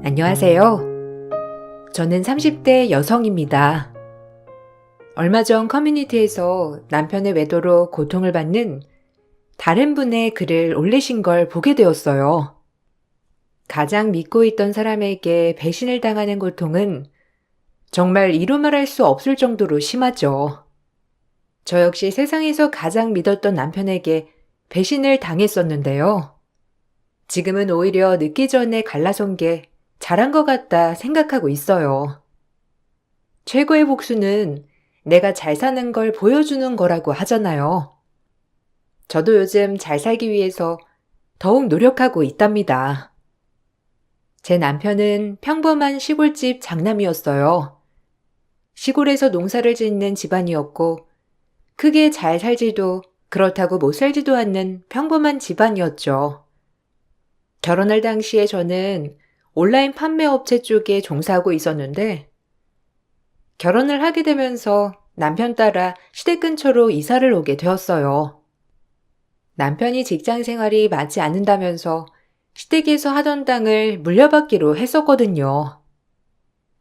안녕하세요. 저는 30대 여성입니다. 얼마 전 커뮤니티에서 남편의 외도로 고통을 받는 다른 분의 글을 올리신 걸 보게 되었어요. 가장 믿고 있던 사람에게 배신을 당하는 고통은 정말 이루 말할 수 없을 정도로 심하죠. 저 역시 세상에서 가장 믿었던 남편에게 배신을 당했었는데요. 지금은 오히려 늦기 전에 갈라선 게 잘한 것 같다 생각하고 있어요. 최고의 복수는 내가 잘 사는 걸 보여주는 거라고 하잖아요. 저도 요즘 잘 살기 위해서 더욱 노력하고 있답니다. 제 남편은 평범한 시골집 장남이었어요. 시골에서 농사를 짓는 집안이었고, 크게 잘 살지도 그렇다고 못 살지도 않는 평범한 집안이었죠. 결혼할 당시에 저는 온라인 판매 업체 쪽에 종사하고 있었는데, 결혼을 하게 되면서 남편 따라 시댁 근처로 이사를 오게 되었어요. 남편이 직장 생활이 맞지 않는다면서 시댁에서 하던 땅을 물려받기로 했었거든요.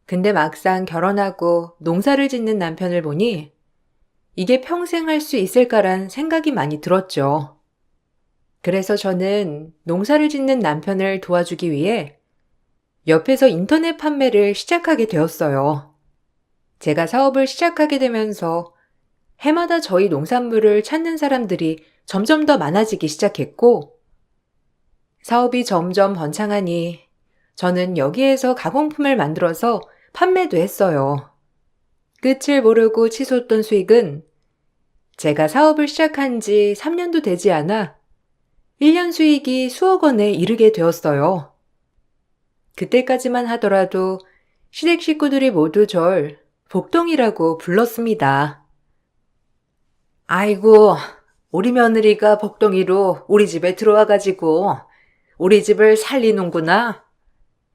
근데 막상 결혼하고 농사를 짓는 남편을 보니 이게 평생 할 수 있을까란 생각이 많이 들었죠. 그래서 저는 농사를 짓는 남편을 도와주기 위해 옆에서 인터넷 판매를 시작하게 되었어요. 제가 사업을 시작하게 되면서 해마다 저희 농산물을 찾는 사람들이 점점 더 많아지기 시작했고, 사업이 점점 번창하니 저는 여기에서 가공품을 만들어서 판매도 했어요. 끝을 모르고 치솟던 수익은 제가 사업을 시작한 지 3년도 되지 않아 1년 수익이 수억 원에 이르게 되었어요. 그때까지만 하더라도 시댁 식구들이 모두 절 복동이라고 불렀습니다. 아이고, 우리 며느리가 복동이로 우리 집에 들어와가지고 우리 집을 살리는구나.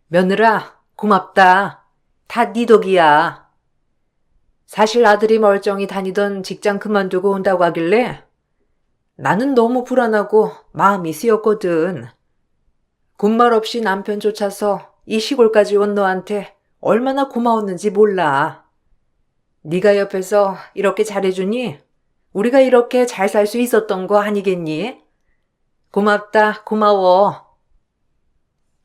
며느라, 고맙다. 다 네 덕이야. 사실 아들이 멀쩡히 다니던 직장 그만두고 온다고 하길래 나는 너무 불안하고 마음이 쓰였거든. 군말 없이 남편 쫓아서 이 시골까지 온 너한테 얼마나 고마웠는지 몰라. 네가 옆에서 이렇게 잘해주니 우리가 이렇게 잘 살 수 있었던 거 아니겠니? 고맙다, 고마워.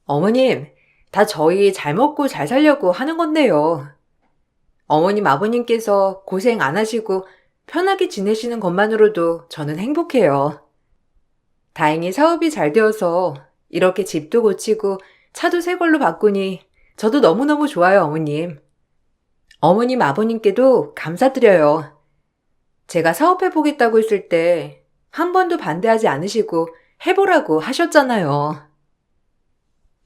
어머님, 다 저희 잘 먹고 잘 살려고 하는 건데요. 어머님, 아버님께서 고생 안 하시고 편하게 지내시는 것만으로도 저는 행복해요. 다행히 사업이 잘 되어서 이렇게 집도 고치고 차도 새 걸로 바꾸니 저도 너무너무 좋아요, 어머님. 어머님, 아버님께도 감사드려요. 제가 사업해보겠다고 했을 때 한 번도 반대하지 않으시고 해보라고 하셨잖아요.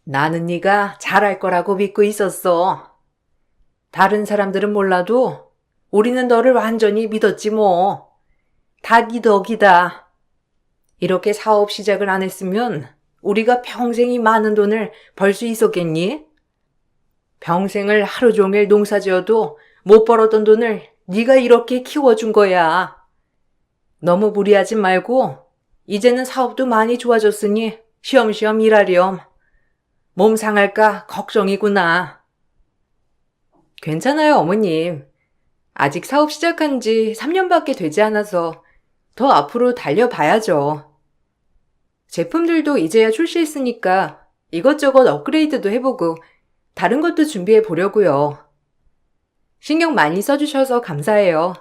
나는 네가 잘할 거라고 믿고 있었어. 다른 사람들은 몰라도 우리는 너를 완전히 믿었지 뭐. 다 네 덕이다. 이렇게 사업 시작을 안 했으면 우리가 평생이 많은 돈을 벌 수 있었겠니? 평생을 하루 종일 농사 지어도 못 벌었던 돈을 네가 이렇게 키워준 거야. 너무 무리하지 말고 이제는 사업도 많이 좋아졌으니 쉬엄쉬엄 일하렴. 몸 상할까 걱정이구나. 괜찮아요, 어머님. 아직 사업 시작한 지 3년밖에 되지 않아서 더 앞으로 달려봐야죠. 제품들도 이제야 출시했으니까 이것저것 업그레이드도 해보고 다른 것도 준비해 보려고요. 신경 많이 써주셔서 감사해요.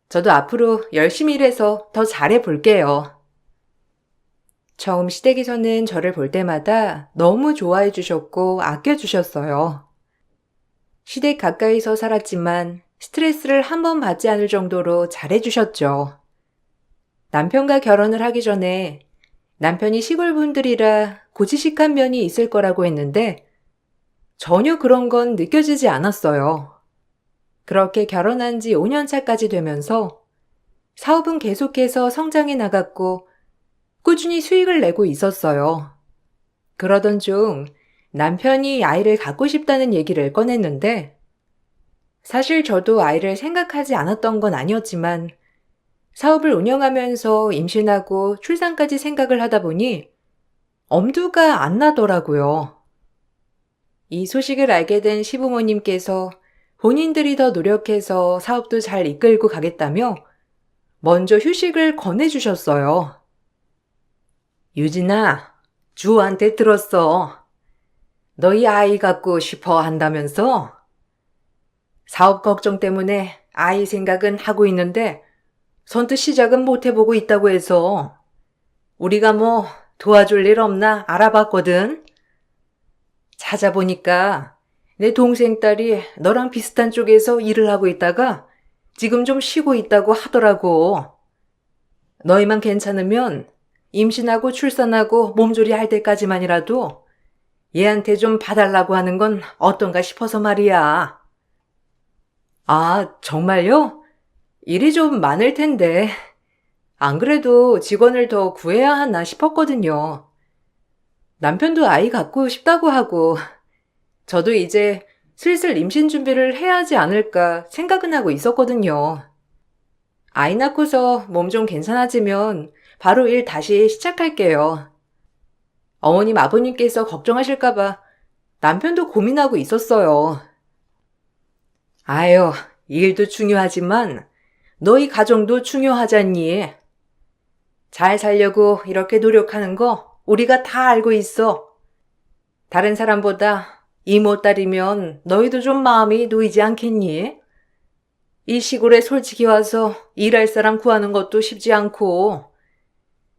저도 앞으로 열심히 일해서 더 잘해 볼게요. 처음 시댁에서는 저를 볼 때마다 너무 좋아해 주셨고 아껴 주셨어요. 시댁 가까이서 살았지만 스트레스를 한 번 받지 않을 정도로 잘해 주셨죠. 남편과 결혼을 하기 전에 남편이 시골 분들이라 고지식한 면이 있을 거라고 했는데 전혀 그런 건 느껴지지 않았어요. 그렇게 결혼한 지 5년 차까지 되면서 사업은 계속해서 성장해 나갔고 꾸준히 수익을 내고 있었어요. 그러던 중 남편이 아이를 갖고 싶다는 얘기를 꺼냈는데 사실 저도 아이를 생각하지 않았던 건 아니었지만 사업을 운영하면서 임신하고 출산까지 생각을 하다 보니 엄두가 안 나더라고요. 이 소식을 알게 된 시부모님께서 본인들이 더 노력해서 사업도 잘 이끌고 가겠다며 먼저 휴식을 권해주셨어요. 유진아, 주호한테 들었어. 너희 아이 갖고 싶어 한다면서? 사업 걱정 때문에 아이 생각은 하고 있는데 선뜻 시작은 못 해보고 있다고 해서 우리가 뭐 도와줄 일 없나 알아봤거든. 찾아보니까 내 동생 딸이 너랑 비슷한 쪽에서 일을 하고 있다가 지금 좀 쉬고 있다고 하더라고. 너희만 괜찮으면 임신하고 출산하고 몸조리 할 때까지만이라도 얘한테 좀 봐달라고 하는 건 어떤가 싶어서 말이야. 아, 정말요? 일이 좀 많을 텐데. 안 그래도 직원을 더 구해야 하나 싶었거든요. 남편도 아이 갖고 싶다고 하고, 저도 이제 슬슬 임신 준비를 해야 하지 않을까 생각은 하고 있었거든요. 아이 낳고서 몸 좀 괜찮아지면 바로 일 다시 시작할게요. 어머님, 아버님께서 걱정하실까봐 남편도 고민하고 있었어요. 아유, 일도 중요하지만 너희 가정도 중요하잖니. 잘 살려고 이렇게 노력하는 거 우리가 다 알고 있어. 다른 사람보다 이모 딸이면 너희도 좀 마음이 놓이지 않겠니? 이 시골에 솔직히 와서 일할 사람 구하는 것도 쉽지 않고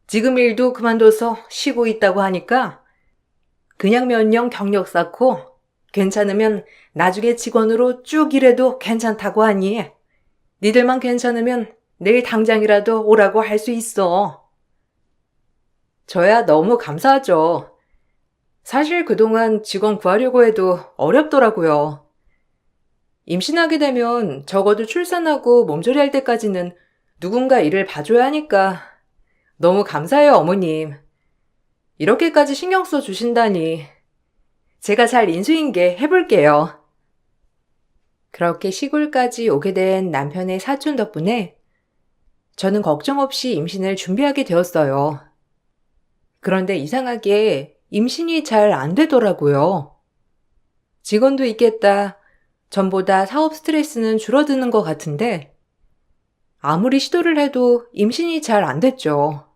지금 일도 그만둬서 쉬고 있다고 하니까 그냥 몇 년 경력 쌓고 괜찮으면 나중에 직원으로 쭉 일해도 괜찮다고 하니 니들만 괜찮으면 내일 당장이라도 오라고 할 수 있어. 저야 너무 감사하죠. 사실 그동안 직원 구하려고 해도 어렵더라고요. 임신하게 되면 적어도 출산하고 몸조리 할 때까지는 누군가 일을 봐줘야 하니까 너무 감사해요, 어머님. 이렇게까지 신경 써 주신다니. 제가 잘 인수인계 해볼게요. 그렇게 시골까지 오게 된 남편의 사촌 덕분에 저는 걱정 없이 임신을 준비하게 되었어요. 그런데 이상하게 임신이 잘 안 되더라고요. 직원도 있겠다. 전보다 사업 스트레스는 줄어드는 것 같은데 아무리 시도를 해도 임신이 잘 안 됐죠.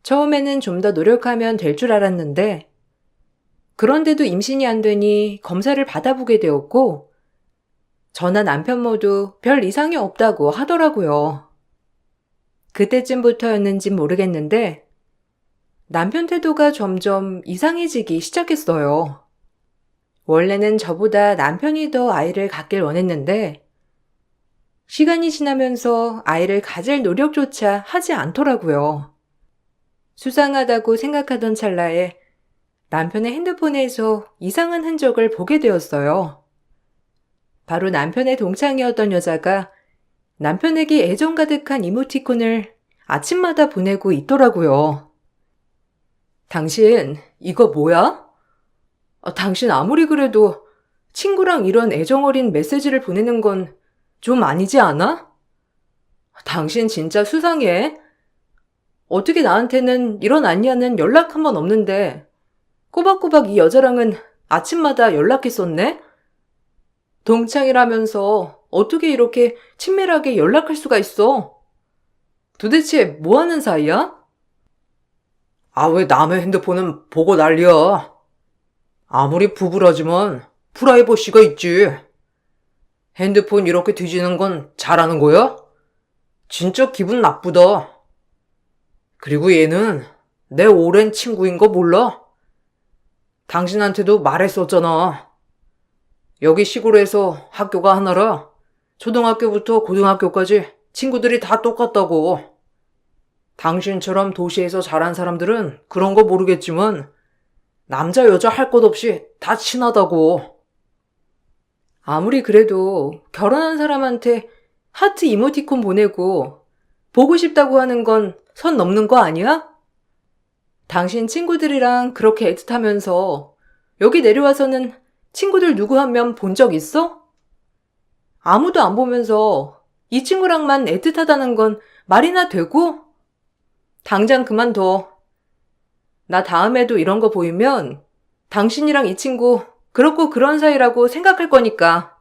처음에는 좀 더 노력하면 될 줄 알았는데 그런데도 임신이 안 되니 검사를 받아보게 되었고 저나 남편 모두 별 이상이 없다고 하더라고요. 그때쯤부터였는진 모르겠는데 남편 태도가 점점 이상해지기 시작했어요. 원래는 저보다 남편이 더 아이를 갖길 원했는데 시간이 지나면서 아이를 가질 노력조차 하지 않더라고요. 수상하다고 생각하던 찰나에 남편의 핸드폰에서 이상한 흔적을 보게 되었어요. 바로 남편의 동창이었던 여자가 남편에게 애정 가득한 이모티콘을 아침마다 보내고 있더라고요. 당신, 이거 뭐야? 당신 아무리 그래도 친구랑 이런 애정 어린 메시지를 보내는 건 좀 아니지 않아? 당신 진짜 수상해. 어떻게 나한테는 이런 안냐는 연락 한 번 없는데 꼬박꼬박 이 여자랑은 아침마다 연락했었네? 동창이라면서 어떻게 이렇게 친밀하게 연락할 수가 있어? 도대체 뭐 하는 사이야? 아, 왜 남의 핸드폰은 보고 난리야? 아무리 부부라지만 프라이버시가 있지. 핸드폰 이렇게 뒤지는 건 잘하는 거야? 진짜 기분 나쁘다. 그리고 얘는 내 오랜 친구인 거 몰라? 당신한테도 말했었잖아. 여기 시골에서 학교가 하나라 초등학교부터 고등학교까지 친구들이 다 똑같다고. 당신처럼 도시에서 자란 사람들은 그런 거 모르겠지만 남자 여자 할 것 없이 다 친하다고. 아무리 그래도 결혼한 사람한테 하트 이모티콘 보내고 보고 싶다고 하는 건 선 넘는 거 아니야? 당신 친구들이랑 그렇게 애틋하면서 여기 내려와서는 친구들 누구 한 명 본 적 있어? 아무도 안 보면서 이 친구랑만 애틋하다는 건 말이나 되고? 당장 그만둬. 나 다음에도 이런 거 보이면 당신이랑 이 친구 그렇고 그런 사이라고 생각할 거니까.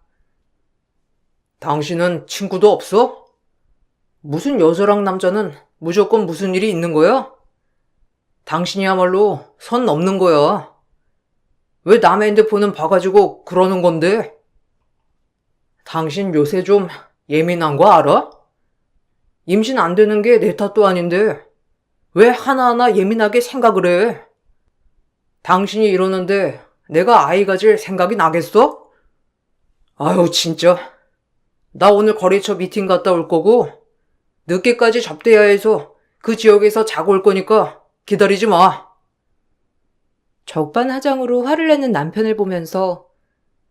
당신은 친구도 없어? 무슨 여자랑 남자는 무조건 무슨 일이 있는 거야? 당신이야말로 선 넘는 거야. 왜 남의 핸드폰은 봐가지고 그러는 건데? 당신 요새 좀 예민한 거 알아? 임신 안 되는 게 내 탓도 아닌데 왜 하나하나 예민하게 생각을 해? 당신이 이러는데 내가 아이 가질 생각이 나겠어? 아유 진짜. 나 오늘 거래처 미팅 갔다 올 거고 늦게까지 접대해야 해서 그 지역에서 자고 올 거니까 기다리지 마. 적반하장으로 화를 내는 남편을 보면서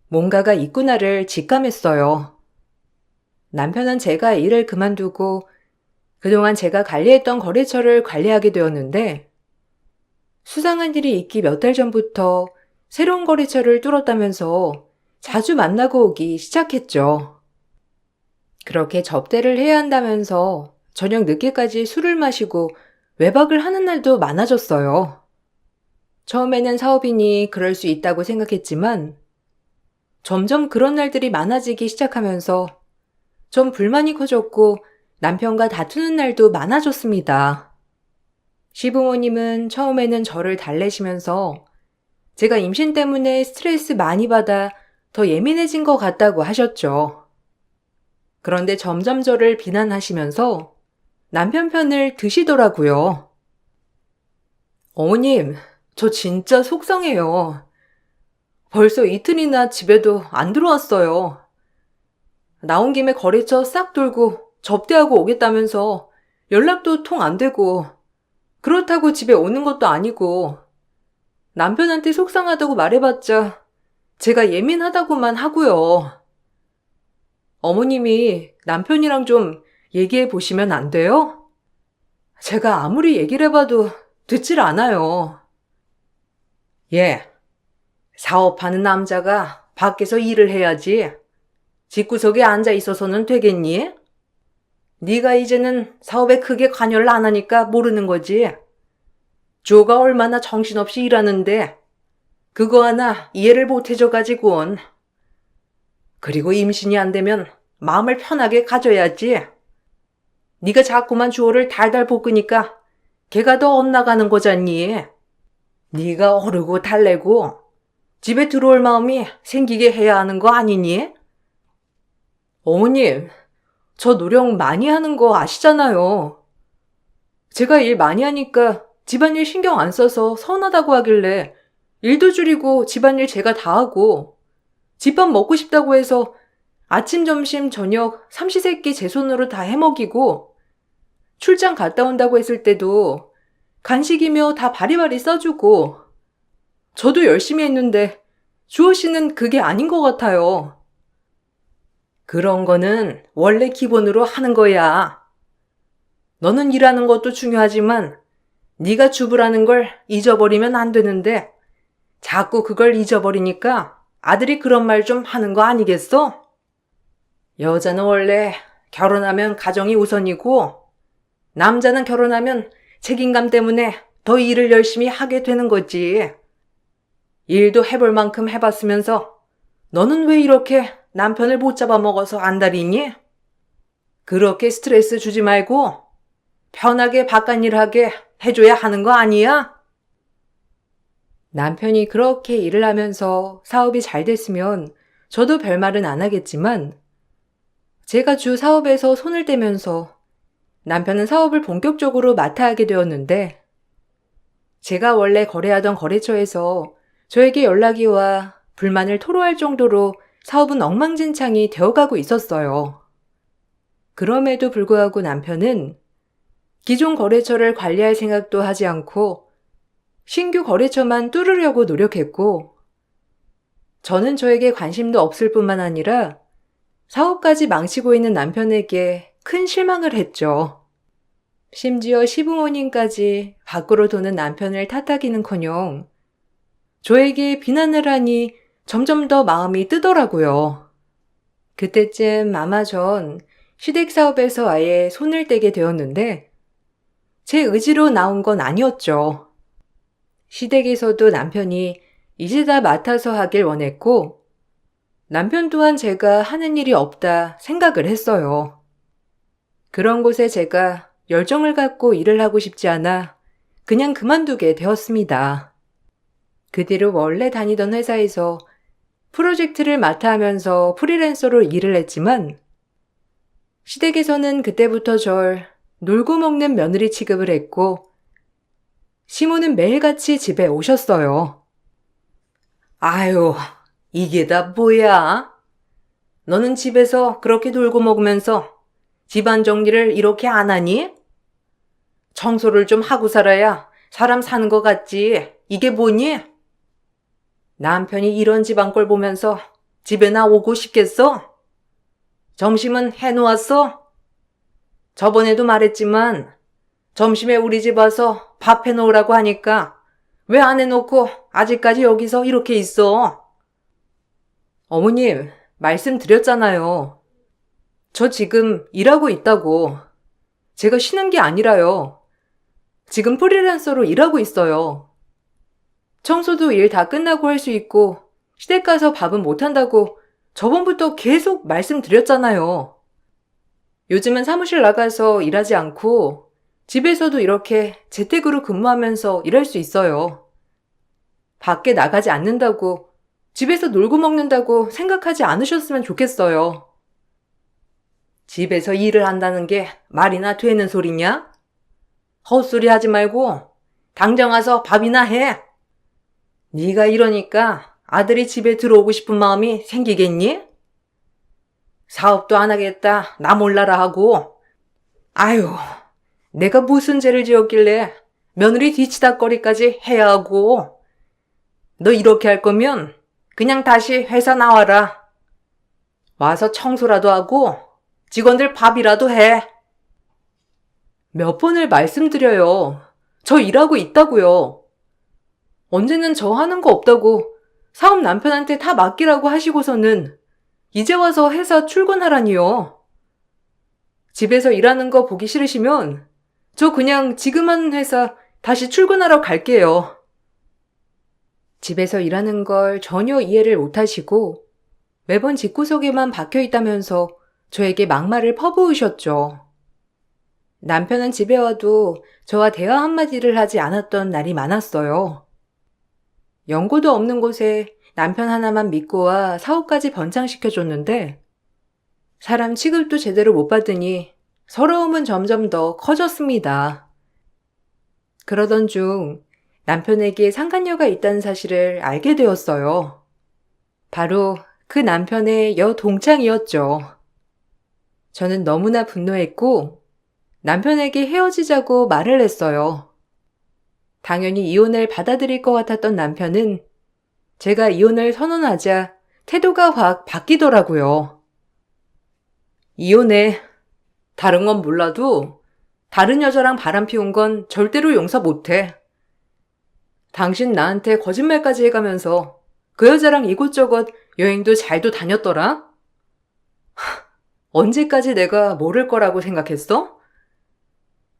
뭔가가 있구나를 직감했어요. 남편은 제가 일을 그만두고 그동안 제가 관리했던 거래처를 관리하게 되었는데 수상한 일이 있기 몇 달 전부터 새로운 거래처를 뚫었다면서 자주 만나고 오기 시작했죠. 그렇게 접대를 해야 한다면서 저녁 늦게까지 술을 마시고 외박을 하는 날도 많아졌어요. 처음에는 사업이니 그럴 수 있다고 생각했지만 점점 그런 날들이 많아지기 시작하면서 좀 불만이 커졌고 남편과 다투는 날도 많아졌습니다. 시부모님은 처음에는 저를 달래시면서 제가 임신 때문에 스트레스 많이 받아 더 예민해진 것 같다고 하셨죠. 그런데 점점 저를 비난하시면서 남편 편을 드시더라고요. 어머님, 저 진짜 속상해요. 벌써 이틀이나 집에도 안 들어왔어요. 나온 김에 거래처 싹 돌고 접대하고 오겠다면서 연락도 통 안 되고 그렇다고 집에 오는 것도 아니고 남편한테 속상하다고 말해봤자 제가 예민하다고만 하고요. 어머님이 남편이랑 좀 얘기해 보시면 안 돼요? 제가 아무리 얘기를 해봐도 듣질 않아요. 예, 사업하는 남자가 밖에서 일을 해야지. 집구석에 앉아 있어서는 되겠니? 네가 이제는 사업에 크게 관여를 안 하니까 모르는 거지. 조가 얼마나 정신없이 일하는데 그거 하나 이해를 못 해줘가지고는. 그리고 임신이 안 되면 마음을 편하게 가져야지. 네가 자꾸만 주어를 달달 볶으니까 걔가 더 엇나가는 거잖니. 네가 어르고 달래고 집에 들어올 마음이 생기게 해야 하는 거 아니니? 어머님, 저 노력 많이 하는 거 아시잖아요. 제가 일 많이 하니까 집안일 신경 안 써서 서운하다고 하길래 일도 줄이고 집안일 제가 다 하고 집밥 먹고 싶다고 해서 아침, 점심, 저녁 삼시세끼 제 손으로 다 해먹이고 출장 갔다 온다고 했을 때도 간식이며 다 바리바리 써주고 저도 열심히 했는데 주호 씨는 그게 아닌 것 같아요. 그런 거는 원래 기본으로 하는 거야. 너는 일하는 것도 중요하지만 네가 주부라는 걸 잊어버리면 안 되는데 자꾸 그걸 잊어버리니까 아들이 그런 말 좀 하는 거 아니겠어? 여자는 원래 결혼하면 가정이 우선이고 남자는 결혼하면 책임감 때문에 더 일을 열심히 하게 되는 거지. 일도 해볼 만큼 해봤으면서 너는 왜 이렇게 남편을 못 잡아먹어서 안달이니? 그렇게 스트레스 주지 말고 편하게 바깥일 하게 해줘야 하는 거 아니야? 남편이 그렇게 일을 하면서 사업이 잘 됐으면 저도 별말은 안 하겠지만 제가 주 사업에서 손을 떼면서 남편은 사업을 본격적으로 맡아 하게 되었는데 제가 원래 거래하던 거래처에서 저에게 연락이 와 불만을 토로할 정도로 사업은 엉망진창이 되어가고 있었어요. 그럼에도 불구하고 남편은 기존 거래처를 관리할 생각도 하지 않고 신규 거래처만 뚫으려고 노력했고 저는 저에게 관심도 없을 뿐만 아니라 사업까지 망치고 있는 남편에게 큰 실망을 했죠. 심지어 시부모님까지 밖으로 도는 남편을 탓하기는커녕 저에게 비난을 하니 점점 더 마음이 뜨더라고요. 그때쯤 아마 전 시댁 사업에서 아예 손을 떼게 되었는데 제 의지로 나온 건 아니었죠. 시댁에서도 남편이 이제 다 맡아서 하길 원했고, 남편 또한 제가 하는 일이 없다 생각을 했어요. 그런 곳에 제가 열정을 갖고 일을 하고 싶지 않아 그냥 그만두게 되었습니다. 그 뒤로 원래 다니던 회사에서 프로젝트를 맡아 하면서 프리랜서로 일을 했지만, 시댁에서는 그때부터 절 놀고 먹는 며느리 취급을 했고, 시모는 매일같이 집에 오셨어요. 아유, 이게 다 뭐야? 너는 집에서 그렇게 놀고 먹으면서 집안 정리를 이렇게 안 하니? 청소를 좀 하고 살아야 사람 사는 것 같지. 이게 뭐니? 남편이 이런 집안 꼴 보면서 집에 나 오고 싶겠어? 점심은 해놓았어? 저번에도 말했지만 점심에 우리 집 와서 밥 해놓으라고 하니까 왜 안 해놓고 아직까지 여기서 이렇게 있어? 어머님, 말씀드렸잖아요. 저 지금 일하고 있다고. 제가 쉬는 게 아니라요. 지금 프리랜서로 일하고 있어요. 청소도 일 다 끝나고 할 수 있고, 시댁 가서 밥은 못 한다고 저번부터 계속 말씀드렸잖아요. 요즘은 사무실 나가서 일하지 않고 집에서도 이렇게 재택으로 근무하면서 일할 수 있어요. 밖에 나가지 않는다고, 집에서 놀고 먹는다고 생각하지 않으셨으면 좋겠어요. 집에서 일을 한다는 게 말이나 되는 소리냐? 헛소리 하지 말고 당장 와서 밥이나 해. 네가 이러니까 아들이 집에 들어오고 싶은 마음이 생기겠니? 사업도 안 하겠다, 나 몰라라 하고. 아유, 내가 무슨 죄를 지었길래 며느리 뒤치다거리까지 해야 하고. 너 이렇게 할 거면 그냥 다시 회사 나와라. 와서 청소라도 하고 직원들 밥이라도 해. 몇 번을 말씀드려요. 저 일하고 있다고요. 언제는 저 하는 거 없다고 사업 남편한테 다 맡기라고 하시고서는 이제 와서 회사 출근하라니요. 집에서 일하는 거 보기 싫으시면 저 그냥 지금 하는 회사 다시 출근하러 갈게요. 집에서 일하는 걸 전혀 이해를 못 하시고 매번 집구석에만 박혀 있다면서 저에게 막말을 퍼부으셨죠. 남편은 집에 와도 저와 대화 한마디를 하지 않았던 날이 많았어요. 연고도 없는 곳에 남편 하나만 믿고 와 사업까지 번창시켜줬는데 사람 취급도 제대로 못 받으니 서러움은 점점 더 커졌습니다. 그러던 중 남편에게 상간녀가 있다는 사실을 알게 되었어요. 바로 그 남편의 여동창이었죠. 저는 너무나 분노했고 남편에게 헤어지자고 말을 했어요. 당연히 이혼을 받아들일 것 같았던 남편은 제가 이혼을 선언하자 태도가 확 바뀌더라고요. 이혼해. 다른 건 몰라도 다른 여자랑 바람 피운 건 절대로 용서 못해. 당신 나한테 거짓말까지 해가면서 그 여자랑 이곳저곳 여행도 잘도 다녔더라? 언제까지 내가 모를 거라고 생각했어?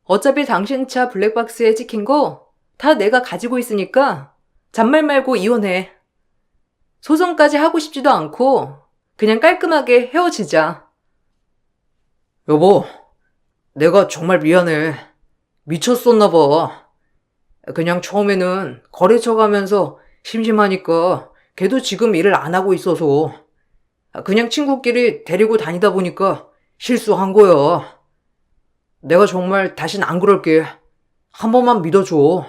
어차피 당신 차 블랙박스에 찍힌 거 다 내가 가지고 있으니까 잔말 말고 이혼해. 소송까지 하고 싶지도 않고 그냥 깔끔하게 헤어지자. 여보, 내가 정말 미안해. 미쳤었나 봐. 그냥 처음에는 거래처 가면서 심심하니까 걔도 지금 일을 안 하고 있어서 그냥 친구끼리 데리고 다니다 보니까 실수한 거야. 내가 정말 다신 안 그럴게. 한 번만 믿어줘.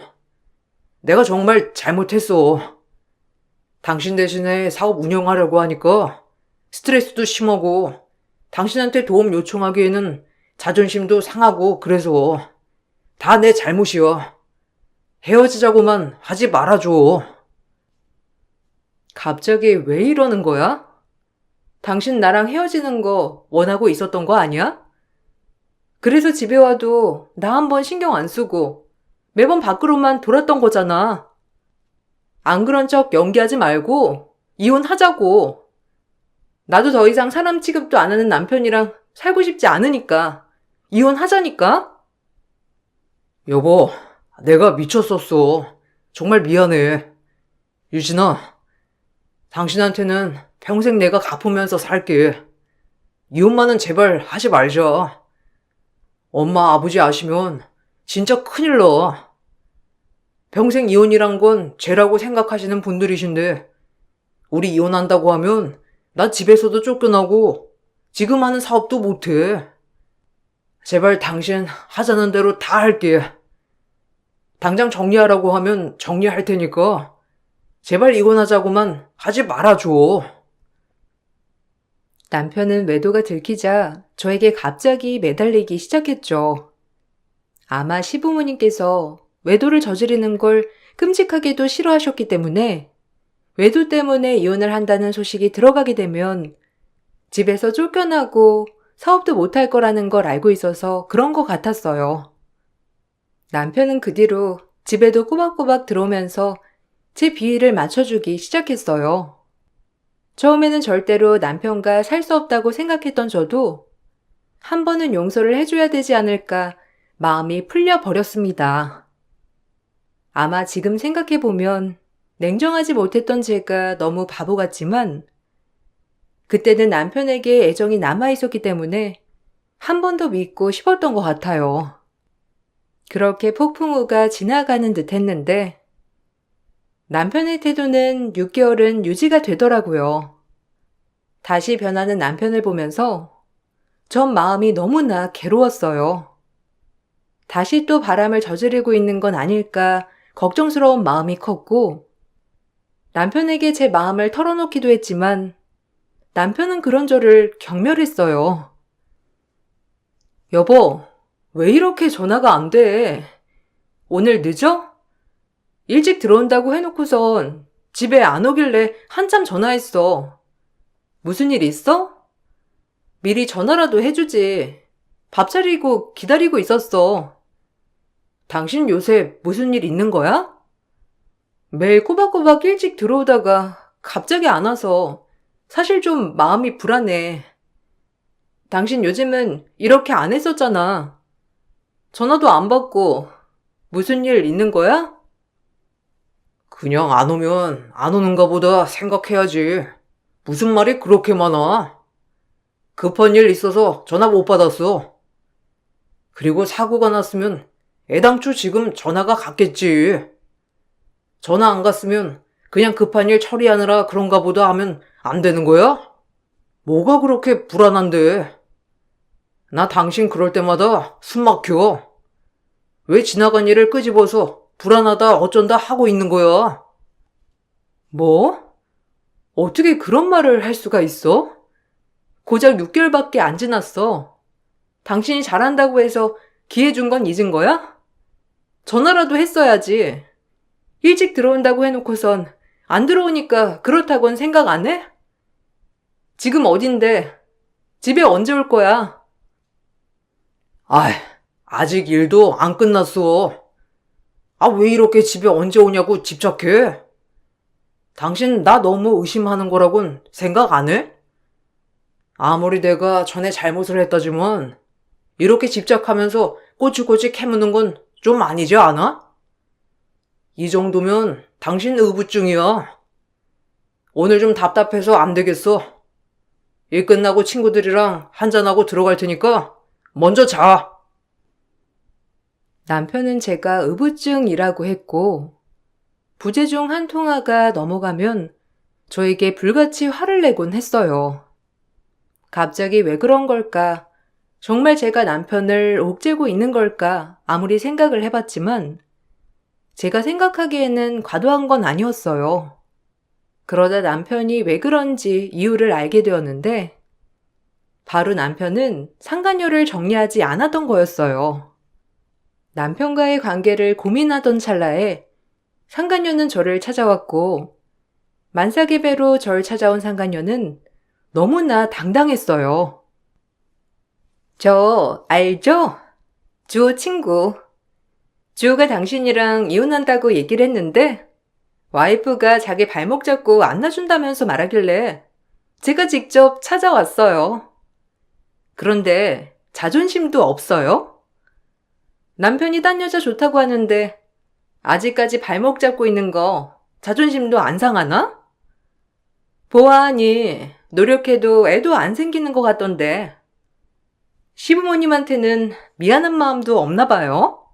내가 정말 잘못했어. 당신 대신에 사업 운영하려고 하니까 스트레스도 심하고 당신한테 도움 요청하기에는 자존심도 상하고 그래서 다 내 잘못이야. 헤어지자고만 하지 말아줘. 갑자기 왜 이러는 거야? 당신 나랑 헤어지는 거 원하고 있었던 거 아니야? 그래서 집에 와도 나 한 번 신경 안 쓰고 매번 밖으로만 돌았던 거잖아. 안 그런 척 연기하지 말고 이혼하자고. 나도 더 이상 사람 취급도 안 하는 남편이랑 살고 싶지 않으니까 이혼하자니까. 여보, 내가 미쳤었어. 정말 미안해. 유진아, 당신한테는 평생 내가 갚으면서 살게. 이혼만은 제발 하지 말자. 엄마, 아버지 아시면 진짜 큰일 나. 평생 이혼이란 건 죄라고 생각하시는 분들이신데 우리 이혼한다고 하면 나 집에서도 쫓겨나고 지금 하는 사업도 못해. 제발 당신 하자는 대로 다 할게. 당장 정리하라고 하면 정리할 테니까 제발 이혼하자고만 하지 말아줘. 남편은 외도가 들키자 저에게 갑자기 매달리기 시작했죠. 아마 시부모님께서 외도를 저지르는 걸 끔찍하게도 싫어하셨기 때문에 외도 때문에 이혼을 한다는 소식이 들어가게 되면 집에서 쫓겨나고 사업도 못할 거라는 걸 알고 있어서 그런 것 같았어요. 남편은 그 뒤로 집에도 꼬박꼬박 들어오면서 제 비위를 맞춰주기 시작했어요. 처음에는 절대로 남편과 살 수 없다고 생각했던 저도 한 번은 용서를 해줘야 되지 않을까 마음이 풀려버렸습니다. 아마 지금 생각해보면 냉정하지 못했던 제가 너무 바보 같지만 그때는 남편에게 애정이 남아있었기 때문에 한 번 더 믿고 싶었던 것 같아요. 그렇게 폭풍우가 지나가는 듯 했는데 남편의 태도는 6개월은 유지가 되더라고요. 다시 변하는 남편을 보면서 전 마음이 너무나 괴로웠어요. 다시 또 바람을 저지르고 있는 건 아닐까 걱정스러운 마음이 컸고 남편에게 제 마음을 털어놓기도 했지만 남편은 그런 저를 경멸했어요. 여보, 왜 이렇게 전화가 안 돼? 오늘 늦어? 일찍 들어온다고 해놓고선 집에 안 오길래 한참 전화했어. 무슨 일 있어? 미리 전화라도 해주지. 밥 차리고 기다리고 있었어. 당신 요새 무슨 일 있는 거야? 매일 꼬박꼬박 일찍 들어오다가 갑자기 안 와서 사실 좀 마음이 불안해. 당신 요즘은 이렇게 안 했었잖아. 전화도 안 받고 무슨 일 있는 거야? 그냥 안 오면 안 오는가 보다 생각해야지. 무슨 말이 그렇게 많아? 급한 일 있어서 전화 못 받았어. 그리고 사고가 났으면 애당초 지금 전화가 갔겠지. 전화 안 갔으면 그냥 급한 일 처리하느라 그런가 보다 하면 안 되는 거야? 뭐가 그렇게 불안한데? 나 당신 그럴 때마다 숨 막혀. 왜 지나간 일을 끄집어서 불안하다 어쩐다 하고 있는 거야? 뭐? 어떻게 그런 말을 할 수가 있어? 고작 6개월밖에 안 지났어. 당신이 잘한다고 해서 기회 준 건 잊은 거야? 전화라도 했어야지. 일찍 들어온다고 해놓고선 안 들어오니까 그렇다고는 생각 안 해? 지금 어딘데? 집에 언제 올 거야? 아직 일도 안 끝났어. 왜 이렇게 집에 언제 오냐고 집착해? 당신 나 너무 의심하는 거라곤 생각 안 해? 아무리 내가 전에 잘못을 했다지만 이렇게 집착하면서 꼬치꼬치 캐무는 건 좀 아니지 않아? 이 정도면 당신 의부증이야. 오늘 좀 답답해서 안 되겠어. 일 끝나고 친구들이랑 한잔하고 들어갈 테니까 먼저 자. 남편은 제가 의부증이라고 했고 부재 중 한 통화가 넘어가면 저에게 불같이 화를 내곤 했어요. 갑자기 왜 그런 걸까? 정말 제가 남편을 옥죄고 있는 걸까? 아무리 생각을 해봤지만 제가 생각하기에는 과도한 건 아니었어요. 그러다 남편이 왜 그런지 이유를 알게 되었는데 바로 남편은 상간녀를 정리하지 않았던 거였어요. 남편과의 관계를 고민하던 찰나에 상간녀는 저를 찾아왔고 만사계배로 절 찾아온 상간녀는 너무나 당당했어요. 저 알죠? 주호 친구. 주호가 당신이랑 이혼한다고 얘기를 했는데 와이프가 자기 발목 잡고 안 놔준다면서 말하길래 제가 직접 찾아왔어요. 그런데 자존심도 없어요? 남편이 딴 여자 좋다고 하는데 아직까지 발목 잡고 있는 거 자존심도 안 상하나? 보아하니 노력해도 애도 안 생기는 것 같던데 시부모님한테는 미안한 마음도 없나 봐요?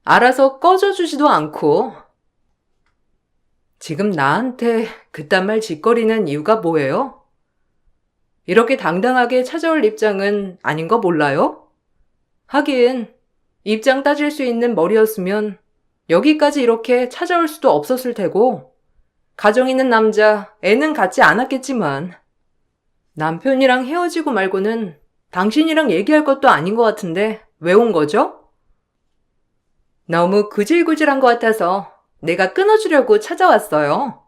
알아서 꺼져주지도 않고. 지금 나한테 그딴 말 짓거리는 이유가 뭐예요? 이렇게 당당하게 찾아올 입장은 아닌 거 몰라요? 하긴 입장 따질 수 있는 머리였으면 여기까지 이렇게 찾아올 수도 없었을 테고 가정 있는 남자 애는 갖지 않았겠지만 남편이랑 헤어지고 말고는 당신이랑 얘기할 것도 아닌 것 같은데 왜 온 거죠? 너무 구질구질한 것 같아서 내가 끊어주려고 찾아왔어요.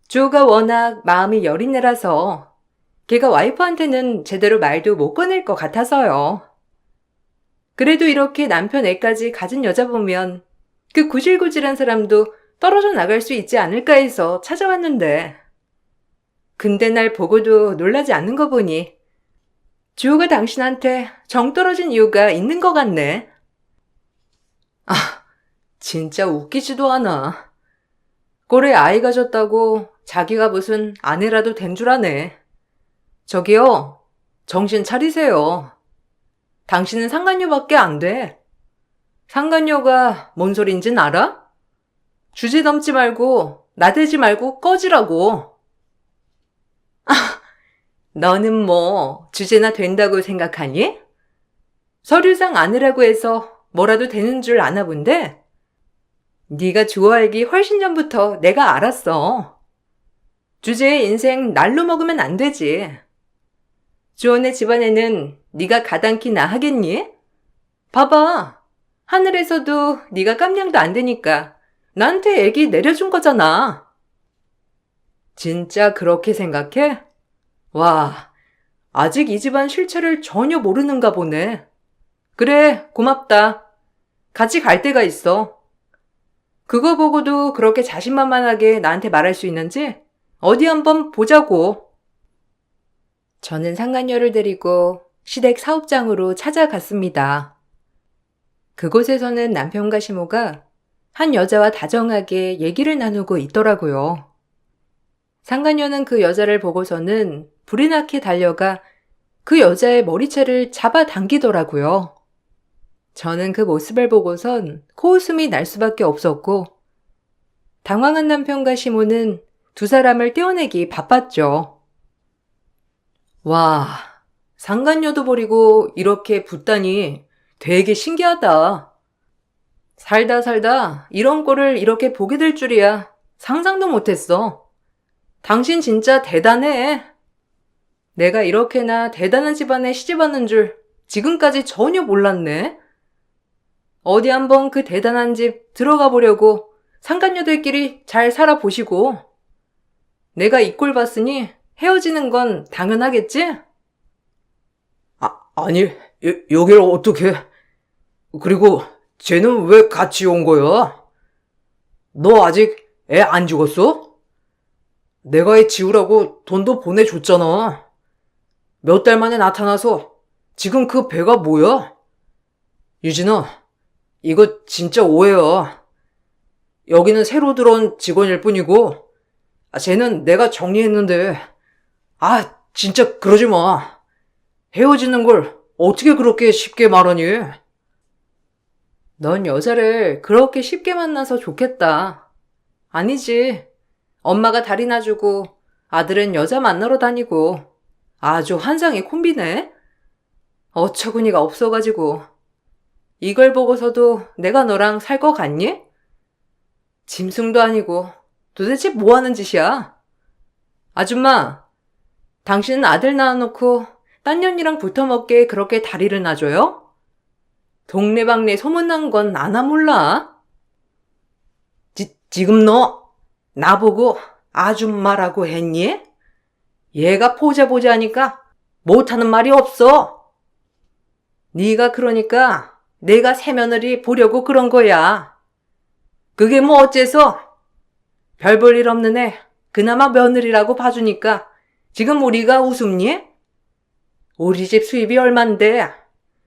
주호가 워낙 마음이 여린 애라서 걔가 와이프한테는 제대로 말도 못 꺼낼 것 같아서요. 그래도 이렇게 남편 애까지 가진 여자 보면 그 구질구질한 사람도 떨어져 나갈 수 있지 않을까 해서 찾아왔는데 근데 날 보고도 놀라지 않는 거 보니 주호가 당신한테 정 떨어진 이유가 있는 것 같네. 아, 진짜 웃기지도 않아. 꼴에 아이 가졌다고 자기가 무슨 아내라도 된 줄 아네. 저기요, 정신 차리세요. 당신은 상간녀밖에 안 돼. 상간녀가 뭔 소린진 알아? 주제 넘지 말고 나대지 말고 꺼지라고. 너는 뭐 주제나 된다고 생각하니? 서류상 아내라고 해서 뭐라도 되는 줄 아나 본데? 네가 좋아하기 훨씬 전부터 내가 알았어. 주제의 인생 날로 먹으면 안 되지. 주원의 집안에는 네가 가당키나 하겠니? 봐봐. 하늘에서도 네가 깜냥도 안 되니까 나한테 애기 내려준 거잖아. 진짜 그렇게 생각해? 와, 아직 이 집안 실체를 전혀 모르는가 보네. 그래, 고맙다. 같이 갈 데가 있어. 그거 보고도 그렇게 자신만만하게 나한테 말할 수 있는지 어디 한번 보자고. 저는 상간녀를 데리고 시댁 사업장으로 찾아갔습니다. 그곳에서는 남편과 시모가 한 여자와 다정하게 얘기를 나누고 있더라고요. 상간녀는 그 여자를 보고서는 불이 나게 달려가 그 여자의 머리채를 잡아당기더라고요. 저는 그 모습을 보고선 코웃음이 날 수밖에 없었고 당황한 남편과 시모는 두 사람을 떼어내기 바빴죠. 와, 상간녀도 버리고 이렇게 붙다니 되게 신기하다. 살다 이런 꼴을 이렇게 보게 될 줄이야 상상도 못했어. 당신 진짜 대단해. 내가 이렇게나 대단한 집안에 시집왔는 줄 지금까지 전혀 몰랐네. 어디 한번 그 대단한 집 들어가 보려고 상간녀들끼리 잘 살아보시고. 내가 이 꼴 봤으니 헤어지는 건 당연하겠지? 아니, 여기를 어떻게... 그리고 쟤는 왜 같이 온 거야? 너 아직 애 안 죽었어? 내가 애 지우라고 돈도 보내줬잖아. 몇 달 만에 나타나서 지금 그 배가 뭐야? 유진아, 이거 진짜 오해야. 여기는 새로 들어온 직원일 뿐이고 쟤는 내가 정리했는데 진짜 그러지 마. 헤어지는 걸 어떻게 그렇게 쉽게 말하니? 넌 여자를 그렇게 쉽게 만나서 좋겠다. 아니지. 엄마가 다리 놔주고 아들은 여자 만나러 다니고 아주 환상의 콤비네. 어처구니가 없어가지고. 이걸 보고서도 내가 너랑 살 거 같니? 짐승도 아니고 도대체 뭐 하는 짓이야? 아줌마, 당신은 아들 낳아놓고 딴 년이랑 붙어먹게 그렇게 다리를 놔줘요? 동네방네 소문난 건 아나 몰라? 지금 너 나보고 아줌마라고 했니? 얘가 보자 하니까 못하는 말이 없어. 네가 그러니까 내가 새며느리 보려고 그런 거야. 그게 뭐 어째서? 별 볼 일 없는 애 그나마 며느리라고 봐주니까 지금 우리가 웃음니? 우리 집 수입이 얼만데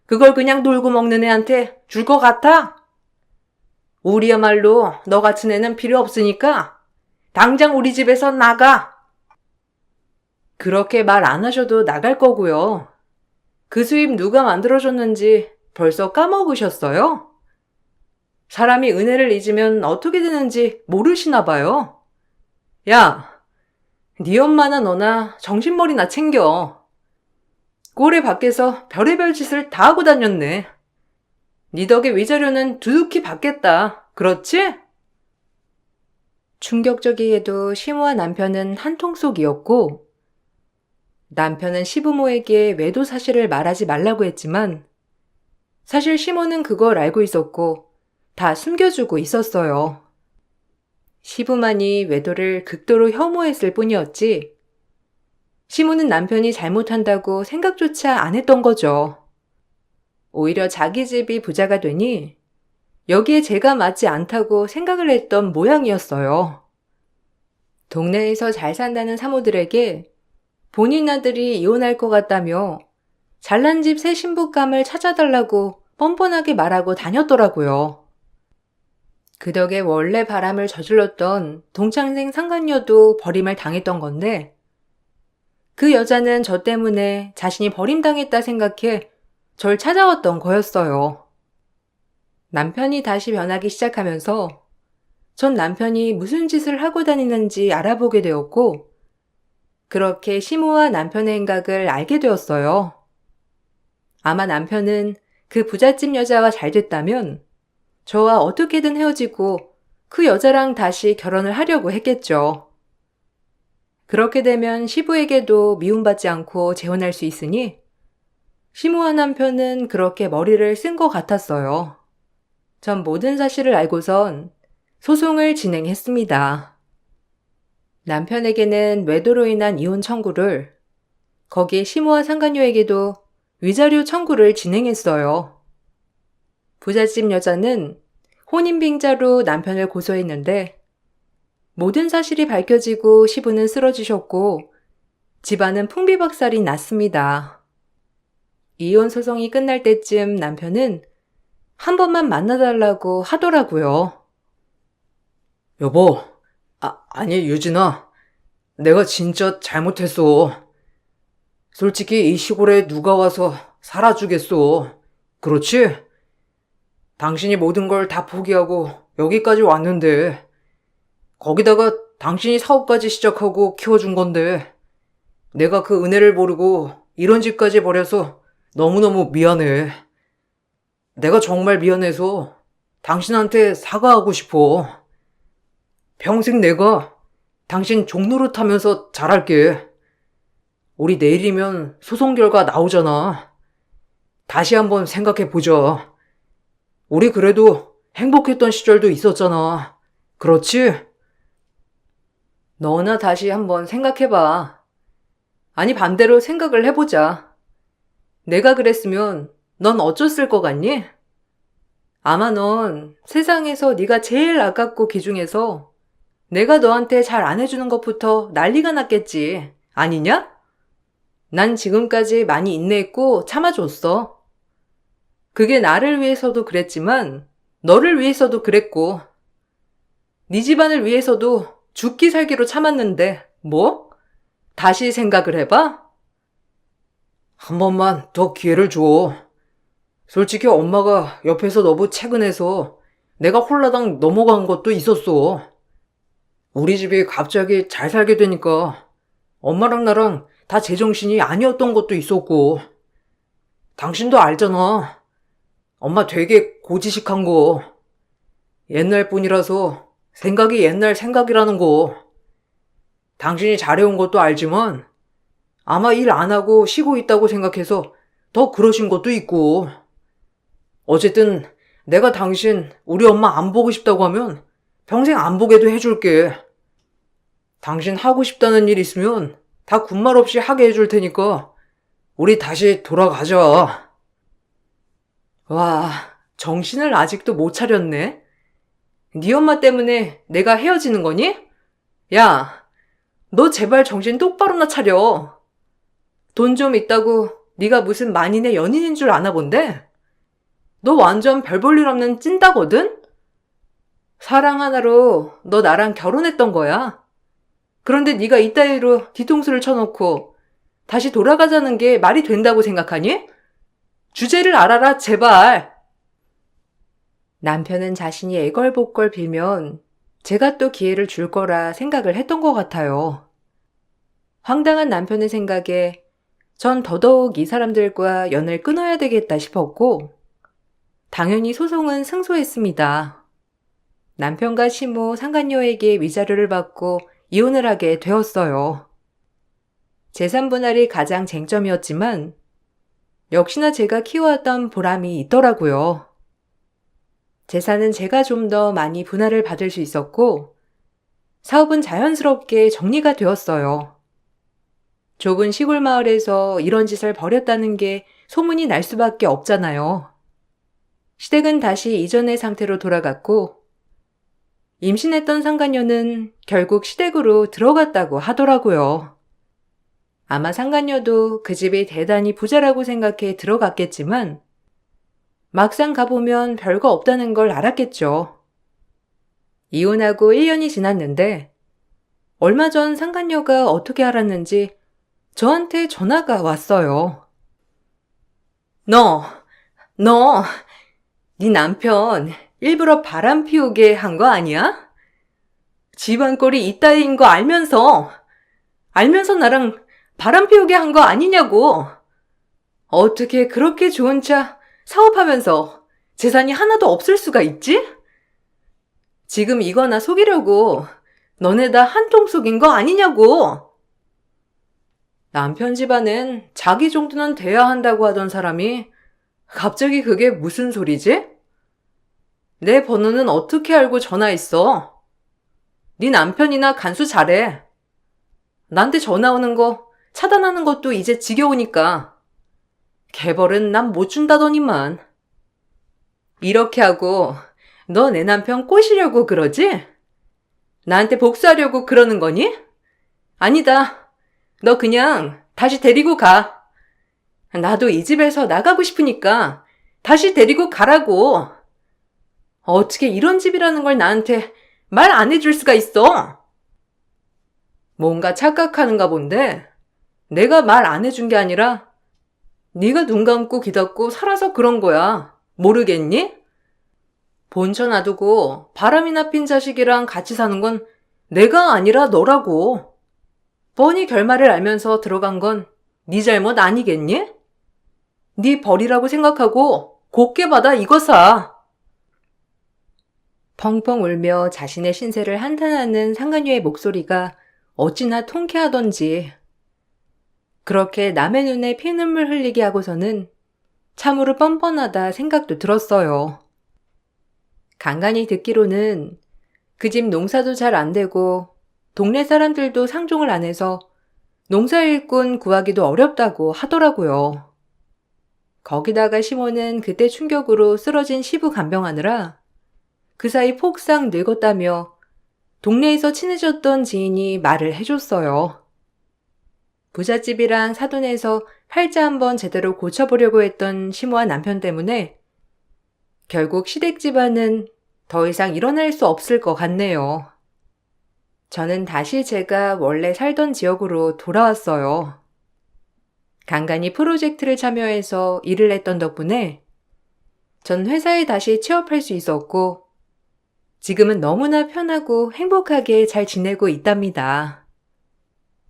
그걸 그냥 놀고 먹는 애한테 줄 것 같아? 우리야말로 너 같은 애는 필요 없으니까 당장 우리 집에서 나가. 그렇게 말 안 하셔도 나갈 거고요. 그 수입 누가 만들어줬는지 벌써 까먹으셨어요? 사람이 은혜를 잊으면 어떻게 되는지 모르시나 봐요. 야, 네 엄마나 너나 정신머리나 챙겨. 꼴에 밖에서 별의별 짓을 다 하고 다녔네. 네 덕에 위자료는 두둑히 받겠다. 그렇지? 충격적이게도 시모와 남편은 한통속이었고, 남편은 시부모에게 외도 사실을 말하지 말라고 했지만, 사실 시모는 그걸 알고 있었고, 다 숨겨주고 있었어요. 시부만이 외도를 극도로 혐오했을 뿐이었지, 시모는 남편이 잘못한다고 생각조차 안 했던 거죠. 오히려 자기 집이 부자가 되니 여기에 제가 맞지 않다고 생각을 했던 모양이었어요. 동네에서 잘 산다는 사모들에게 본인 아들이 이혼할 것 같다며 잘난 집 새 신부감을 찾아달라고 뻔뻔하게 말하고 다녔더라고요. 그 덕에 원래 바람을 저질렀던 동창생 상간녀도 버림을 당했던 건데, 그 여자는 저 때문에 자신이 버림당했다 생각해 절 찾아왔던 거였어요. 남편이 다시 변하기 시작하면서 전 남편이 무슨 짓을 하고 다니는지 알아보게 되었고, 그렇게 시모와 남편의 행각을 알게 되었어요. 아마 남편은 그 부잣집 여자와 잘 됐다면 저와 어떻게든 헤어지고 그 여자랑 다시 결혼을 하려고 했겠죠. 그렇게 되면 시부에게도 미움받지 않고 재혼할 수 있으니 시모와 남편은 그렇게 머리를 쓴 것 같았어요. 전 모든 사실을 알고선 소송을 진행했습니다. 남편에게는 외도로 인한 이혼 청구를, 거기에 시모와 상간녀에게도 위자료 청구를 진행했어요. 부잣집 여자는 혼인빙자로 남편을 고소했는데 모든 사실이 밝혀지고 시부는 쓰러지셨고 집안은 풍비박살이 났습니다. 이혼 소송이 끝날 때쯤 남편은 한 번만 만나달라고 하더라고요. 여보, 아니, 유진아. 내가 진짜 잘못했어. 솔직히 이 시골에 누가 와서 살아주겠어. 그렇지? 당신이 모든 걸 다 포기하고 여기까지 왔는데, 거기다가 당신이 사업까지 시작하고 키워준 건데, 내가 그 은혜를 모르고 이런 집까지 버려서 너무너무 미안해. 내가 정말 미안해서 당신한테 사과하고 싶어. 평생 내가 당신 종노릇하면서 잘할게. 우리 내일이면 소송 결과 나오잖아. 다시 한번 생각해보자. 우리 그래도 행복했던 시절도 있었잖아. 그렇지? 너나 다시 한번 생각해봐. 아니, 반대로 생각을 해보자. 내가 그랬으면 넌 어쩌을 것 같니? 아마 넌 세상에서 네가 제일 아깝고 귀중해서 내가 너한테 잘 안 해주는 것부터 난리가 났겠지. 아니냐? 난 지금까지 많이 인내했고 참아줬어. 그게 나를 위해서도 그랬지만 너를 위해서도 그랬고 네 집안을 위해서도 죽기 살기로 참았는데 뭐? 다시 생각을 해봐? 한 번만 더 기회를 줘. 솔직히 엄마가 옆에서 너무 채근해서 내가 홀라당 넘어간 것도 있었어. 우리 집이 갑자기 잘 살게 되니까 엄마랑 나랑 다 제정신이 아니었던 것도 있었고, 당신도 알잖아. 엄마 되게 고지식한 거. 옛날 뿐이라서 생각이 옛날 생각이라는 거. 당신이 잘해온 것도 알지만 아마 일 안 하고 쉬고 있다고 생각해서 더 그러신 것도 있고. 어쨌든 내가 당신 우리 엄마 안 보고 싶다고 하면 평생 안 보게도 해줄게. 당신 하고 싶다는 일 있으면 다 군말 없이 하게 해줄 테니까 우리 다시 돌아가자. 와, 정신을 아직도 못 차렸네. 네 엄마 때문에 내가 헤어지는 거니? 야, 너 제발 정신 똑바로나 차려. 돈 좀 있다고 네가 무슨 만인의 연인인 줄 아나 본데? 너 완전 별 볼 일 없는 찐따거든? 사랑 하나로 너 나랑 결혼했던 거야. 그런데 네가 이따위로 뒤통수를 쳐놓고 다시 돌아가자는 게 말이 된다고 생각하니? 주제를 알아라, 제발. 남편은 자신이 애걸복걸 빌면 제가 또 기회를 줄 거라 생각을 했던 것 같아요. 황당한 남편의 생각에 전 더더욱 이 사람들과 연을 끊어야 되겠다 싶었고, 당연히 소송은 승소했습니다. 남편과 시모, 상간녀에게 위자료를 받고 이혼을 하게 되었어요. 재산 분할이 가장 쟁점이었지만 역시나 제가 키워왔던 보람이 있더라고요. 재산은 제가 좀 더 많이 분할을 받을 수 있었고 사업은 자연스럽게 정리가 되었어요. 좁은 시골 마을에서 이런 짓을 벌였다는 게 소문이 날 수밖에 없잖아요. 시댁은 다시 이전의 상태로 돌아갔고 임신했던 상간녀는 결국 시댁으로 들어갔다고 하더라고요. 아마 상간녀도 그 집이 대단히 부자라고 생각해 들어갔겠지만 막상 가보면 별거 없다는 걸 알았겠죠. 이혼하고 1년이 지났는데 얼마 전 상간녀가 어떻게 알았는지 저한테 전화가 왔어요. 네 남편 일부러 바람 피우게 한 거 아니야? 집안 꼴이 이따위인 거 알면서 나랑 바람 피우게 한 거 아니냐고. 어떻게 그렇게 좋은 차 사업하면서 재산이 하나도 없을 수가 있지? 지금 이거나 속이려고 너네 다 한통 속인 거 아니냐고. 남편 집안은 자기 정도는 돼야 한다고 하던 사람이 갑자기 그게 무슨 소리지? 내 번호는 어떻게 알고 전화했어? 네 남편이나 간수 잘해. 나한테 전화 오는 거 차단하는 것도 이제 지겨우니까. 개벌은 난 못 준다더니만. 이렇게 하고 너 내 남편 꼬시려고 그러지? 나한테 복수하려고 그러는 거니? 아니다. 너 그냥 다시 데리고 가. 나도 이 집에서 나가고 싶으니까 다시 데리고 가라고. 어떻게 이런 집이라는 걸 나한테 말 안 해줄 수가 있어? 뭔가 착각하는가 본데 내가 말 안 해준 게 아니라 네가 눈 감고 귀 닫고 살아서 그런 거야. 모르겠니? 본처 놔두고 바람이나 핀 자식이랑 같이 사는 건 내가 아니라 너라고. 뻔히 결말을 알면서 들어간 건 네 잘못 아니겠니? 네 벌이라고 생각하고 곱게 받아 이거사. 펑펑 울며 자신의 신세를 한탄하는 상간녀의 목소리가 어찌나 통쾌하던지 그렇게 남의 눈에 피눈물 흘리게 하고서는 참으로 뻔뻔하다 생각도 들었어요. 간간히 듣기로는 그 집 농사도 잘 안 되고 동네 사람들도 상종을 안 해서 농사일꾼 구하기도 어렵다고 하더라고요. 거기다가 시모는 그때 충격으로 쓰러진 시부 간병하느라 그 사이 폭삭 늙었다며 동네에서 친해졌던 지인이 말을 해줬어요. 부잣집이랑 사돈에서 팔자 한번 제대로 고쳐보려고 했던 시모와 남편 때문에 결국 시댁 집안은 더 이상 일어날 수 없을 것 같네요. 저는 다시 제가 원래 살던 지역으로 돌아왔어요. 간간히 프로젝트를 참여해서 일을 했던 덕분에 전 회사에 다시 취업할 수 있었고 지금은 너무나 편하고 행복하게 잘 지내고 있답니다.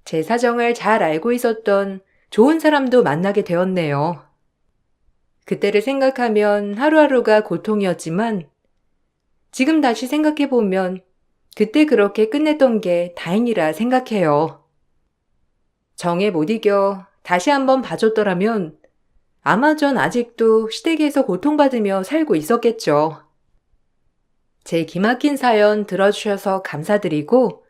제 사정을 잘 알고 있었던 좋은 사람도 만나게 되었네요. 그때를 생각하면 하루하루가 고통이었지만 지금 다시 생각해보면 그때 그렇게 끝냈던 게 다행이라 생각해요. 정에 못 이겨 다시 한번 봐줬더라면 아마 전 아직도 시댁에서 고통받으며 살고 있었겠죠. 제 기막힌 사연 들어주셔서 감사드리고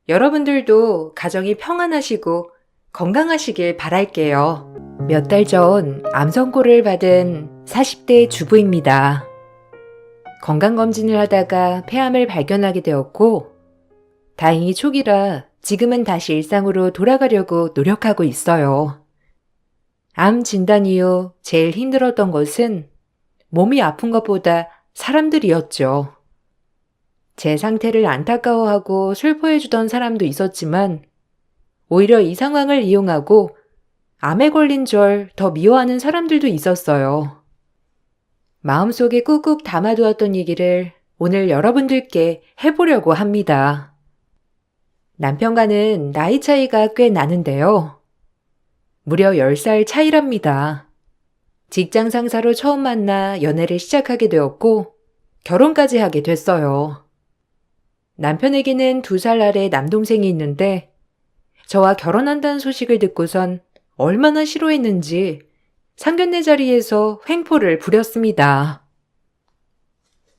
여러분들도 가정이 평안하시고 건강하시길 바랄게요. 몇 달 전 암 선고를 받은 40대 주부입니다. 건강검진을 하다가 폐암을 발견하게 되었고 다행히 초기라 지금은 다시 일상으로 돌아가려고 노력하고 있어요. 암 진단 이후 제일 힘들었던 것은 몸이 아픈 것보다 사람들이었죠. 제 상태를 안타까워하고 슬퍼해주던 사람도 있었지만 오히려 이 상황을 이용하고 암에 걸린 절 더 미워하는 사람들도 있었어요. 마음속에 꾹꾹 담아두었던 얘기를 오늘 여러분들께 해보려고 합니다. 남편과는 나이 차이가 꽤 나는데요. 무려 10살 차이랍니다. 직장 상사로 처음 만나 연애를 시작하게 되었고 결혼까지 하게 됐어요. 남편에게는 2살 아래 남동생이 있는데 저와 결혼한다는 소식을 듣고선 얼마나 싫어했는지 상견례 자리에서 횡포를 부렸습니다.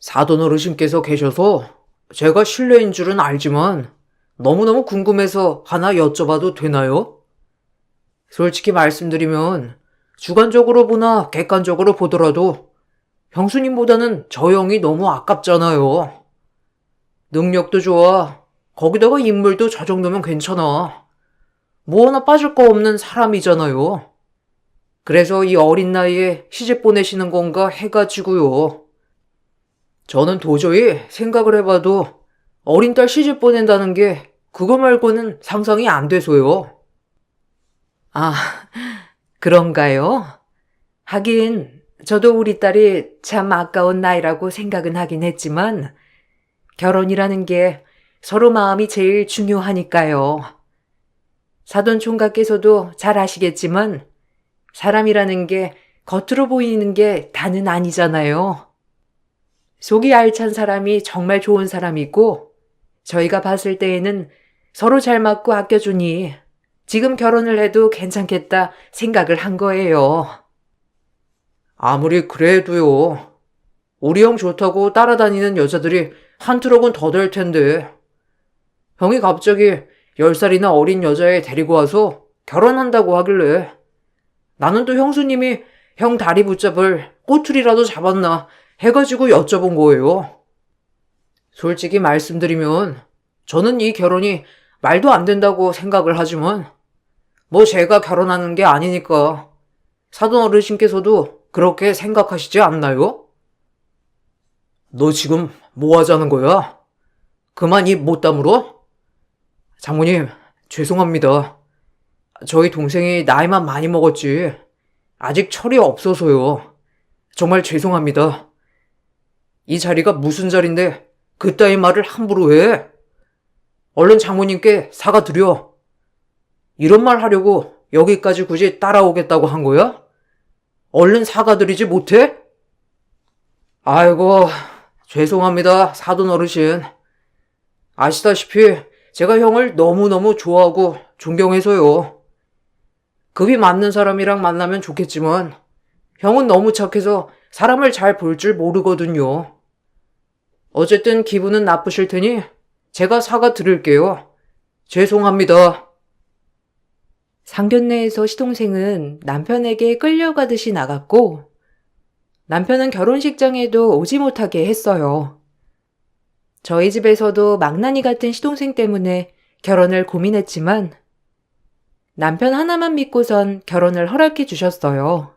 사돈 어르신께서 계셔서 제가 실례인 줄은 알지만 너무너무 궁금해서 하나 여쭤봐도 되나요? 솔직히 말씀드리면 주관적으로 보나 객관적으로 보더라도 형수님보다는 저 형이 너무 아깝잖아요. 능력도 좋아. 거기다가 인물도 저 정도면 괜찮아. 뭐 하나 빠질 거 없는 사람이잖아요. 그래서 이 어린 나이에 시집 보내시는 건가 해가지고요. 저는 도저히 생각을 해봐도 어린 딸 시집 보낸다는 게 그거 말고는 상상이 안 돼서요. 아, 그런가요? 하긴 저도 우리 딸이 참 아까운 나이라고 생각은 하긴 했지만 결혼이라는 게 서로 마음이 제일 중요하니까요. 사돈 총각께서도 잘 아시겠지만 사람이라는 게 겉으로 보이는 게 다는 아니잖아요. 속이 알찬 사람이 정말 좋은 사람이고 저희가 봤을 때에는 서로 잘 맞고 아껴주니 지금 결혼을 해도 괜찮겠다 생각을 한 거예요. 아무리 그래도요. 우리 형 좋다고 따라다니는 여자들이 한 트럭은 더 될 텐데. 형이 갑자기 10살이나 어린 여자애 데리고 와서 결혼한다고 하길래 나는 또 형수님이 형 다리 붙잡을 꼬투리라도 잡았나 해가지고 여쭤본 거예요. 솔직히 말씀드리면 저는 이 결혼이 말도 안 된다고 생각을 하지만 뭐 제가 결혼하는 게 아니니까 사돈 어르신께서도 그렇게 생각하시지 않나요? 너 지금 뭐 하자는 거야? 그만 입 못 다물어? 장모님, 죄송합니다. 저희 동생이 나이만 많이 먹었지 아직 철이 없어서요. 정말 죄송합니다. 이 자리가 무슨 자리인데 그따위 말을 함부로 해? 얼른 장모님께 사과드려. 이런 말 하려고 여기까지 굳이 따라오겠다고 한 거야? 얼른 사과드리지 못해? 아이고, 죄송합니다, 사돈 어르신. 아시다시피 제가 형을 너무너무 좋아하고 존경해서요. 급이 맞는 사람이랑 만나면 좋겠지만 형은 너무 착해서 사람을 잘 볼 줄 모르거든요. 어쨌든 기분은 나쁘실 테니 제가 사과드릴게요. 죄송합니다. 상견례에서 시동생은 남편에게 끌려가듯이 나갔고 남편은 결혼식장에도 오지 못하게 했어요. 저희 집에서도 망나니 같은 시동생 때문에 결혼을 고민했지만 남편 하나만 믿고선 결혼을 허락해 주셨어요.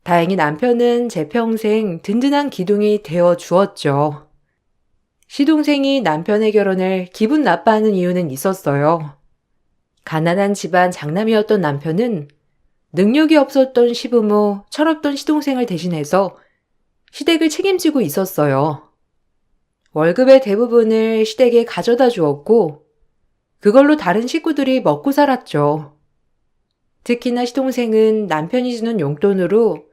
다행히 남편은 제 평생 든든한 기둥이 되어 주었죠. 시동생이 남편의 결혼을 기분 나빠하는 이유는 있었어요. 가난한 집안 장남이었던 남편은 능력이 없었던 시부모, 철없던 시동생을 대신해서 시댁을 책임지고 있었어요. 월급의 대부분을 시댁에 가져다 주었고 그걸로 다른 식구들이 먹고 살았죠. 특히나 시동생은 남편이 주는 용돈으로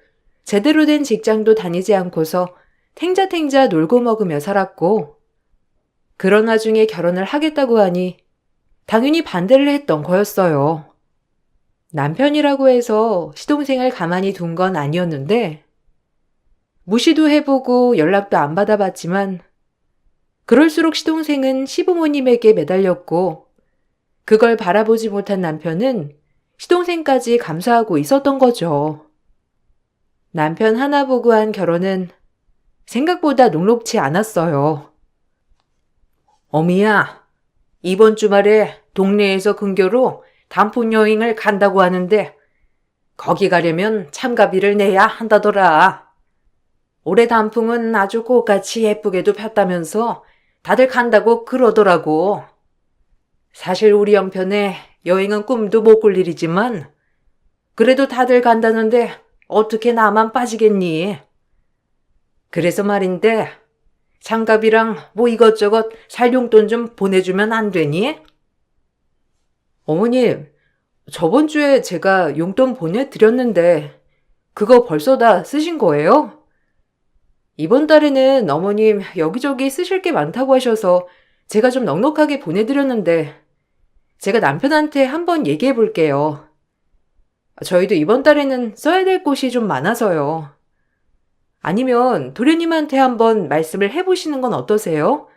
제대로 된 직장도 다니지 않고서 탱자탱자 놀고 먹으며 살았고 그런 와중에 결혼을 하겠다고 하니 당연히 반대를 했던 거였어요. 남편이라고 해서 시동생을 가만히 둔 건 아니었는데 무시도 해보고 연락도 안 받아봤지만 그럴수록 시동생은 시부모님에게 매달렸고 그걸 바라보지 못한 남편은 시동생까지 감사하고 있었던 거죠. 남편 하나 보고 한 결혼은 생각보다 녹록지 않았어요. 어미야, 이번 주말에 동네에서 근교로 단풍 여행을 간다고 하는데 거기 가려면 참가비를 내야 한다더라. 올해 단풍은 아주 꽃같이 예쁘게도 폈다면서 다들 간다고 그러더라고. 사실 우리 형편에 여행은 꿈도 못 꿀 일이지만 그래도 다들 간다는데 어떻게 나만 빠지겠니? 그래서 말인데 장갑이랑 뭐 이것저것 살 용돈 좀 보내주면 안 되니? 어머님, 저번 주에 제가 용돈 보내드렸는데 그거 벌써 다 쓰신 거예요? 이번 달에는 어머님 여기저기 쓰실 게 많다고 하셔서 제가 좀 넉넉하게 보내드렸는데 제가 남편한테 한번 얘기해 볼게요. 저희도 이번 달에는 써야 될 곳이 좀 많아서요. 아니면 도련님한테 한번 말씀을 해보시는 건 어떠세요?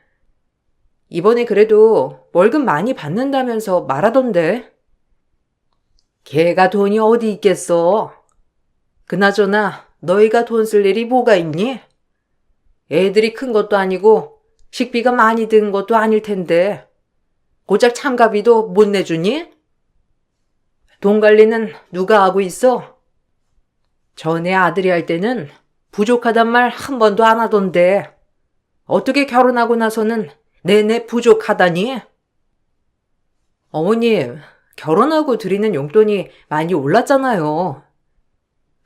이번에 그래도 월급 많이 받는다면서 말하던데. 걔가 돈이 어디 있겠어? 그나저나 너희가 돈 쓸 일이 뭐가 있니? 애들이 큰 것도 아니고 식비가 많이 드는 것도 아닐 텐데 고작 참가비도 못 내주니? 돈 관리는 누가 하고 있어? 전에 아들이 할 때는 부족하단 말 한 번도 안 하던데 어떻게 결혼하고 나서는 내내 부족하다니? 어머님, 결혼하고 드리는 용돈이 많이 올랐잖아요.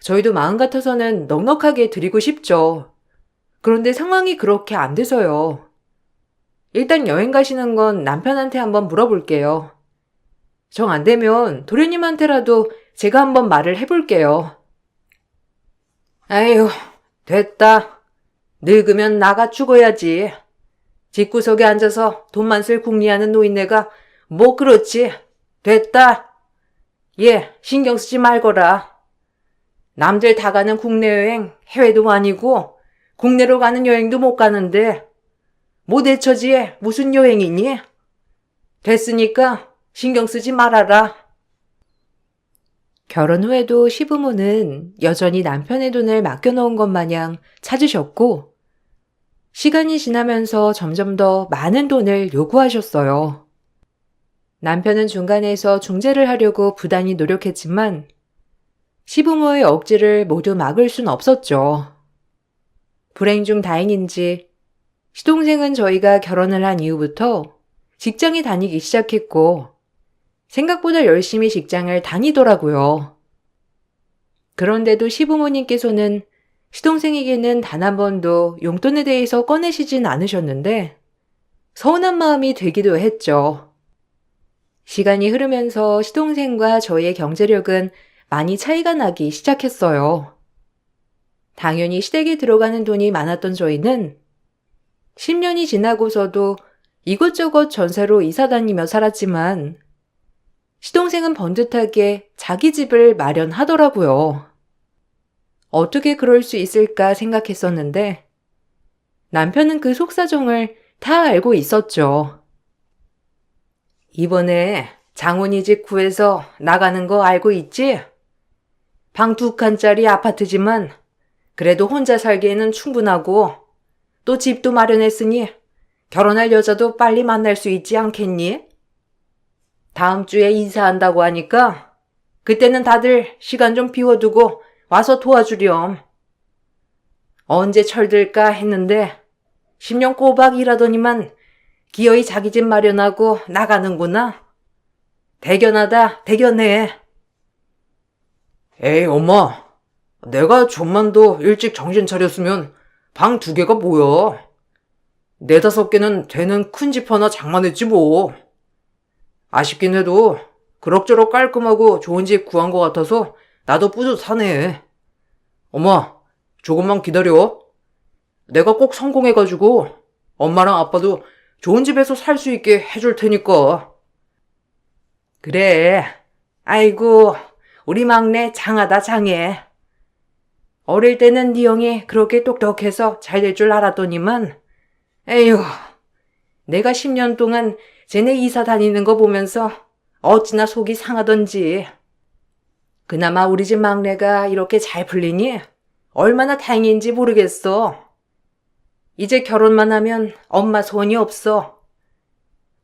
저희도 마음 같아서는 넉넉하게 드리고 싶죠. 그런데 상황이 그렇게 안 돼서요. 일단 여행 가시는 건 남편한테 한번 물어볼게요. 정 안 되면 도련님한테라도 제가 한번 말을 해볼게요. 아휴, 됐다. 늙으면 나가 죽어야지. 집구석에 앉아서 돈만 쓸 궁리하는 노인네가 뭐 그렇지. 됐다. 얘 신경 쓰지 말거라. 남들 다 가는 국내 여행 해외도 아니고 국내로 가는 여행도 못 가는데 뭐 대처지에 무슨 여행이니? 됐으니까 신경 쓰지 말아라. 결혼 후에도 시부모는 여전히 남편의 돈을 맡겨놓은 것 마냥 찾으셨고, 시간이 지나면서 점점 더 많은 돈을 요구하셨어요. 남편은 중간에서 중재를 하려고 부단히 노력했지만, 시부모의 억지를 모두 막을 순 없었죠. 불행 중 다행인지, 시동생은 저희가 결혼을 한 이후부터 직장에 다니기 시작했고, 생각보다 열심히 직장을 다니더라고요. 그런데도 시부모님께서는 시동생에게는 단 한 번도 용돈에 대해서 꺼내시진 않으셨는데 서운한 마음이 들기도 했죠. 시간이 흐르면서 시동생과 저희의 경제력은 많이 차이가 나기 시작했어요. 당연히 시댁에 들어가는 돈이 많았던 저희는 10년이 지나고서도 이것저것 전세로 이사 다니며 살았지만 시동생은 번듯하게 자기 집을 마련하더라고요. 어떻게 그럴 수 있을까 생각했었는데 남편은 그 속사정을 다 알고 있었죠. 이번에 장훈이 집 구해서 나가는 거 알고 있지? 방 2칸짜리 아파트지만 그래도 혼자 살기에는 충분하고 또 집도 마련했으니 결혼할 여자도 빨리 만날 수 있지 않겠니? 다음 주에 이사한다고 하니까 그때는 다들 시간 좀 비워두고 와서 도와주렴. 언제 철들까 했는데 10년 꼬박 일하더니만 기어이 자기 집 마련하고 나가는구나. 대견하다, 대견해. 에이, 엄마. 내가 좀만 더 일찍 정신 차렸으면 방 2개가 뭐야. 4-5개는 되는 큰 집 하나 장만했지 뭐. 아쉽긴 해도 그럭저럭 깔끔하고 좋은 집 구한 것 같아서 나도 뿌듯하네. 엄마, 조금만 기다려. 내가 꼭 성공해가지고 엄마랑 아빠도 좋은 집에서 살 수 있게 해줄 테니까. 그래. 아이고, 우리 막내 장하다 장해. 어릴 때는 네 형이 그렇게 똑똑해서 잘 될 줄 알았더니만 에휴, 내가 10년 동안 쟤네 이사 다니는 거 보면서 어찌나 속이 상하던지. 그나마 우리 집 막내가 이렇게 잘 풀리니 얼마나 다행인지 모르겠어. 이제 결혼만 하면 엄마 소원이 없어.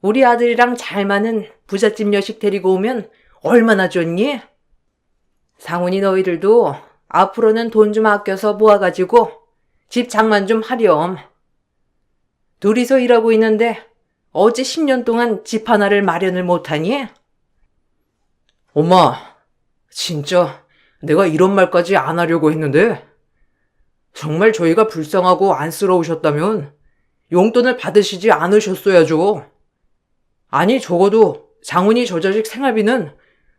우리 아들이랑 잘 맞는 부잣집 여식 데리고 오면 얼마나 좋니? 상훈이 너희들도 앞으로는 돈 좀 아껴서 모아가지고 집 장만 좀 하렴. 둘이서 일하고 있는데 어째 10년 동안 집 하나를 마련을 못하니? 엄마, 진짜 내가 이런 말까지 안 하려고 했는데 정말 저희가 불쌍하고 안쓰러우셨다면 용돈을 받으시지 않으셨어야죠. 아니 적어도 장훈이 저 자식 생활비는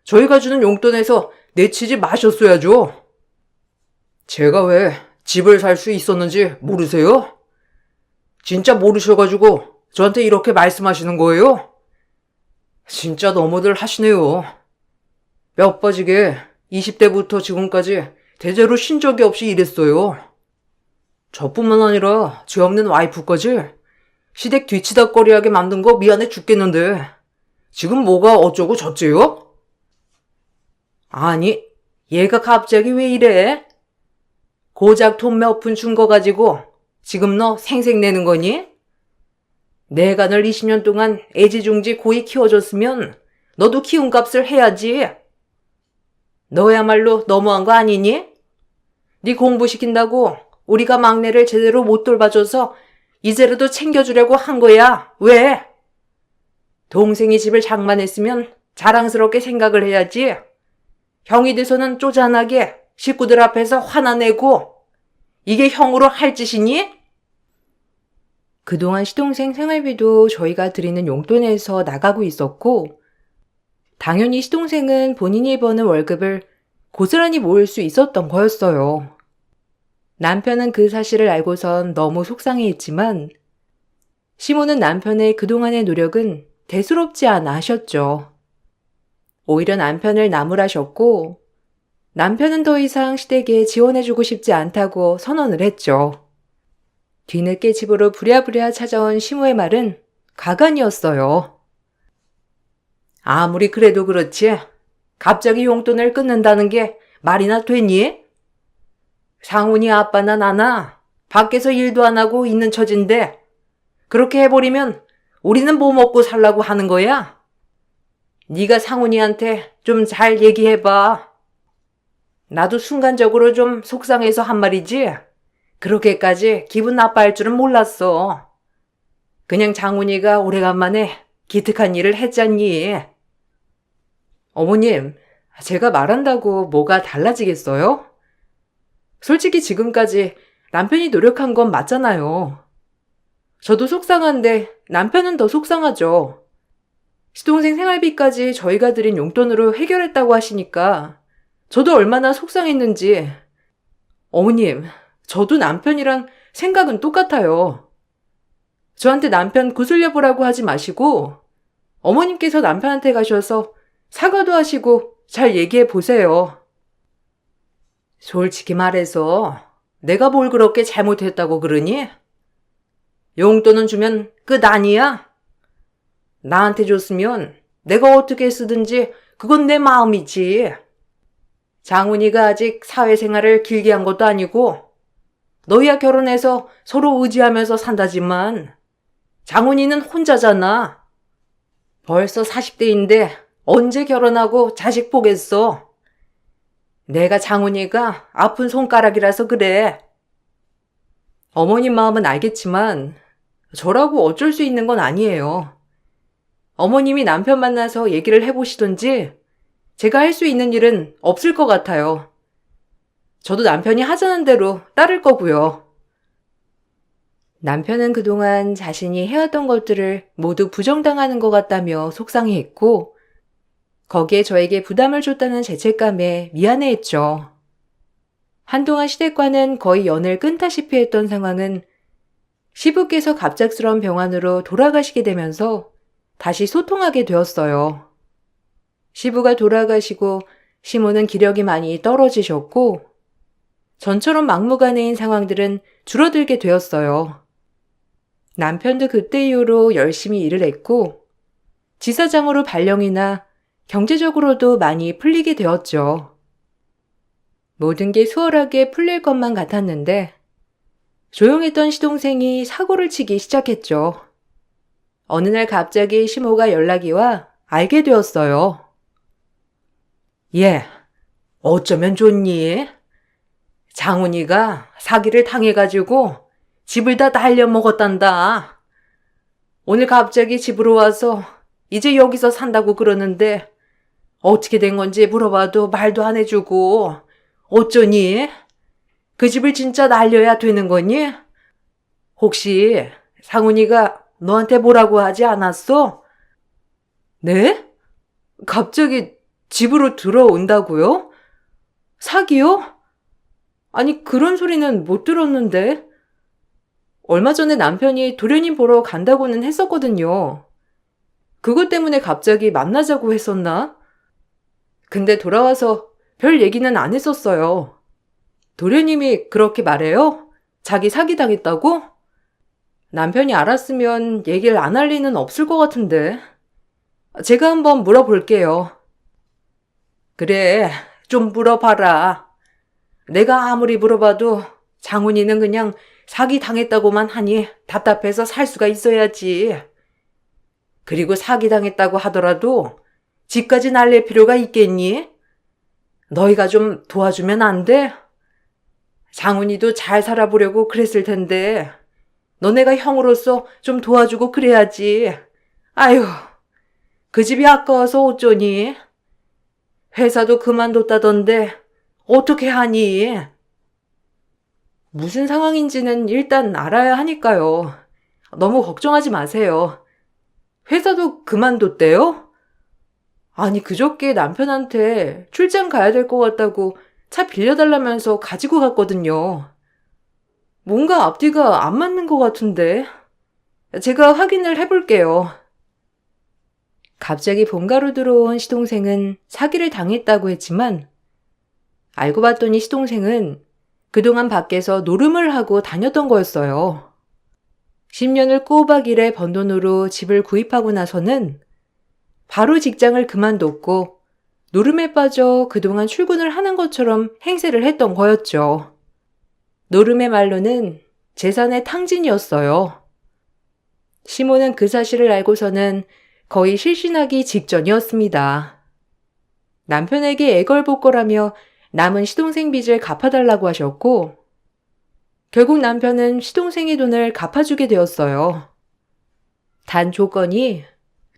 저희가 주는 용돈에서 내치지 마셨어야죠. 제가 왜 집을 살 수 있었는지 모르세요? 진짜 모르셔가지고 저한테 이렇게 말씀하시는 거예요? 진짜 너무들 하시네요. 뼈 빠지게 20대부터 지금까지 대대로 쉰 적이 없이 일했어요. 저뿐만 아니라 죄 없는 와이프까지 시댁 뒤치다꺼리하게 만든 거 미안해 죽겠는데 지금 뭐가 어쩌고 저쩌요? 아니, 얘가 갑자기 왜 이래? 고작 돈 몇 푼 준 거 가지고 지금 너 생색내는 거니? 내가 널 20년 동안 애지중지 고이 키워줬으면 너도 키운 값을 해야지. 너야말로 너무한 거 아니니? 네 공부시킨다고 우리가 막내를 제대로 못 돌봐줘서 이제라도 챙겨주려고 한 거야. 왜? 동생이 집을 장만했으면 자랑스럽게 생각을 해야지. 형이 돼서는 쪼잔하게 식구들 앞에서 화나내고 이게 형으로 할 짓이니? 그동안 시동생 생활비도 저희가 드리는 용돈에서 나가고 있었고, 당연히 시동생은 본인이 버는 월급을 고스란히 모을 수 있었던 거였어요. 남편은 그 사실을 알고선 너무 속상해했지만, 시모는 남편의 그동안의 노력은 대수롭지 않아 하셨죠. 오히려 남편을 나무라셨고, 남편은 더 이상 시댁에 지원해주고 싶지 않다고 선언을 했죠. 뒤늦게 집으로 부랴부랴 찾아온 시모의 말은 가관이었어요. 아무리 그래도 그렇지. 갑자기 용돈을 끊는다는 게 말이나 되니? 상훈이 아빠나 나나 밖에서 일도 안 하고 있는 처진데 그렇게 해버리면 우리는 뭐 먹고 살라고 하는 거야? 네가 상훈이한테 좀 잘 얘기해봐. 나도 순간적으로 좀 속상해서 한 말이지. 그렇게까지 기분 나빠할 줄은 몰랐어. 그냥 장훈이가 오래간만에 기특한 일을 했잖니. 어머님, 제가 말한다고 뭐가 달라지겠어요? 솔직히 지금까지 남편이 노력한 건 맞잖아요. 저도 속상한데 남편은 더 속상하죠. 시동생 생활비까지 저희가 드린 용돈으로 해결했다고 하시니까 저도 얼마나 속상했는지. 어머님, 저도 남편이랑 생각은 똑같아요. 저한테 남편 구슬려보라고 하지 마시고 어머님께서 남편한테 가셔서 사과도 하시고 잘 얘기해 보세요. 솔직히 말해서 내가 뭘 그렇게 잘못했다고 그러니? 용돈은 주면 끝 아니야? 나한테 줬으면 내가 어떻게 쓰든지 그건 내 마음이지. 장훈이가 아직 사회생활을 길게 한 것도 아니고 너희야 결혼해서 서로 의지하면서 산다지만 장훈이는 혼자잖아. 벌써 40대인데 언제 결혼하고 자식 보겠어. 내가 장훈이가 아픈 손가락이라서 그래. 어머님 마음은 알겠지만 저라고 어쩔 수 있는 건 아니에요. 어머님이 남편 만나서 얘기를 해보시던지 제가 할 수 있는 일은 없을 것 같아요. 저도 남편이 하자는 대로 따를 거고요. 남편은 그동안 자신이 해왔던 것들을 모두 부정당하는 것 같다며 속상해했고, 거기에 저에게 부담을 줬다는 죄책감에 미안해했죠. 한동안 시댁과는 거의 연을 끊다시피 했던 상황은 시부께서 갑작스러운 병환으로 돌아가시게 되면서 다시 소통하게 되었어요. 시부가 돌아가시고 시모는 기력이 많이 떨어지셨고 전처럼 막무가내인 상황들은 줄어들게 되었어요. 남편도 그때 이후로 열심히 일을 했고 지사장으로 발령이나 경제적으로도 많이 풀리게 되었죠. 모든 게 수월하게 풀릴 것만 같았는데 조용했던 시동생이 사고를 치기 시작했죠. 어느 날 갑자기 시모가 연락이 와 알게 되었어요. 얘, 어쩌면 좋니? 장훈이가 사기를 당해가지고 집을 다 날려먹었단다. 오늘 갑자기 집으로 와서 이제 여기서 산다고 그러는데 어떻게 된 건지 물어봐도 말도 안 해주고 어쩌니? 그 집을 진짜 날려야 되는 거니? 혹시 상훈이가 너한테 뭐라고 하지 않았어? 네? 갑자기 집으로 들어온다고요? 사기요? 아니, 그런 소리는 못 들었는데. 얼마 전에 남편이 도련님 보러 간다고는 했었거든요. 그것 때문에 갑자기 만나자고 했었나? 근데 돌아와서 별 얘기는 안 했었어요. 도련님이 그렇게 말해요? 자기 사기당했다고? 남편이 알았으면 얘기를 안 할 리는 없을 것 같은데. 제가 한번 물어볼게요. 그래, 좀 물어봐라. 내가 아무리 물어봐도 장훈이는 그냥 사기 당했다고만 하니 답답해서 살 수가 있어야지. 그리고 사기 당했다고 하더라도 집까지 날릴 필요가 있겠니? 너희가 좀 도와주면 안 돼? 장훈이도 잘 살아보려고 그랬을 텐데 너네가 형으로서 좀 도와주고 그래야지. 아휴, 그 집이 아까워서 어쩌니? 회사도 그만뒀다던데 어떻게 하니? 무슨 상황인지는 일단 알아야 하니까요. 너무 걱정하지 마세요. 회사도 그만뒀대요? 아니, 그저께 남편한테 출장 가야 될 것 같다고 차 빌려달라면서 가지고 갔거든요. 뭔가 앞뒤가 안 맞는 것 같은데. 제가 확인을 해볼게요. 갑자기 본가로 들어온 시동생은 사기를 당했다고 했지만 알고 봤더니 시동생은 그동안 밖에서 노름을 하고 다녔던 거였어요. 10년을 꼬박 일해 번 돈으로 집을 구입하고 나서는 바로 직장을 그만뒀고 노름에 빠져 그동안 출근을 하는 것처럼 행세를 했던 거였죠. 노름의 말로는 재산의 탕진이었어요. 시모는 그 사실을 알고서는 거의 실신하기 직전이었습니다. 남편에게 애걸복걸하며 남은 시동생 빚을 갚아달라고 하셨고 결국 남편은 시동생의 돈을 갚아주게 되었어요. 단 조건이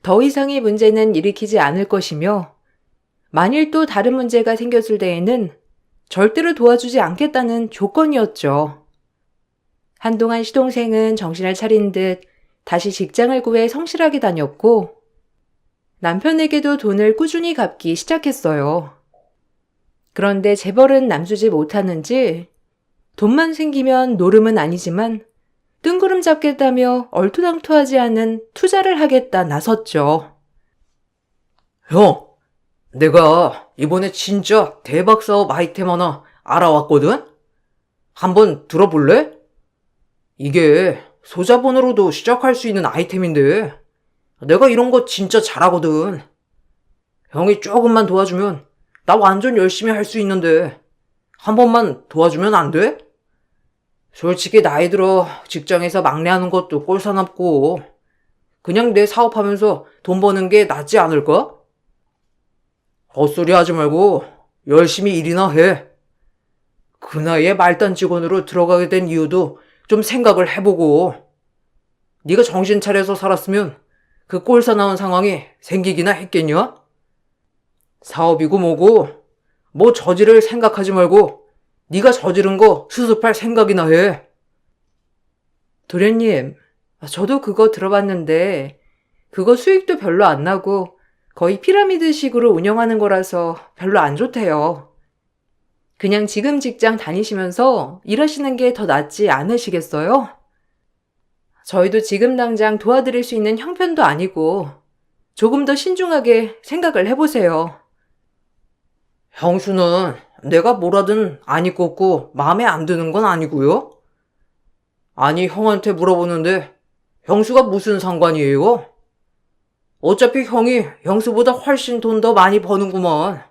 더 이상의 문제는 일으키지 않을 것이며 만일 또 다른 문제가 생겼을 때에는 절대로 도와주지 않겠다는 조건이었죠. 한동안 시동생은 정신을 차린 듯 다시 직장을 구해 성실하게 다녔고 남편에게도 돈을 꾸준히 갚기 시작했어요. 그런데 재벌은 남주지 못하는지 돈만 생기면 노름은 아니지만 뜬구름 잡겠다며 얼토당토하지 않은 투자를 하겠다 나섰죠. 형, 내가 이번에 진짜 대박 사업 아이템 하나 알아왔거든? 한번 들어볼래? 이게 소자본으로도 시작할 수 있는 아이템인데 내가 이런 거 진짜 잘하거든. 형이 조금만 도와주면 나 완전 열심히 할 수 있는데 한 번만 도와주면 안 돼? 솔직히 나이 들어 직장에서 막내하는 것도 꼴사납고 그냥 내 사업하면서 돈 버는 게 낫지 않을까? 헛소리 하지 말고 열심히 일이나 해. 그 나이에 말단 직원으로 들어가게 된 이유도 좀 생각을 해보고 네가 정신 차려서 살았으면 그 꼴사 나온 상황이 생기기나 했겠냐? 사업이고 뭐고 뭐 저지를 생각하지 말고 네가 저지른 거 수습할 생각이나 해. 도련님, 저도 그거 들어봤는데 그거 수익도 별로 안 나고 거의 피라미드식으로 운영하는 거라서 별로 안 좋대요. 그냥 지금 직장 다니시면서 일하시는 게 더 낫지 않으시겠어요? 저희도 지금 당장 도와드릴 수 있는 형편도 아니고 조금 더 신중하게 생각을 해보세요. 형수는 내가 뭐라든 안 입고 마음에 안 드는 건 아니고요. 아니, 형한테 물어보는데 형수가 무슨 상관이에요? 어차피 형이 형수보다 훨씬 돈 더 많이 버는구만.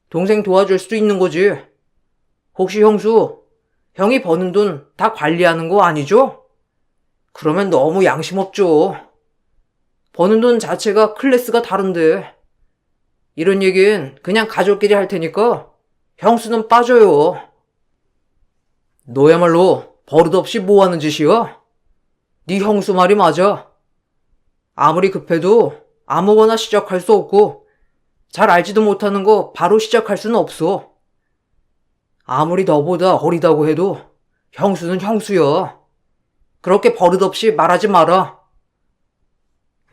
동생 도와줄 수도 있는 거지. 혹시 형수, 형이 버는 돈 다 관리하는 거 아니죠? 그러면 너무 양심 없죠. 버는 돈 자체가 클래스가 다른데. 이런 얘기는 그냥 가족끼리 할 테니까 형수는 빠져요. 너야말로 버릇없이 뭐 하는 짓이야? 네 형수 말이 맞아. 아무리 급해도 아무거나 시작할 수 없고 잘 알지도 못하는 거 바로 시작할 수는 없어. 아무리 너보다 어리다고 해도 형수는 형수야. 그렇게 버릇없이 말하지 마라.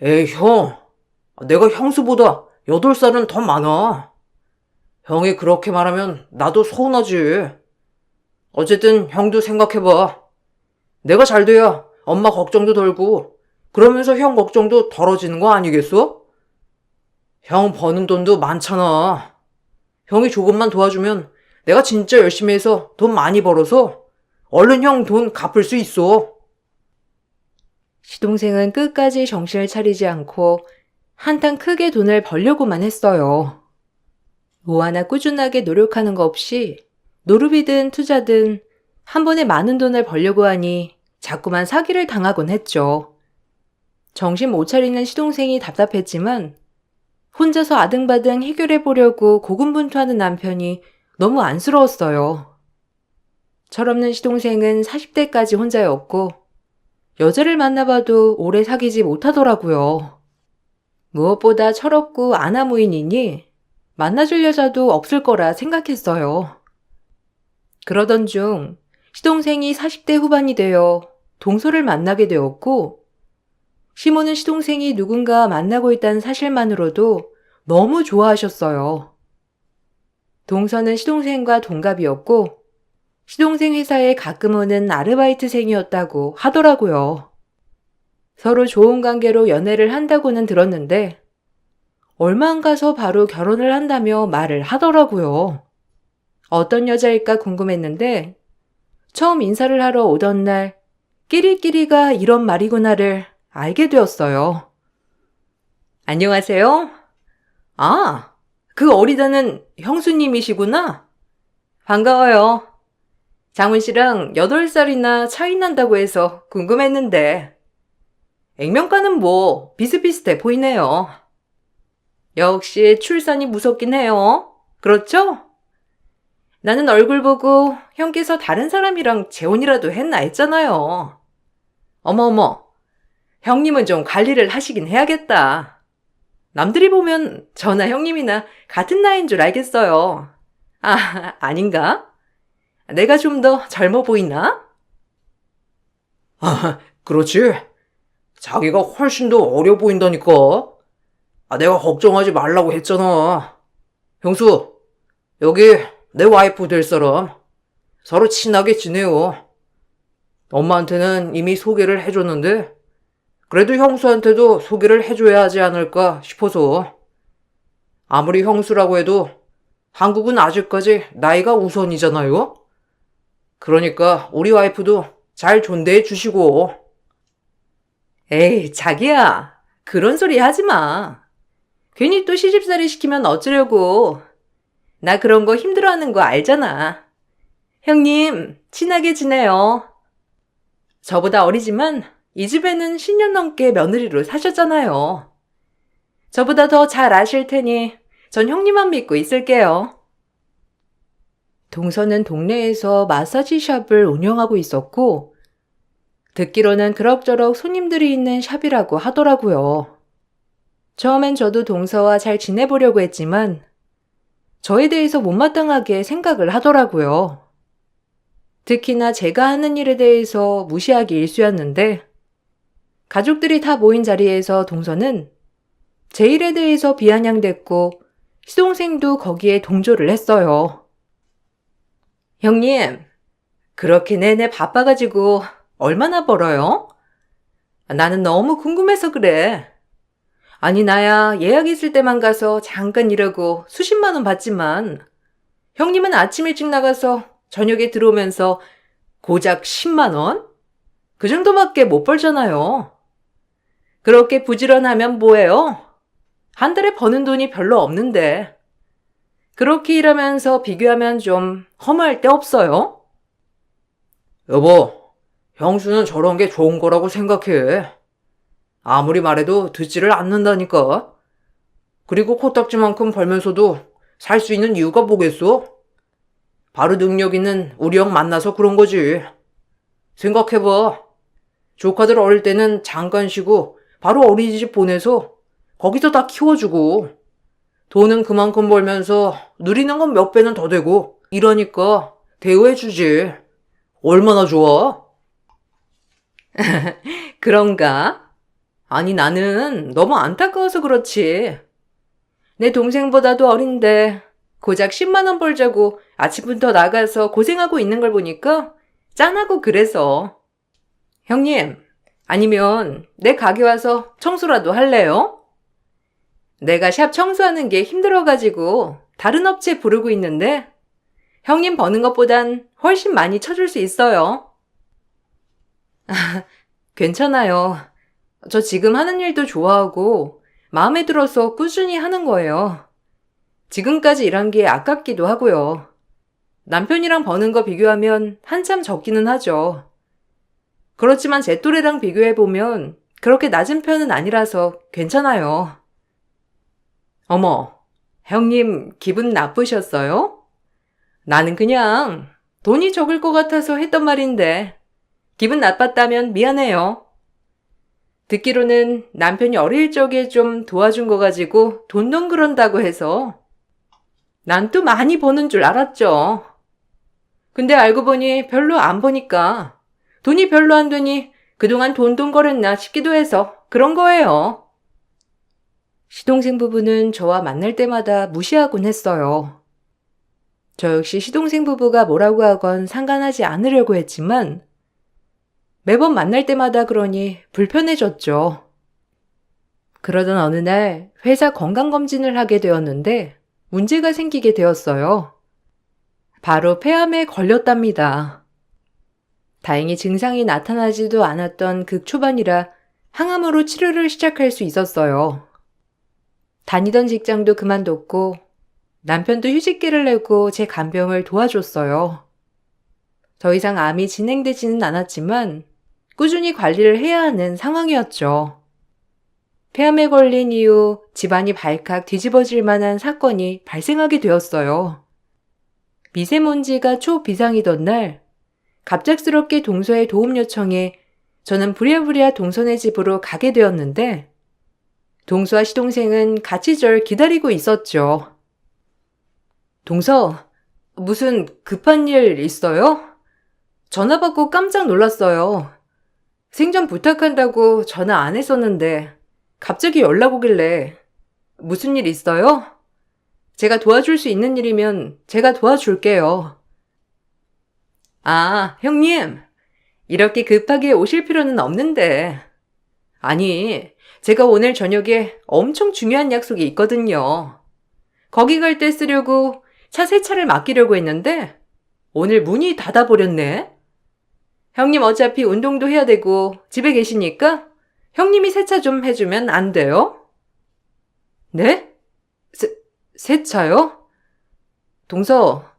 에이, 형. 내가 형수보다 8살은 더 많아. 형이 그렇게 말하면 나도 서운하지. 어쨌든 형도 생각해봐. 내가 잘 돼야 엄마 걱정도 덜고 그러면서 형 걱정도 덜어지는 거 아니겠어? 형 버는 돈도 많잖아. 형이 조금만 도와주면 내가 진짜 열심히 해서 돈 많이 벌어서 얼른 형 돈 갚을 수 있어. 시동생은 끝까지 정신을 차리지 않고 한탕 크게 돈을 벌려고만 했어요. 뭐 하나 꾸준하게 노력하는 거 없이 노름이든 투자든 한 번에 많은 돈을 벌려고 하니 자꾸만 사기를 당하곤 했죠. 정신 못 차리는 시동생이 답답했지만 혼자서 아등바등 해결해 보려고 고군분투하는 남편이 너무 안쓰러웠어요. 철없는 시동생은 40대까지 혼자였고 여자를 만나봐도 오래 사귀지 못하더라고요. 무엇보다 철없고 아나무인이니 만나줄 여자도 없을 거라 생각했어요. 그러던 중 시동생이 40대 후반이 되어 동서를 만나게 되었고 시모는 시동생이 누군가 만나고 있다는 사실만으로도 너무 좋아하셨어요. 동서는 시동생과 동갑이었고 시동생 회사에 가끔 오는 아르바이트생이었다고 하더라고요. 서로 좋은 관계로 연애를 한다고는 들었는데 얼마 안 가서 바로 결혼을 한다며 말을 하더라고요. 어떤 여자일까 궁금했는데 처음 인사를 하러 오던 날 끼리끼리가 이런 말이구나를 알게 되었어요. 안녕하세요. 아, 그 어리다는 형수님이시구나. 반가워요. 장훈 씨랑 8살이나 차이 난다고 해서 궁금했는데 액면가는 뭐 비슷비슷해 보이네요. 역시 출산이 무섭긴 해요. 그렇죠? 나는 얼굴 보고 형께서 다른 사람이랑 재혼이라도 했나 했잖아요. 어머어머, 형님은 좀 관리를 하시긴 해야겠다. 남들이 보면 저나 형님이나 같은 나이인 줄 알겠어요. 아, 아닌가? 내가 좀 더 젊어 보이나? 아, 그렇지. 자기가 훨씬 더 어려 보인다니까. 내가 걱정하지 말라고 했잖아. 형수, 여기 내 와이프 될 사람. 서로 친하게 지내요. 엄마한테는 이미 소개를 해줬는데 그래도 형수한테도 소개를 해줘야 하지 않을까 싶어서. 아무리 형수라고 해도 한국은 아직까지 나이가 우선이잖아요. 그러니까 우리 와이프도 잘 존대해 주시고. 에이, 자기야. 그런 소리 하지 마. 괜히 또 시집살이 시키면 어쩌려고. 나 그런 거 힘들어하는 거 알잖아. 형님, 친하게 지내요. 저보다 어리지만 이 집에는 10년 넘게 며느리로 사셨잖아요. 저보다 더 잘 아실 테니 전 형님만 믿고 있을게요. 동서는 동네에서 마사지 샵을 운영하고 있었고 듣기로는 그럭저럭 손님들이 있는 샵이라고 하더라고요. 처음엔 저도 동서와 잘 지내보려고 했지만 저에 대해서 못마땅하게 생각을 하더라고요. 특히나 제가 하는 일에 대해서 무시하기 일쑤였는데 가족들이 다 모인 자리에서 동서는 제 일에 대해서 비아냥댔고 시동생도 거기에 동조를 했어요. 형님, 그렇게 내내 바빠가지고 얼마나 벌어요? 나는 너무 궁금해서 그래. 아니 나야 예약 있을 때만 가서 잠깐 일하고 수십만 원 받지만 형님은 아침 일찍 나가서 저녁에 들어오면서 고작 10만 원? 그 정도밖에 못 벌잖아요. 그렇게 부지런하면 뭐해요? 한 달에 버는 돈이 별로 없는데 그렇게 일하면서 비교하면 좀 허무할 데 없어요? 여보, 형수는 저런 게 좋은 거라고 생각해. 아무리 말해도 듣지를 않는다니까. 그리고 코딱지만큼 벌면서도 살 수 있는 이유가 뭐겠어? 바로 능력 있는 우리 형 만나서 그런 거지. 생각해봐. 조카들 어릴 때는 잠깐 쉬고 바로 어린이집 보내서 거기서 다 키워주고 돈은 그만큼 벌면서 누리는 건 몇 배는 더 되고 이러니까 대우해주지. 얼마나 좋아? 그런가? 아니, 나는 너무 안타까워서 그렇지. 내 동생보다도 어린데 고작 10만 원 벌자고 아침부터 나가서 고생하고 있는 걸 보니까 짠하고 그래서. 형님, 아니면 내 가게 와서 청소라도 할래요? 내가 샵 청소하는 게 힘들어가지고 다른 업체 부르고 있는데 형님 버는 것보단 훨씬 많이 쳐줄 수 있어요. 괜찮아요. 저 지금 하는 일도 좋아하고 마음에 들어서 꾸준히 하는 거예요. 지금까지 일한 게 아깝기도 하고요. 남편이랑 버는 거 비교하면 한참 적기는 하죠. 그렇지만 제 또래랑 비교해보면 그렇게 낮은 편은 아니라서 괜찮아요. 어머, 형님 기분 나쁘셨어요? 나는 그냥 돈이 적을 것 같아서 했던 말인데 기분 나빴다면 미안해요. 듣기로는 남편이 어릴 적에 좀 도와준 거 가지고 돈돈 그런다고 해서 난 또 많이 버는 줄 알았죠. 근데 알고 보니 별로 안 버니까 돈이 별로 안 되니 그동안 돈돈 거렸나 싶기도 해서 그런 거예요. 시동생 부부는 저와 만날 때마다 무시하곤 했어요. 저 역시 시동생 부부가 뭐라고 하건 상관하지 않으려고 했지만 매번 만날 때마다 그러니 불편해졌죠. 그러던 어느 날 회사 건강검진을 하게 되었는데 문제가 생기게 되었어요. 바로 폐암에 걸렸답니다. 다행히 증상이 나타나지도 않았던 극초반이라 항암으로 치료를 시작할 수 있었어요. 다니던 직장도 그만뒀고 남편도 휴직기를 내고 제 간병을 도와줬어요. 더 이상 암이 진행되지는 않았지만 꾸준히 관리를 해야 하는 상황이었죠. 폐암에 걸린 이후 집안이 발칵 뒤집어질 만한 사건이 발생하게 되었어요. 미세먼지가 초비상이던 날 갑작스럽게 동서의 도움 요청에 저는 부랴부랴 동서네 집으로 가게 되었는데 동서와 시동생은 같이 절 기다리고 있었죠. 동서, 무슨 급한 일 있어요? 전화 받고 깜짝 놀랐어요. 생전 부탁한다고 전화 안 했었는데 갑자기 연락 오길래 무슨 일 있어요? 제가 도와줄 수 있는 일이면 제가 도와줄게요. 아, 형님. 이렇게 급하게 오실 필요는 없는데. 아니, 제가 오늘 저녁에 엄청 중요한 약속이 있거든요. 거기 갈 때 쓰려고 차 세차를 맡기려고 했는데 오늘 문이 닫아버렸네. 형님 어차피 운동도 해야 되고 집에 계시니까 형님이 세차 좀 해주면 안 돼요? 네? 세차요? 동서,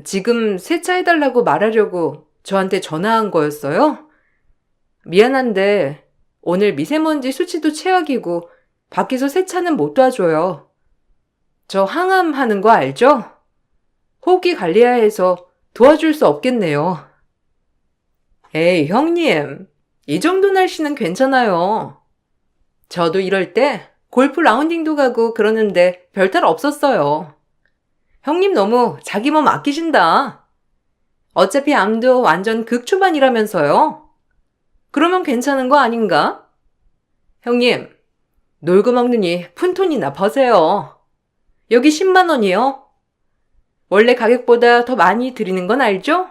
지금 세차해달라고 말하려고 저한테 전화한 거였어요? 미안한데 오늘 미세먼지 수치도 최악이고 밖에서 세차는 못 도와줘요. 저 항암 하는 거 알죠? 호흡기 관리해야 해서 도와줄 수 없겠네요. 에이, 형님. 이 정도 날씨는 괜찮아요. 저도 이럴 때 골프 라운딩도 가고 그러는데 별탈 없었어요. 형님 너무 자기 몸 아끼신다. 어차피 암도 완전 극초반이라면서요. 그러면 괜찮은 거 아닌가? 형님, 놀고 먹느니 푼돈이나 버세요. 여기 10만 원이요. 원래 가격보다 더 많이 드리는 건 알죠?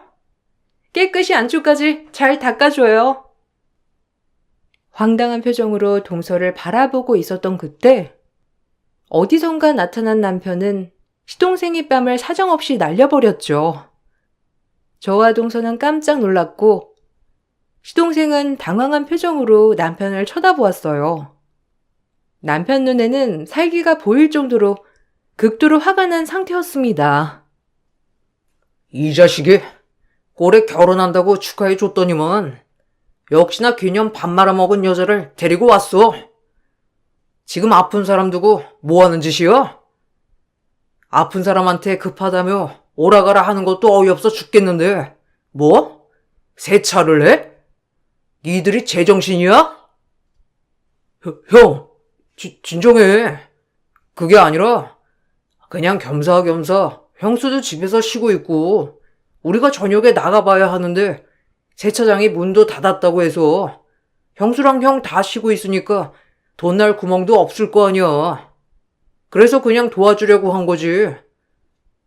깨끗이 안쪽까지 잘 닦아줘요. 황당한 표정으로 동서를 바라보고 있었던 그때 어디선가 나타난 남편은 시동생의 뺨을 사정없이 날려버렸죠. 저와 동서는 깜짝 놀랐고 시동생은 당황한 표정으로 남편을 쳐다보았어요. 남편 눈에는 살기가 보일 정도로 극도로 화가 난 상태였습니다. 이 자식이 올해 결혼한다고 축하해줬더니만 역시나 기념 밥 말아먹은 여자를 데리고 왔어. 지금 아픈 사람 두고 뭐하는 짓이야? 아픈 사람한테 급하다며 오라가라 하는 것도 어이없어 죽겠는데 뭐? 세차를 해? 니들이 제정신이야? 형, 진정해. 그게 아니라 그냥 겸사겸사 형수도 집에서 쉬고 있고 우리가 저녁에 나가봐야 하는데 세차장이 문도 닫았다고 해서 형수랑 형 다 쉬고 있으니까 돈 날 구멍도 없을 거 아니야. 그래서 그냥 도와주려고 한 거지.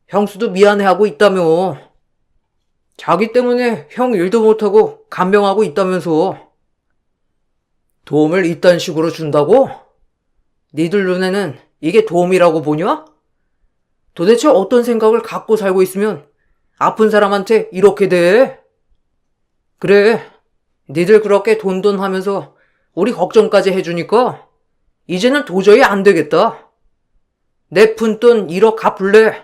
형수도 미안해하고 있다며. 자기 때문에 형 일도 못하고 간병하고 있다면서. 도움을 이딴 식으로 준다고? 니들 눈에는 이게 도움이라고 보냐? 도대체 어떤 생각을 갖고 살고 있으면 아픈 사람한테 이렇게 돼? 그래, 니들 그렇게 돈돈 하면서 우리 걱정까지 해주니까 이제는 도저히 안 되겠다. 내 푼돈 1억 갚을래?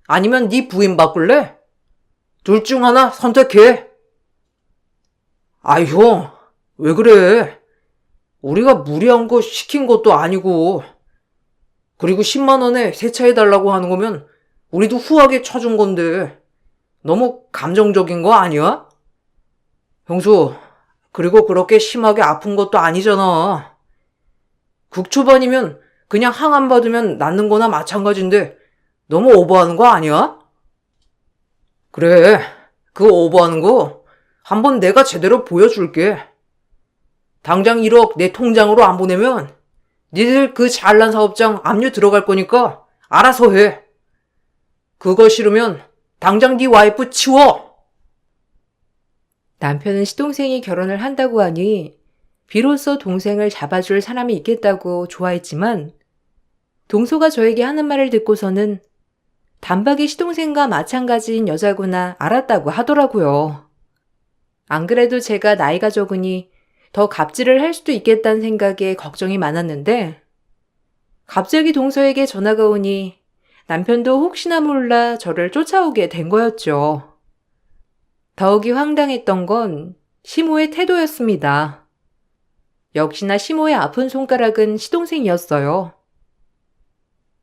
아니면 네 부인 바꿀래? 둘 중 하나 선택해. 아이 형, 왜 그래? 우리가 무리한 거 시킨 것도 아니고. 그리고 10만 원에 세차해달라고 하는 거면 우리도 후하게 쳐준 건데 너무 감정적인 거 아니야? 형수, 그리고 그렇게 심하게 아픈 것도 아니잖아. 극초반이면 그냥 항암 받으면 낫는 거나 마찬가지인데 너무 오버하는 거 아니야? 그래, 그 오버하는 거 한번 내가 제대로 보여줄게. 당장 1억 내 통장으로 안 보내면 니들 그 잘난 사업장 압류 들어갈 거니까 알아서 해. 그거 싫으면 당장 네 와이프 치워. 남편은 시동생이 결혼을 한다고 하니 비로소 동생을 잡아줄 사람이 있겠다고 좋아했지만 동서가 저에게 하는 말을 듣고서는 단박이 시동생과 마찬가지인 여자구나 알았다고 하더라고요. 안 그래도 제가 나이가 적으니 더 갑질을 할 수도 있겠다는 생각에 걱정이 많았는데 갑자기 동서에게 전화가 오니 남편도 혹시나 몰라 저를 쫓아오게 된 거였죠. 더욱이 황당했던 건 시모의 태도였습니다. 역시나 시모의 아픈 손가락은 시동생이었어요.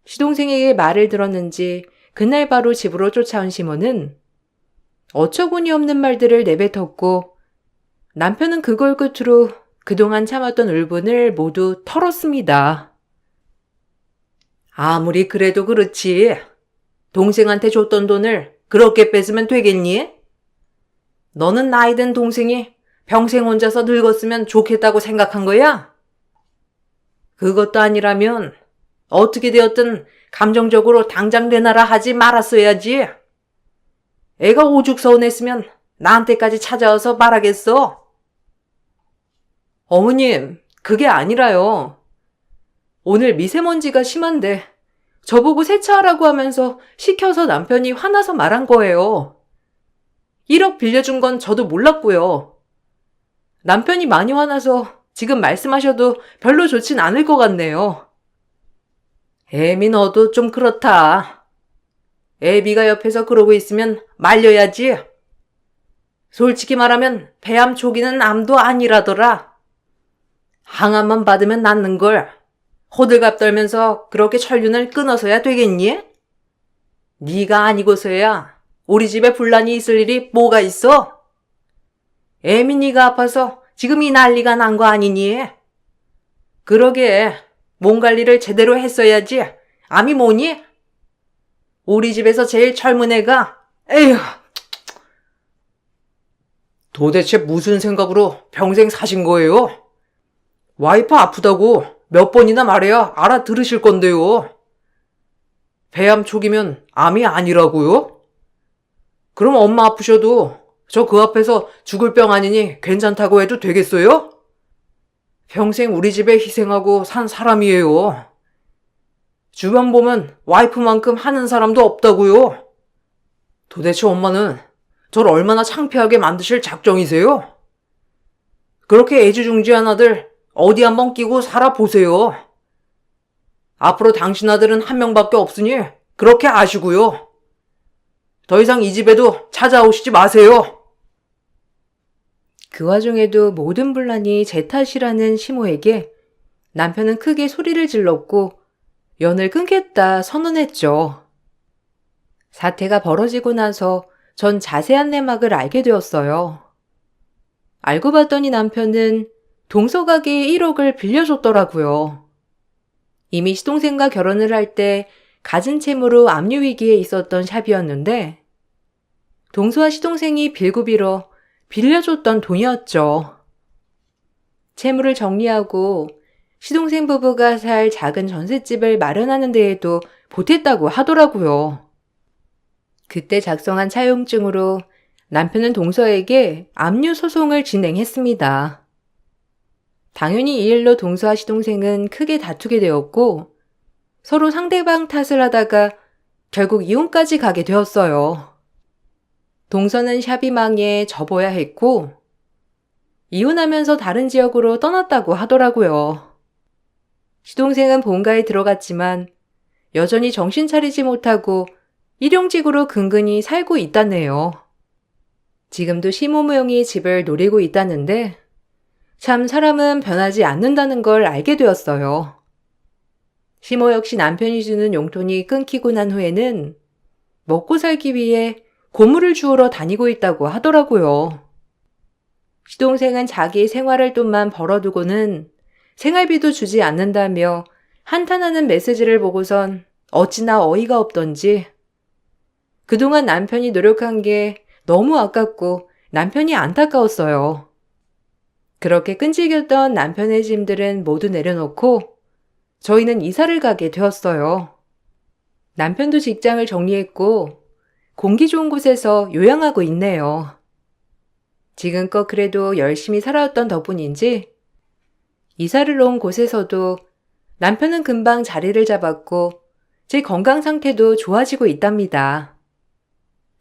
시동생에게 말을 들었는지 그날 바로 집으로 쫓아온 시모는 어처구니 없는 말들을 내뱉었고 남편은 그걸 끝으로 그동안 참았던 울분을 모두 털었습니다. 아무리 그래도 그렇지. 동생한테 줬던 돈을 그렇게 뺏으면 되겠니? 너는 나이 든 동생이 평생 혼자서 늙었으면 좋겠다고 생각한 거야? 그것도 아니라면 어떻게 되었든 감정적으로 당장 내놔라 하지 말았어야지. 애가 오죽 서운했으면 나한테까지 찾아와서 말하겠어. 어머님, 그게 아니라요. 오늘 미세먼지가 심한데 저보고 세차하라고 하면서 시켜서 남편이 화나서 말한 거예요. 1억 빌려준 건 저도 몰랐고요. 남편이 많이 화나서 지금 말씀하셔도 별로 좋진 않을 것 같네요. 애미 너도 좀 그렇다. 애비가 옆에서 그러고 있으면 말려야지. 솔직히 말하면 폐암 초기는 암도 아니라더라. 항암만 받으면 낫는 걸 호들갑 떨면서 그렇게 천륜을 끊어서야 되겠니? 네가 아니고서야 우리 집에 분란이 있을 일이 뭐가 있어? 애민이가 아파서 지금 이 난리가 난 거 아니니? 그러게 몸 관리를 제대로 했어야지. 암이 뭐니? 우리 집에서 제일 젊은 애가 에휴. 도대체 무슨 생각으로 평생 사신 거예요? 와이프 아프다고 몇 번이나 말해야 알아들으실 건데요. 폐암 초기면 암이 아니라고요? 그럼 엄마 아프셔도 저 그 앞에서 죽을 병 아니니 괜찮다고 해도 되겠어요? 평생 우리 집에 희생하고 산 사람이에요. 주변 보면 와이프만큼 하는 사람도 없다고요. 도대체 엄마는 저를 얼마나 창피하게 만드실 작정이세요? 그렇게 애지중지한 아들 어디 한번 끼고 살아보세요. 앞으로 당신 아들은 한 명밖에 없으니 그렇게 아시고요. 더 이상 이 집에도 찾아오시지 마세요. 그 와중에도 모든 분란이 제 탓이라는 시모에게 남편은 크게 소리를 질렀고 연을 끊겠다 선언했죠. 사태가 벌어지고 나서 전 자세한 내막을 알게 되었어요. 알고 봤더니 남편은 동서가게에 1억을 빌려줬더라고요. 이미 시동생과 결혼을 할 때 갖은 채무로 압류 위기에 있었던 샵이었는데 동서와 시동생이 빌고 빌어 빌려줬던 돈이었죠. 채무를 정리하고 시동생 부부가 살 작은 전셋집을 마련하는 데에도 보탰다고 하더라고요. 그때 작성한 차용증으로 남편은 동서에게 압류 소송을 진행했습니다. 당연히 이 일로 동서와 시동생은 크게 다투게 되었고 서로 상대방 탓을 하다가 결국 이혼까지 가게 되었어요. 동서는 샵이 망해 접어야 했고 이혼하면서 다른 지역으로 떠났다고 하더라고요. 시동생은 본가에 들어갔지만 여전히 정신 차리지 못하고 일용직으로 근근히 살고 있다네요. 지금도 시모모형이 집을 노리고 있다는데 참 사람은 변하지 않는다는 걸 알게 되었어요. 시모 역시 남편이 주는 용돈이 끊기고 난 후에는 먹고 살기 위해 고물을 주우러 다니고 있다고 하더라고요. 시동생은 자기 생활할 돈만 벌어두고는 생활비도 주지 않는다며 한탄하는 메시지를 보고선 어찌나 어이가 없던지 그동안 남편이 노력한 게 너무 아깝고 남편이 안타까웠어요. 그렇게 끈질겼던 남편의 짐들은 모두 내려놓고 저희는 이사를 가게 되었어요. 남편도 직장을 정리했고 공기 좋은 곳에서 요양하고 있네요. 지금껏 그래도 열심히 살아왔던 덕분인지 이사를 온 곳에서도 남편은 금방 자리를 잡았고 제 건강 상태도 좋아지고 있답니다.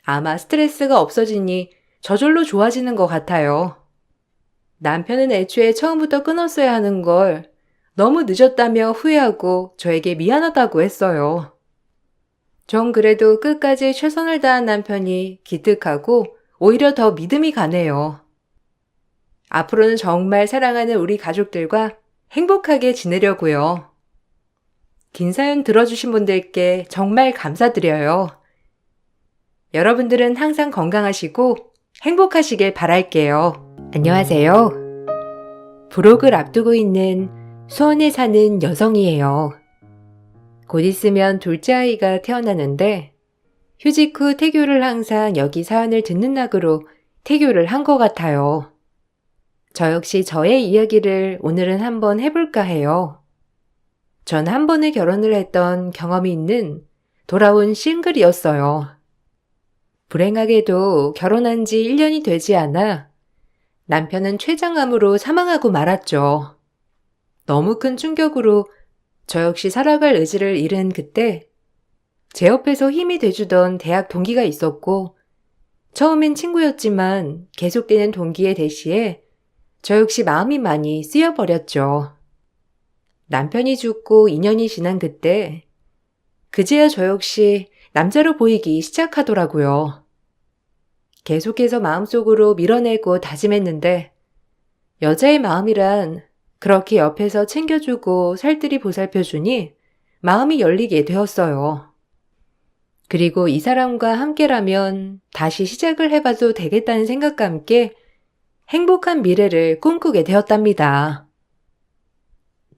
아마 스트레스가 없어지니 저절로 좋아지는 것 같아요. 남편은 애초에 처음부터 끊었어야 하는 걸 너무 늦었다며 후회하고 저에게 미안하다고 했어요. 전 그래도 끝까지 최선을 다한 남편이 기특하고 오히려 더 믿음이 가네요. 앞으로는 정말 사랑하는 우리 가족들과 행복하게 지내려고요. 긴 사연 들어주신 분들께 정말 감사드려요. 여러분들은 항상 건강하시고 행복하시길 바랄게요. 안녕하세요. 부록을 앞두고 있는 수원에 사는 여성이에요. 곧 있으면 둘째 아이가 태어나는데 휴직 후 태교를 항상 여기 사연을 듣는 낙으로 태교를 한 것 같아요. 저 역시 저의 이야기를 오늘은 한번 해볼까 해요. 전 한 번에 결혼을 했던 경험이 있는 돌아온 싱글이었어요. 불행하게도 결혼한 지 1년이 되지 않아 남편은 췌장암으로 사망하고 말았죠. 너무 큰 충격으로 저 역시 살아갈 의지를 잃은 그때 제 옆에서 힘이 돼주던 대학 동기가 있었고 처음엔 친구였지만 계속되는 동기의 대시에 저 역시 마음이 많이 쓰여버렸죠. 남편이 죽고 2년이 지난 그때 그제야 저 역시 남자로 보이기 시작하더라고요. 계속해서 마음속으로 밀어내고 다짐했는데 여자의 마음이란 그렇게 옆에서 챙겨주고 살뜰히 보살펴주니 마음이 열리게 되었어요. 그리고 이 사람과 함께라면 다시 시작을 해봐도 되겠다는 생각과 함께 행복한 미래를 꿈꾸게 되었답니다.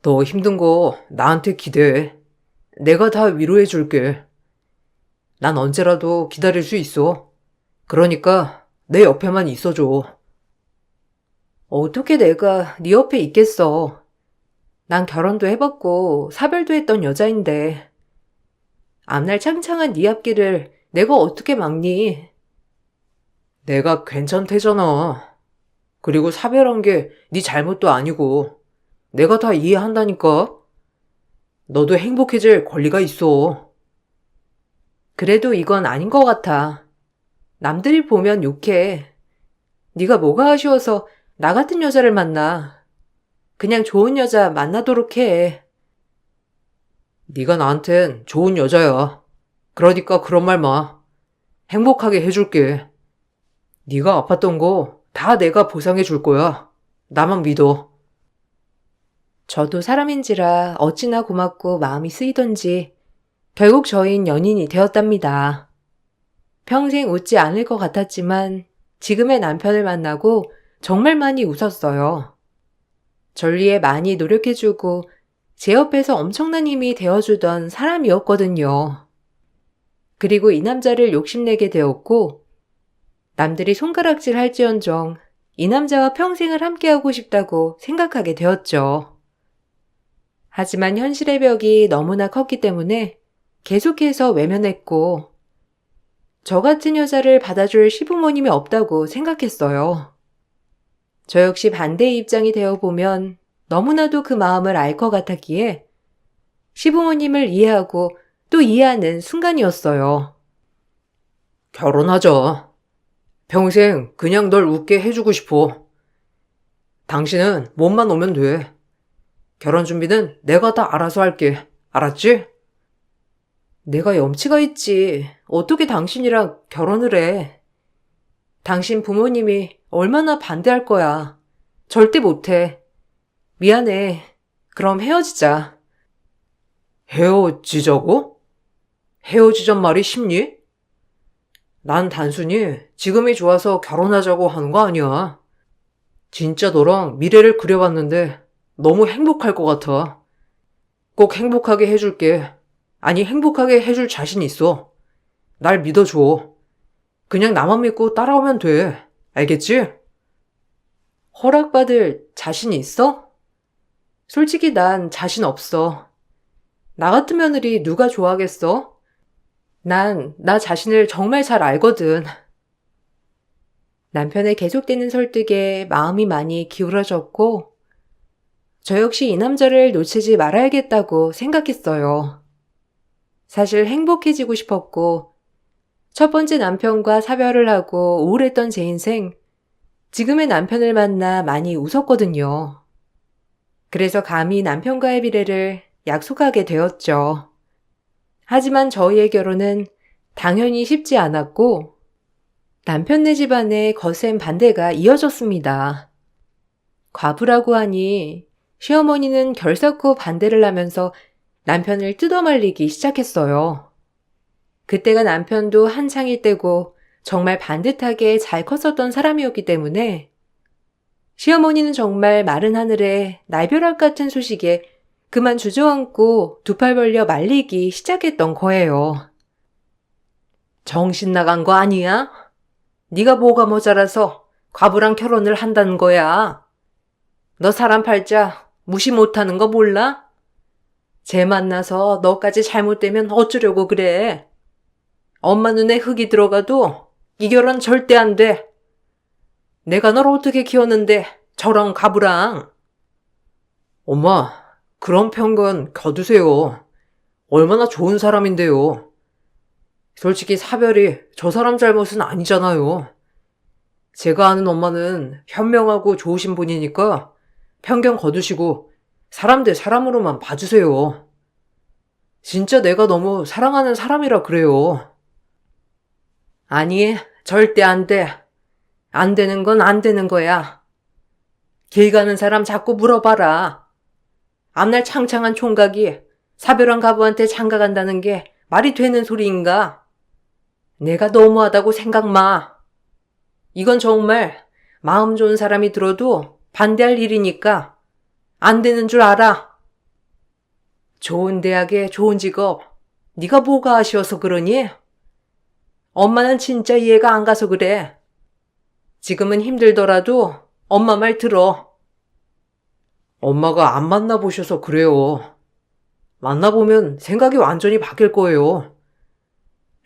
너 힘든 거 나한테 기대해. 내가 다 위로해 줄게. 난 언제라도 기다릴 수 있어. 그러니까 내 옆에만 있어줘. 어떻게 내가 네 옆에 있겠어. 난 결혼도 해봤고 사별도 했던 여자인데 앞날 창창한 네 앞길을 내가 어떻게 막니? 내가 괜찮대잖아. 그리고 사별한 게 네 잘못도 아니고 내가 다 이해한다니까. 너도 행복해질 권리가 있어. 그래도 이건 아닌 것 같아. 남들이 보면 욕해. 네가 뭐가 아쉬워서 나 같은 여자를 만나. 그냥 좋은 여자 만나도록 해. 네가 나한텐 좋은 여자야. 그러니까 그런 말 마. 행복하게 해줄게. 네가 아팠던 거 다 내가 보상해 줄 거야. 나만 믿어. 저도 사람인지라 어찌나 고맙고 마음이 쓰이던지 결국 저희는 연인이 되었답니다. 평생 웃지 않을 것 같았지만 지금의 남편을 만나고 정말 많이 웃었어요. 절 위해 많이 노력해주고 제 옆에서 엄청난 힘이 되어주던 사람이었거든요. 그리고 이 남자를 욕심내게 되었고, 남들이 손가락질 할지언정 이 남자와 평생을 함께하고 싶다고 생각하게 되었죠. 하지만 현실의 벽이 너무나 컸기 때문에 계속해서 외면했고, 저 같은 여자를 받아줄 시부모님이 없다고 생각했어요. 저 역시 반대의 입장이 되어보면 너무나도 그 마음을 알 것 같았기에 시부모님을 이해하고 또 이해하는 순간이었어요. 결혼하자. 평생 그냥 널 웃게 해주고 싶어. 당신은 몸만 오면 돼. 결혼 준비는 내가 다 알아서 할게. 알았지? 내가 염치가 있지. 어떻게 당신이랑 결혼을 해? 당신 부모님이 얼마나 반대할 거야. 절대 못해. 미안해. 그럼 헤어지자. 헤어지자고? 헤어지잔 말이 쉽니? 난 단순히 지금이 좋아서 결혼하자고 하는 거 아니야. 진짜 너랑 미래를 그려봤는데 너무 행복할 것 같아. 꼭 행복하게 해줄게. 아니, 행복하게 해줄 자신 있어. 날 믿어줘. 그냥 나만 믿고 따라오면 돼. 알겠지? 허락받을 자신 있어? 솔직히 난 자신 없어. 나 같은 며느리 누가 좋아하겠어? 난 나 자신을 정말 잘 알거든. 남편의 계속되는 설득에 마음이 많이 기울어졌고, 저 역시 이 남자를 놓치지 말아야겠다고 생각했어요. 사실 행복해지고 싶었고, 첫 번째 남편과 사별을 하고 우울했던 제 인생, 지금의 남편을 만나 많이 웃었거든요. 그래서 감히 남편과의 미래를 약속하게 되었죠. 하지만 저희의 결혼은 당연히 쉽지 않았고, 남편네 집안의 거센 반대가 이어졌습니다. 과부라고 하니 시어머니는 결사코 반대를 하면서 남편을 뜯어말리기 시작했어요. 그때가 남편도 한창일 때고 정말 반듯하게 잘 컸었던 사람이었기 때문에 시어머니는 정말 마른 하늘에 날벼락 같은 소식에 그만 주저앉고 두 팔 벌려 말리기 시작했던 거예요. 정신 나간 거 아니야? 네가 뭐가 모자라서 과부랑 결혼을 한다는 거야. 너 사람 팔자 무시 못하는 거 몰라? 쟤 만나서 너까지 잘못되면 어쩌려고 그래. 엄마 눈에 흙이 들어가도 이 결혼 절대 안 돼. 내가 널 어떻게 키웠는데 저런 과부랑. 엄마, 그런 편견 겨두세요. 얼마나 좋은 사람인데요. 솔직히 사별이 저 사람 잘못은 아니잖아요. 제가 아는 엄마는 현명하고 좋으신 분이니까 편견 거두시고 사람 대 사람으로만 봐주세요. 진짜 내가 너무 사랑하는 사람이라 그래요. 아니, 절대 안 돼. 안 되는 건 안 되는 거야. 길 가는 사람 자꾸 물어봐라. 앞날 창창한 총각이 사별한 가부한테 장가간다는 게 말이 되는 소리인가? 내가 너무하다고 생각 마. 이건 정말 마음 좋은 사람이 들어도 반대할 일이니까 안 되는 줄 알아. 좋은 대학에 좋은 직업, 네가 뭐가 아쉬워서 그러니? 엄마는 진짜 이해가 안 가서 그래. 지금은 힘들더라도 엄마 말 들어. 엄마가 안 만나보셔서 그래요. 만나보면 생각이 완전히 바뀔 거예요.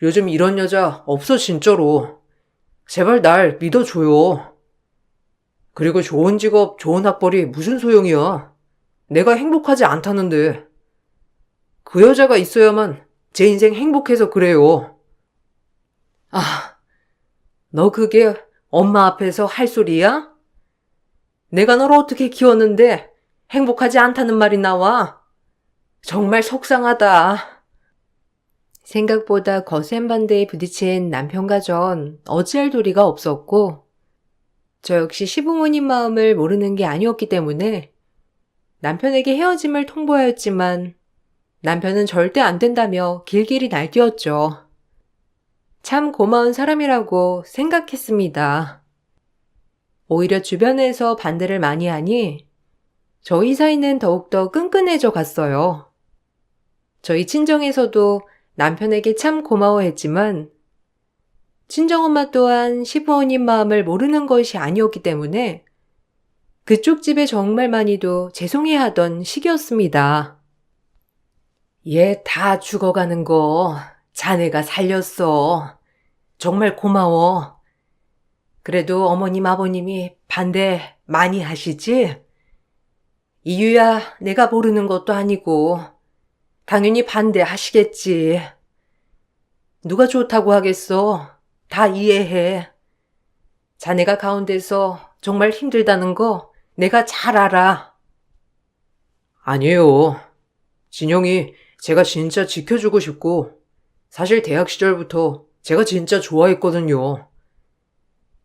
요즘 이런 여자 없어 진짜로. 제발 날 믿어줘요. 그리고 좋은 직업, 좋은 학벌이 무슨 소용이야. 내가 행복하지 않다는데. 그 여자가 있어야만 제 인생 행복해서 그래요. 아, 너 그게 엄마 앞에서 할 소리야? 내가 널 어떻게 키웠는데 행복하지 않다는 말이 나와? 정말 속상하다. 생각보다 거센 반대에 부딪힌 남편과 전 어찌할 도리가 없었고, 저 역시 시부모님 마음을 모르는 게 아니었기 때문에 남편에게 헤어짐을 통보하였지만 남편은 절대 안 된다며 길길이 날뛰었죠. 참 고마운 사람이라고 생각했습니다. 오히려 주변에서 반대를 많이 하니 저희 사이는 더욱더 끈끈해져 갔어요. 저희 친정에서도 남편에게 참 고마워했지만 친정엄마 또한 시부모님 마음을 모르는 것이 아니었기 때문에 그쪽 집에 정말 많이도 죄송해하던 시기였습니다. 얘 다 죽어가는 거 자네가 살렸어. 정말 고마워. 그래도 어머님 아버님이 반대 많이 하시지? 이유야 내가 모르는 것도 아니고 당연히 반대하시겠지. 누가 좋다고 하겠어. 다 이해해. 자네가 가운데서 정말 힘들다는 거 내가 잘 알아. 아니에요. 진영이 제가 진짜 지켜주고 싶고, 사실 대학 시절부터 제가 진짜 좋아했거든요.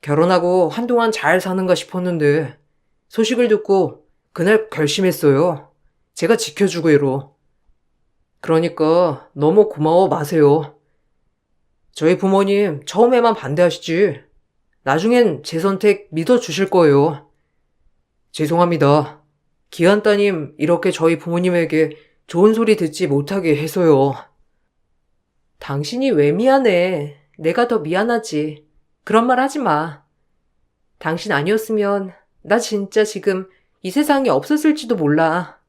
결혼하고 한동안 잘 사는가 싶었는데, 소식을 듣고 그날 결심했어요. 제가 지켜주기로. 그러니까 너무 고마워 마세요. 저희 부모님 처음에만 반대하시지, 나중엔 제 선택 믿어주실 거예요. 죄송합니다. 기한 따님 이렇게 저희 부모님에게 좋은 소리 듣지 못하게 해서요. 당신이 왜 미안해? 내가 더 미안하지. 그런 말 하지 마. 당신 아니었으면 나 진짜 지금 이 세상에 없었을지도 몰라.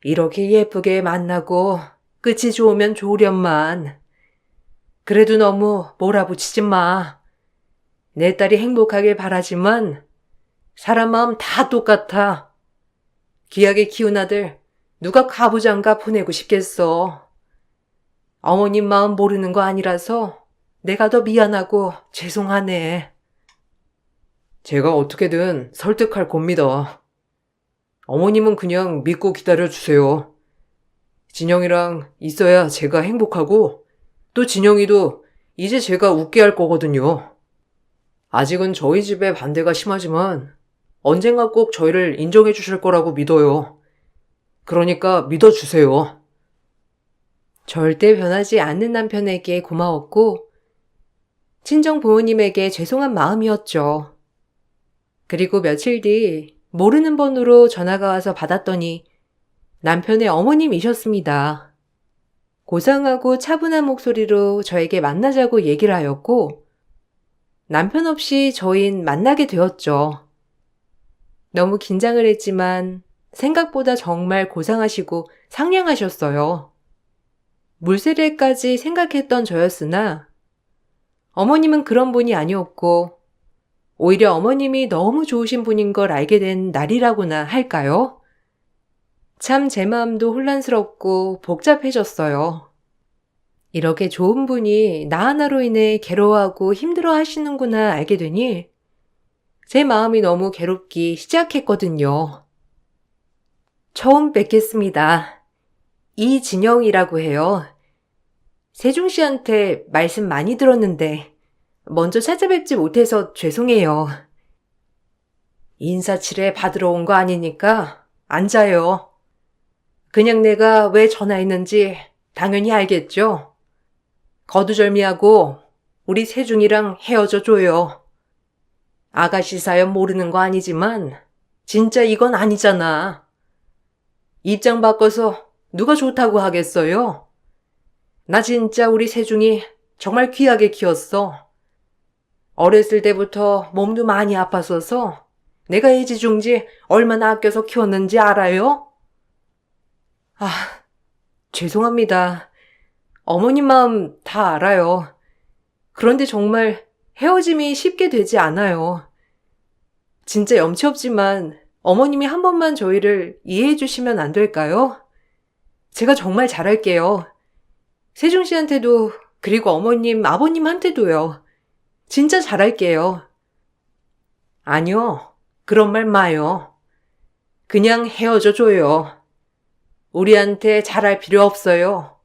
이렇게 예쁘게 만나고 끝이 좋으면 좋으련만. 그래도 너무 몰아붙이지 마. 내 딸이 행복하길 바라지만 사람 마음 다 똑같아. 귀하게 키운 아들 누가 가부장가 보내고 싶겠어. 어머님 마음 모르는 거 아니라서 내가 더 미안하고 죄송하네. 제가 어떻게든 설득할 겁니다. 어머님은 그냥 믿고 기다려주세요. 진영이랑 있어야 제가 행복하고, 또 진영이도 이제 제가 웃게 할 거거든요. 아직은 저희 집에 반대가 심하지만 언젠가 꼭 저희를 인정해 주실 거라고 믿어요. 그러니까 믿어주세요. 절대 변하지 않는 남편에게 고마웠고 친정 부모님에게 죄송한 마음이었죠. 그리고 며칠 뒤 모르는 번호로 전화가 와서 받았더니 남편의 어머님이셨습니다. 고상하고 차분한 목소리로 저에게 만나자고 얘기를 하였고 남편 없이 저흰 만나게 되었죠. 너무 긴장을 했지만 생각보다 정말 고상하시고 상냥하셨어요. 물세례까지 생각했던 저였으나 어머님은 그런 분이 아니었고 오히려 어머님이 너무 좋으신 분인 걸 알게 된 날이라고나 할까요? 참 제 마음도 혼란스럽고 복잡해졌어요. 이렇게 좋은 분이 나 하나로 인해 괴로워하고 힘들어 하시는구나 알게 되니 제 마음이 너무 괴롭기 시작했거든요. 처음 뵙겠습니다. 이진영이라고 해요. 세중 씨한테 말씀 많이 들었는데 먼저 찾아뵙지 못해서 죄송해요. 인사치레 받으러 온 거 아니니까 앉아요. 그냥 내가 왜 전화했는지 당연히 알겠죠? 거두절미하고 우리 세중이랑 헤어져 줘요. 아가씨 사연 모르는 거 아니지만 진짜 이건 아니잖아. 입장 바꿔서 누가 좋다고 하겠어요? 나 진짜 우리 세중이 정말 귀하게 키웠어. 어렸을 때부터 몸도 많이 아팠어서 내가 애지중지 얼마나 아껴서 키웠는지 알아요? 아, 죄송합니다. 어머님 마음 다 알아요. 그런데 정말 헤어짐이 쉽게 되지 않아요. 진짜 염치 없지만 어머님이 한 번만 저희를 이해해 주시면 안 될까요? 제가 정말 잘할게요. 세중 씨한테도 그리고 어머님, 아버님한테도요. 진짜 잘할게요. 아니요. 그런 말 마요. 그냥 헤어져 줘요. 우리한테 잘할 필요 없어요.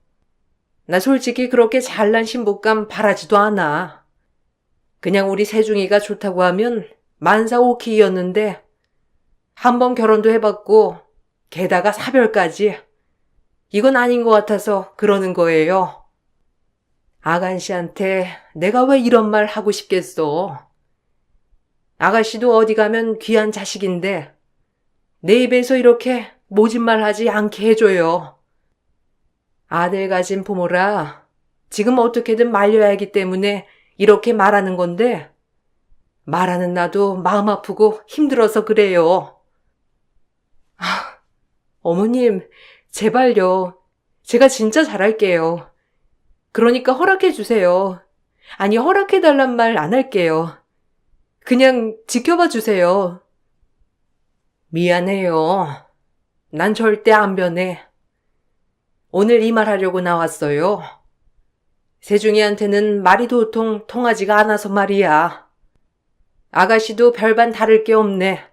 나 솔직히 그렇게 잘난 신부감 바라지도 않아. 그냥 우리 세중이가 좋다고 하면 만사 오케이였는데 한 번 결혼도 해봤고 게다가 사별까지. 이건 아닌 것 같아서 그러는 거예요. 아간씨한테 내가 왜 이런 말 하고 싶겠어. 아가씨도 어디 가면 귀한 자식인데 내 입에서 이렇게 모진 말 하지 않게 해줘요. 아들 가진 부모라 지금 어떻게든 말려야 하기 때문에 이렇게 말하는 건데 말하는 나도 마음 아프고 힘들어서 그래요. 어머님, 제발요. 제가 진짜 잘할게요. 그러니까 허락해 주세요. 아니, 허락해 달란 말 안 할게요. 그냥 지켜봐 주세요. 미안해요. 난 절대 안 변해. 오늘 이 말 하려고 나왔어요. 세중이한테는 말이 도통 통하지가 않아서 말이야. 아가씨도 별반 다를 게 없네.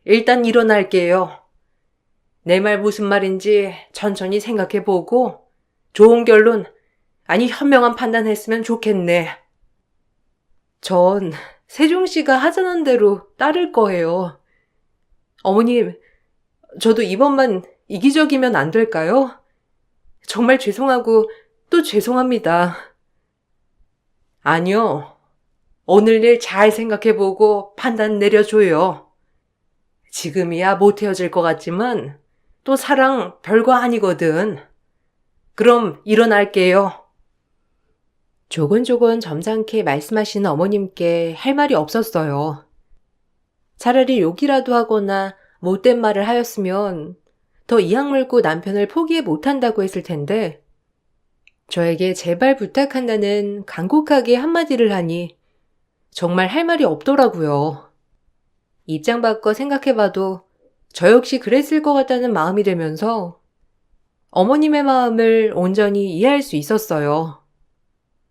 일단 일어날게요. 내 말 무슨 말인지 천천히 생각해보고 좋은 결론, 아니 현명한 판단했으면 좋겠네. 전 세종씨가 하자는 대로 따를 거예요. 어머님, 저도 이번만 이기적이면 안 될까요? 정말 죄송하고 또 죄송합니다. 아니요. 오늘 일 잘 생각해보고 판단 내려줘요. 지금이야 못 헤어질 것 같지만 또 사랑 별거 아니거든. 그럼 일어날게요. 조곤조곤 점잖게 말씀하시는 어머님께 할 말이 없었어요. 차라리 욕이라도 하거나 못된 말을 하였으면 더 이악 물고 남편을 포기해 못한다고 했을 텐데 저에게 제발 부탁한다는 간곡하게 한마디를 하니 정말 할 말이 없더라고요. 입장 바꿔 생각해봐도 저 역시 그랬을 것 같다는 마음이 들면서 어머님의 마음을 온전히 이해할 수 있었어요.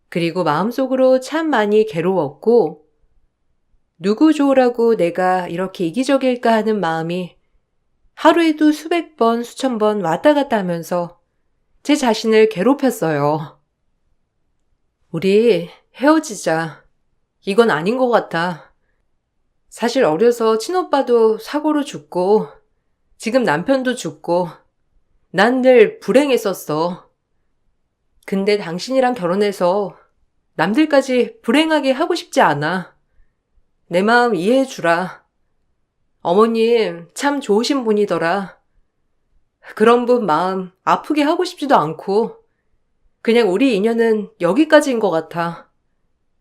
그리고 마음속으로 참 많이 괴로웠고 누구 좋으라고 내가 이렇게 이기적일까 하는 마음이 하루에도 수백 번, 수천 번 왔다 갔다 하면서 제 자신을 괴롭혔어요. 우리 헤어지자. 이건 아닌 것 같아. 사실 어려서 친오빠도 사고로 죽고 지금 남편도 죽고 난 늘 불행했었어. 근데 당신이랑 결혼해서 남들까지 불행하게 하고 싶지 않아. 내 마음 이해해 주라. 어머님 참 좋으신 분이더라. 그런 분 마음 아프게 하고 싶지도 않고 그냥 우리 인연은 여기까지인 것 같아.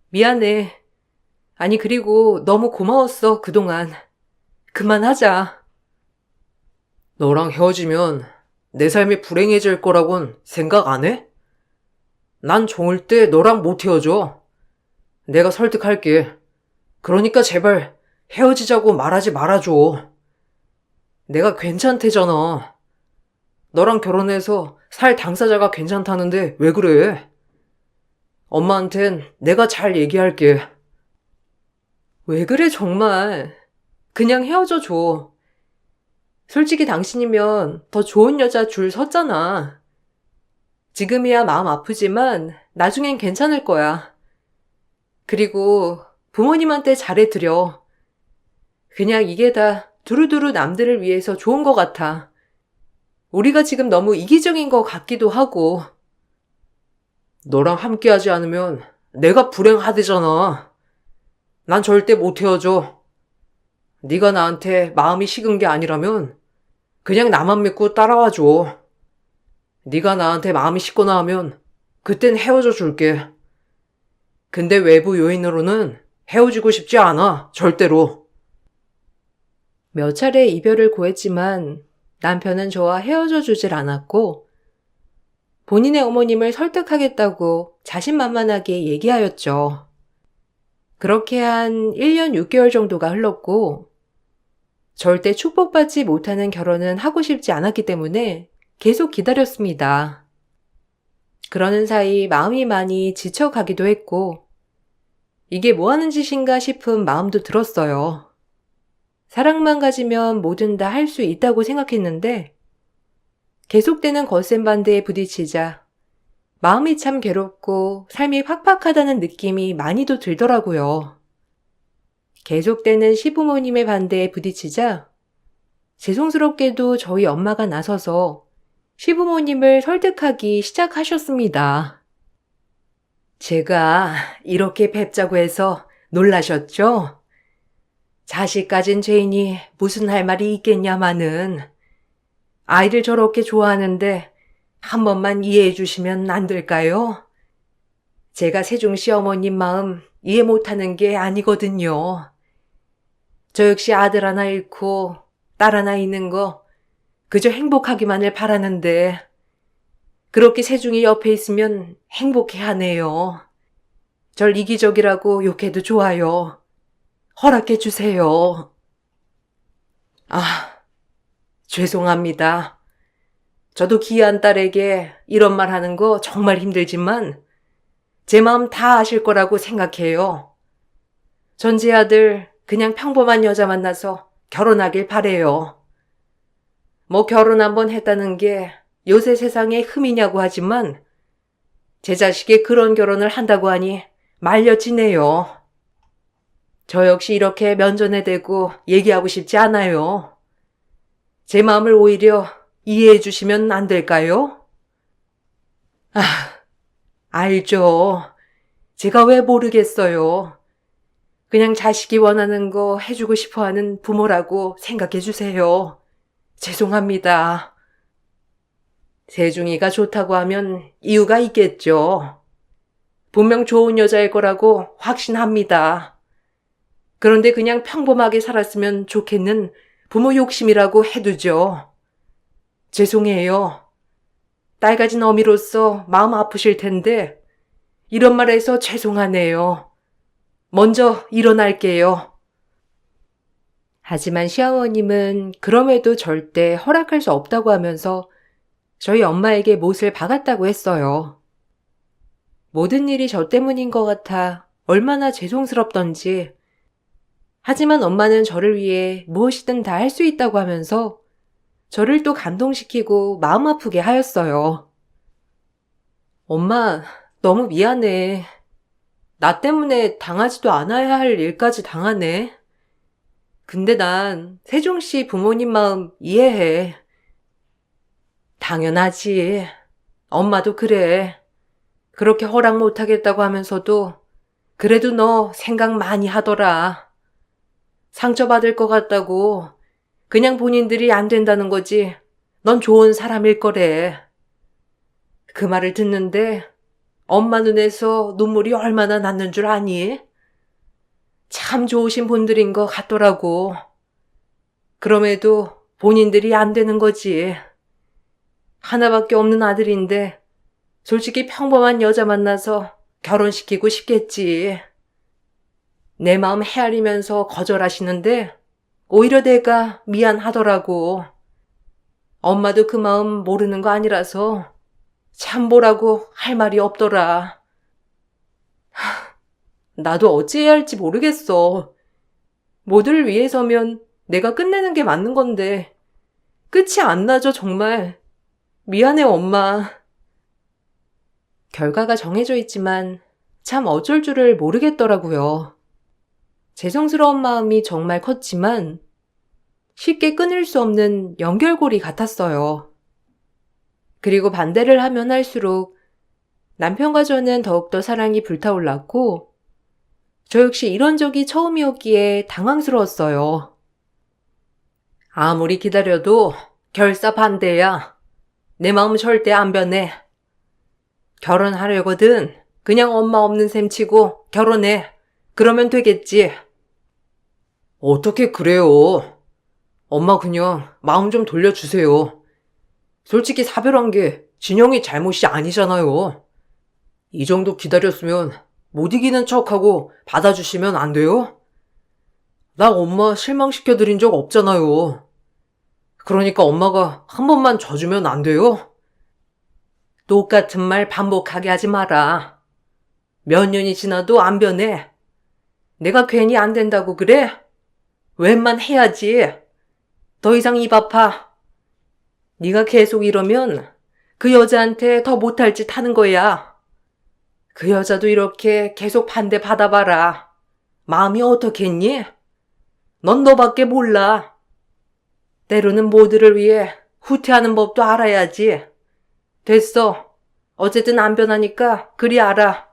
미안해. 아니 그리고 너무 고마웠어 그동안. 그만하자. 너랑 헤어지면 내 삶이 불행해질 거라곤 생각 안 해? 난 절대 너랑 못 헤어져. 내가 설득할게. 그러니까 제발 헤어지자고 말하지 말아줘. 내가 괜찮대잖아. 너랑 결혼해서 살 당사자가 괜찮다는데 왜 그래? 엄마한텐 내가 잘 얘기할게. 왜 그래 정말. 그냥 헤어져 줘. 솔직히 당신이면 더 좋은 여자 줄 섰잖아. 지금이야 마음 아프지만 나중엔 괜찮을 거야. 그리고 부모님한테 잘해드려. 그냥 이게 다 두루두루 남들을 위해서 좋은 것 같아. 우리가 지금 너무 이기적인 것 같기도 하고. 너랑 함께하지 않으면 내가 불행하대잖아. 난 절대 못 헤어져. 네가 나한테 마음이 식은 게 아니라면 그냥 나만 믿고 따라와줘. 네가 나한테 마음이 식거나 하면 그땐 헤어져 줄게. 근데 외부 요인으로는 헤어지고 싶지 않아. 절대로. 몇 차례 이별을 고했지만 남편은 저와 헤어져 주질 않았고 본인의 어머님을 설득하겠다고 자신만만하게 얘기하였죠. 그렇게 한 1년 6개월 정도가 흘렀고 절대 축복받지 못하는 결혼은 하고 싶지 않았기 때문에 계속 기다렸습니다. 그러는 사이 마음이 많이 지쳐가기도 했고 이게 뭐 하는 짓인가 싶은 마음도 들었어요. 사랑만 가지면 뭐든 다 할 수 있다고 생각했는데 계속되는 거센 반대에 부딪히자 마음이 참 괴롭고 삶이 팍팍하다는 느낌이 많이도 들더라고요. 계속되는 시부모님의 반대에 부딪히자 죄송스럽게도 저희 엄마가 나서서 시부모님을 설득하기 시작하셨습니다. 제가 이렇게 뵙자고 해서 놀라셨죠? 자식 가진 죄인이 무슨 할 말이 있겠냐마는 아이를 저렇게 좋아하는데 한 번만 이해해 주시면 안 될까요? 제가 세종시 어머님 마음 이해 못하는 게 아니거든요. 저 역시 아들 하나 잃고 딸 하나 있는 거 그저 행복하기만을 바라는데 그렇게 세종이 옆에 있으면 행복해하네요. 절 이기적이라고 욕해도 좋아요. 허락해 주세요. 아, 죄송합니다. 저도 귀한 딸에게 이런 말 하는 거 정말 힘들지만 제 마음 다 아실 거라고 생각해요. 전 제 아들 그냥 평범한 여자 만나서 결혼하길 바래요. 뭐 결혼 한번 했다는 게 요새 세상에 흠이냐고 하지만 제 자식이 그런 결혼을 한다고 하니 말려지네요. 저 역시 이렇게 면전에 대고 얘기하고 싶지 않아요. 제 마음을 오히려 이해해 주시면 안 될까요? 아, 알죠. 제가 왜 모르겠어요. 그냥 자식이 원하는 거 해주고 싶어 하는 부모라고 생각해 주세요. 죄송합니다. 세중이가 좋다고 하면 이유가 있겠죠. 분명 좋은 여자일 거라고 확신합니다. 그런데 그냥 평범하게 살았으면 좋겠는 부모 욕심이라고 해두죠. 죄송해요. 딸 가진 어미로서 마음 아프실 텐데 이런 말해서 죄송하네요. 먼저 일어날게요. 하지만 시어머님은 그럼에도 절대 허락할 수 없다고 하면서 저희 엄마에게 못을 박았다고 했어요. 모든 일이 저 때문인 것 같아 얼마나 죄송스럽던지. 하지만 엄마는 저를 위해 무엇이든 다 할 수 있다고 하면서 저를 또 감동시키고 마음 아프게 하였어요. 엄마, 너무 미안해. 나 때문에 당하지도 않아야 할 일까지 당하네. 근데 난 세종씨 부모님 마음 이해해. 당연하지. 엄마도 그래. 그렇게 허락 못하겠다고 하면서도 그래도 너 생각 많이 하더라. 상처받을 것 같다고 그냥 본인들이 안 된다는 거지. 넌 좋은 사람일 거래. 그 말을 듣는데 엄마 눈에서 눈물이 얼마나 났는 줄 아니? 참 좋으신 분들인 것 같더라고. 그럼에도 본인들이 안 되는 거지. 하나밖에 없는 아들인데 솔직히 평범한 여자 만나서 결혼시키고 싶겠지. 내 마음 헤아리면서 거절하시는데 오히려 내가 미안하더라고. 엄마도 그 마음 모르는 거 아니라서 참 뭐라고 할 말이 없더라. 나도 어찌해야 할지 모르겠어. 모두를 위해서면 내가 끝내는 게 맞는 건데 끝이 안 나죠, 정말. 미안해, 엄마. 결과가 정해져 있지만 참 어쩔 줄을 모르겠더라고요. 죄송스러운 마음이 정말 컸지만 쉽게 끊을 수 없는 연결고리 같았어요. 그리고 반대를 하면 할수록 남편과 저는 더욱더 사랑이 불타올랐고 저 역시 이런 적이 처음이었기에 당황스러웠어요. 아무리 기다려도 결사 반대야. 내 마음 절대 안 변해. 결혼하려거든. 그냥 엄마 없는 셈 치고 결혼해. 그러면 되겠지. 어떻게 그래요? 엄마 그냥 마음 좀 돌려주세요. 솔직히 사별한 게 진영이 잘못이 아니잖아요. 이 정도 기다렸으면 못 이기는 척하고 받아주시면 안 돼요? 나 엄마 실망시켜드린 적 없잖아요. 그러니까 엄마가 한 번만 져주면 안 돼요? 똑같은 말 반복하게 하지 마라. 몇 년이 지나도 안 변해. 내가 괜히 안 된다고 그래? 웬만 해야지. 더 이상 입 아파. 네가 계속 이러면 그 여자한테 더 못할 짓 하는 거야. 그 여자도 이렇게 계속 반대 받아봐라. 마음이 어떻겠니? 넌 너밖에 몰라. 때로는 모두를 위해 후퇴하는 법도 알아야지. 됐어. 어쨌든 안 변하니까 그리 알아.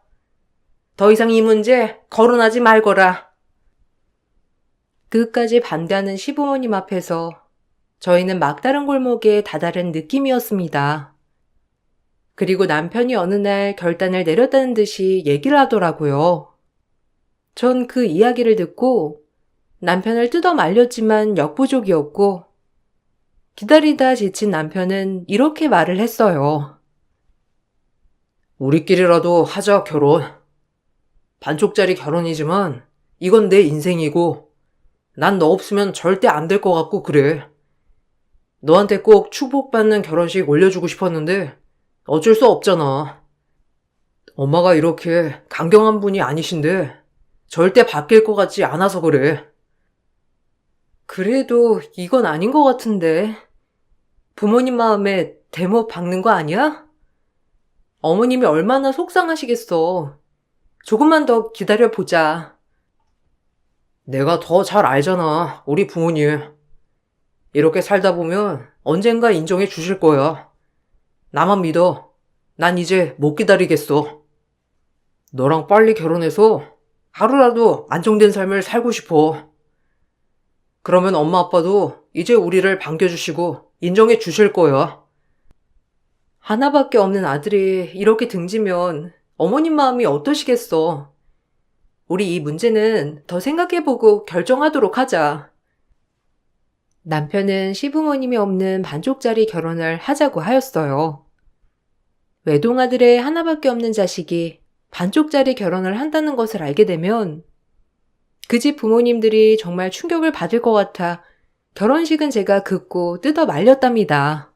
더 이상 이 문제 거론하지 말거라. 끝까지 반대하는 시부모님 앞에서 저희는 막다른 골목에 다다른 느낌이었습니다. 그리고 남편이 어느 날 결단을 내렸다는 듯이 얘기를 하더라고요. 전 그 이야기를 듣고 남편을 뜯어 말렸지만 역부족이었고, 기다리다 지친 남편은 이렇게 말을 했어요. 우리끼리라도 하자, 결혼. 반쪽짜리 결혼이지만 이건 내 인생이고 난 너 없으면 절대 안 될 것 같고 그래. 너한테 꼭 축복받는 결혼식 올려주고 싶었는데 어쩔 수 없잖아. 엄마가 이렇게 강경한 분이 아니신데 절대 바뀔 것 같지 않아서 그래. 그래도 이건 아닌 것 같은데. 부모님 마음에 대못 박는 거 아니야? 어머님이 얼마나 속상하시겠어. 조금만 더 기다려보자. 내가 더 잘 알잖아, 우리 부모님. 이렇게 살다 보면 언젠가 인정해 주실 거야. 나만 믿어. 난 이제 못 기다리겠어. 너랑 빨리 결혼해서 하루라도 안정된 삶을 살고 싶어. 그러면 엄마 아빠도 이제 우리를 반겨주시고 인정해 주실 거야. 하나밖에 없는 아들이 이렇게 등지면 어머님 마음이 어떠시겠어. 우리 이 문제는 더 생각해보고 결정하도록 하자. 남편은 시부모님이 없는 반쪽짜리 결혼을 하자고 하였어요. 외동아들의 하나밖에 없는 자식이 반쪽짜리 결혼을 한다는 것을 알게 되면 그 집 부모님들이 정말 충격을 받을 것 같아 결혼식은 제가 긋고 뜯어 말렸답니다.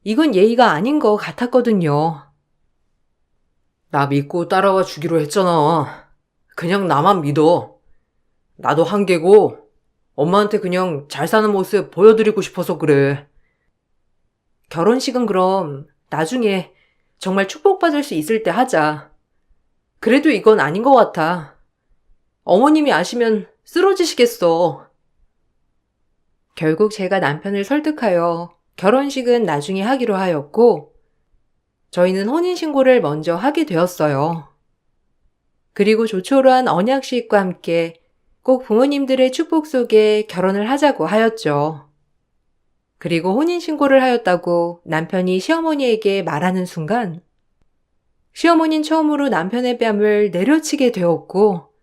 이건 예의가 아닌 것 같았거든요. 나 믿고 따라와 주기로 했잖아. 그냥 나만 믿어. 나도 한계고 엄마한테 그냥 잘 사는 모습 보여드리고 싶어서 그래. 결혼식은 그럼 나중에 정말 축복받을 수 있을 때 하자. 그래도 이건 아닌 것 같아. 어머님이 아시면 쓰러지시겠어. 결국 제가 남편을 설득하여 결혼식은 나중에 하기로 하였고, 저희는 혼인신고를 먼저 하게 되었어요. 그리고 조촐한 언약식과 함께 꼭 부모님들의 축복 속에 결혼을 하자고 하였죠. 그리고 혼인신고를 하였다고 남편이 시어머니에게 말하는 순간, 시어머니는 처음으로 남편의 뺨을 내려치게 되었고,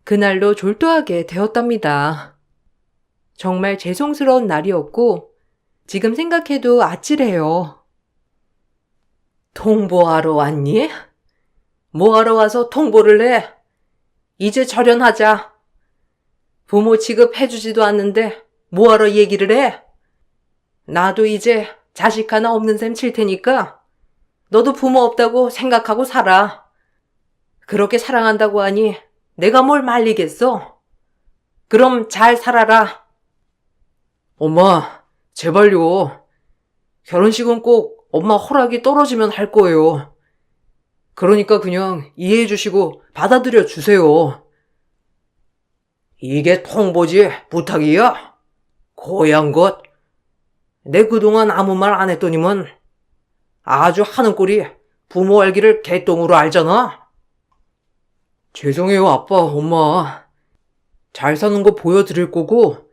그날로 졸도하게 되었답니다. 정말 죄송스러운 날이었고, 지금 생각해도 아찔해요. 통보하러 왔니? 뭐하러 와서 통보를 해? 이제 절연하자. 부모 취급해주지도 않는데 뭐하러 얘기를 해? 나도 이제 자식 하나 없는 셈 칠 테니까 너도 부모 없다고 생각하고 살아. 그렇게 사랑한다고 하니 내가 뭘 말리겠어? 그럼 잘 살아라. 엄마, 제발요. 결혼식은 꼭 엄마 허락이 떨어지면 할 거예요. 그러니까 그냥 이해해 주시고 받아들여 주세요. 이게 통보지 부탁이야? 고얀 것. 내 그동안 아무 말 안 했더니만 아주 하는 꼴이 부모 알기를 개똥으로 알잖아. 죄송해요, 아빠, 엄마. 잘 사는 거 보여드릴 거고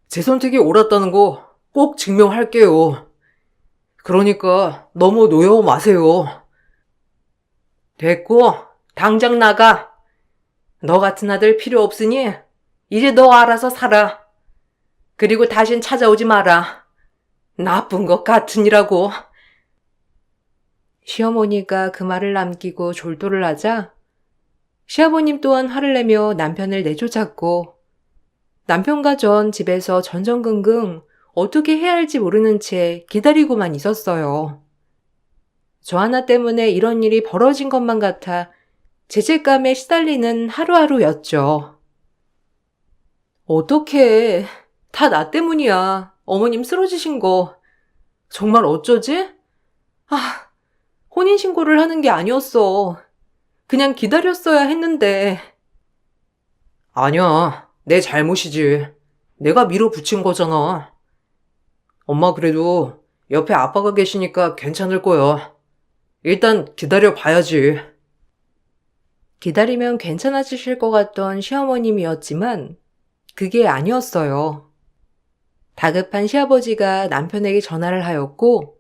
제 선택이 옳았다는 거 꼭 증명할게요. 그러니까 너무 노여워 마세요. 됐고, 당장 나가. 너 같은 아들 필요 없으니 이제 너 알아서 살아. 그리고 다신 찾아오지 마라. 나쁜 것 같으니라고. 시어머니가 그 말을 남기고 졸도를 하자 시아버님 또한 화를 내며 남편을 내쫓았고 남편과 전 집에서 전전긍긍 어떻게 해야 할지 모르는 채 기다리고만 있었어요. 저 하나 때문에 이런 일이 벌어진 것만 같아 죄책감에 시달리는 하루하루였죠. 어떡해. 다 나 때문이야. 어머님 쓰러지신 거. 정말 어쩌지? 혼인신고를 하는 게 아니었어. 그냥 기다렸어야 했는데. 아니야, 내 잘못이지. 내가 밀어붙인 거잖아. 엄마 그래도 옆에 아빠가 계시니까 괜찮을 거야. 일단 기다려 봐야지. 기다리면 괜찮아지실 것 같던 시어머님이었지만 그게 아니었어요. 다급한 시아버지가 남편에게 전화를 하였고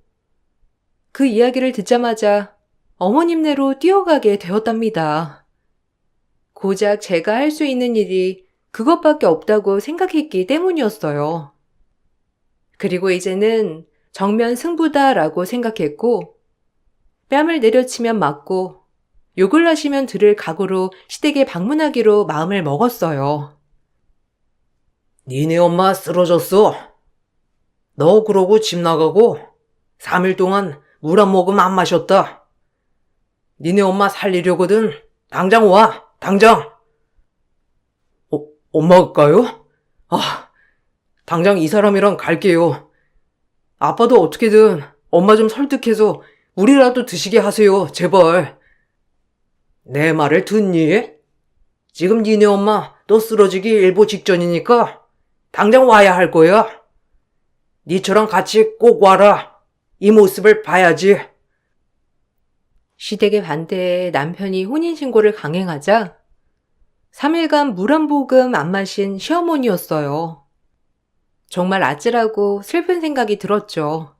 그 이야기를 듣자마자 어머님네로 뛰어가게 되었답니다. 고작 제가 할 수 있는 일이 그것밖에 없다고 생각했기 때문이었어요. 그리고 이제는 정면 승부다라고 생각했고 뺨을 내려치면 맞고 욕을 하시면 들을 각오로 시댁에 방문하기로 마음을 먹었어요. 니네 엄마 쓰러졌어. 너 그러고 집 나가고 3일 동안 물 한 모금 안 마셨다. 니네 엄마 살리려거든. 당장 와. 당장. 엄마가요? 아, 당장 이 사람이랑 갈게요. 아빠도 어떻게든 엄마 좀 설득해서 물이라도 드시게 하세요. 제발. 내 말을 듣니? 지금 니네 엄마 너 쓰러지기 일보 직전이니까 당장 와야 할 거야. 니처럼 같이 꼭 와라. 이 모습을 봐야지. 시댁의 반대에 남편이 혼인신고를 강행하자 3일간 물 한 모금 안 마신 시어머니였어요. 정말 아찔하고 슬픈 생각이 들었죠.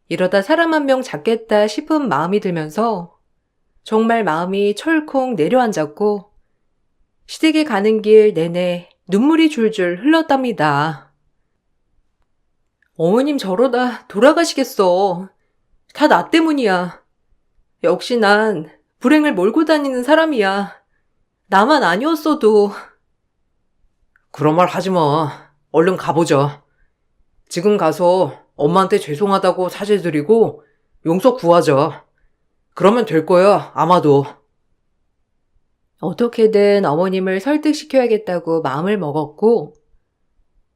이러다 사람 한 명 잡겠다 싶은 마음이 들면서 정말 마음이 철컥 내려앉았고 시댁에 가는 길 내내 눈물이 줄줄 흘렀답니다. 어머님 저러다 돌아가시겠어. 다 나 때문이야. 역시 난 불행을 몰고 다니는 사람이야. 나만 아니었어도. 그런 말 하지 마. 얼른 가보자. 지금 가서 엄마한테 죄송하다고 사죄드리고 용서 구하자. 그러면 될 거야, 아마도. 어떻게든 어머님을 설득시켜야겠다고 마음을 먹었고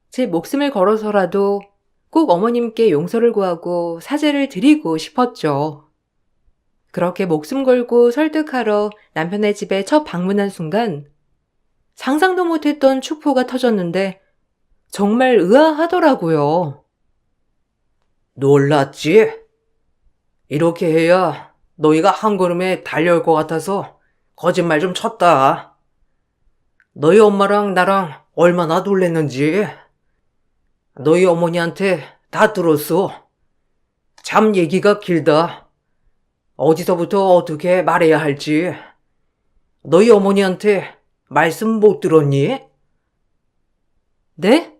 제 목숨을 걸어서라도 꼭 어머님께 용서를 구하고 사죄를 드리고 싶었죠. 그렇게 목숨 걸고 설득하러 남편의 집에 첫 방문한 순간 상상도 못했던 축포가 터졌는데 정말 의아하더라고요. 놀랐지? 이렇게 해야 너희가 한 걸음에 달려올 것 같아서 거짓말 좀 쳤다. 너희 엄마랑 나랑 얼마나 놀랬는지. 너희 어머니한테 다 들었어. 참 얘기가 길다. 어디서부터 어떻게 말해야 할지. 너희 어머니한테 말씀 못 들었니? 네?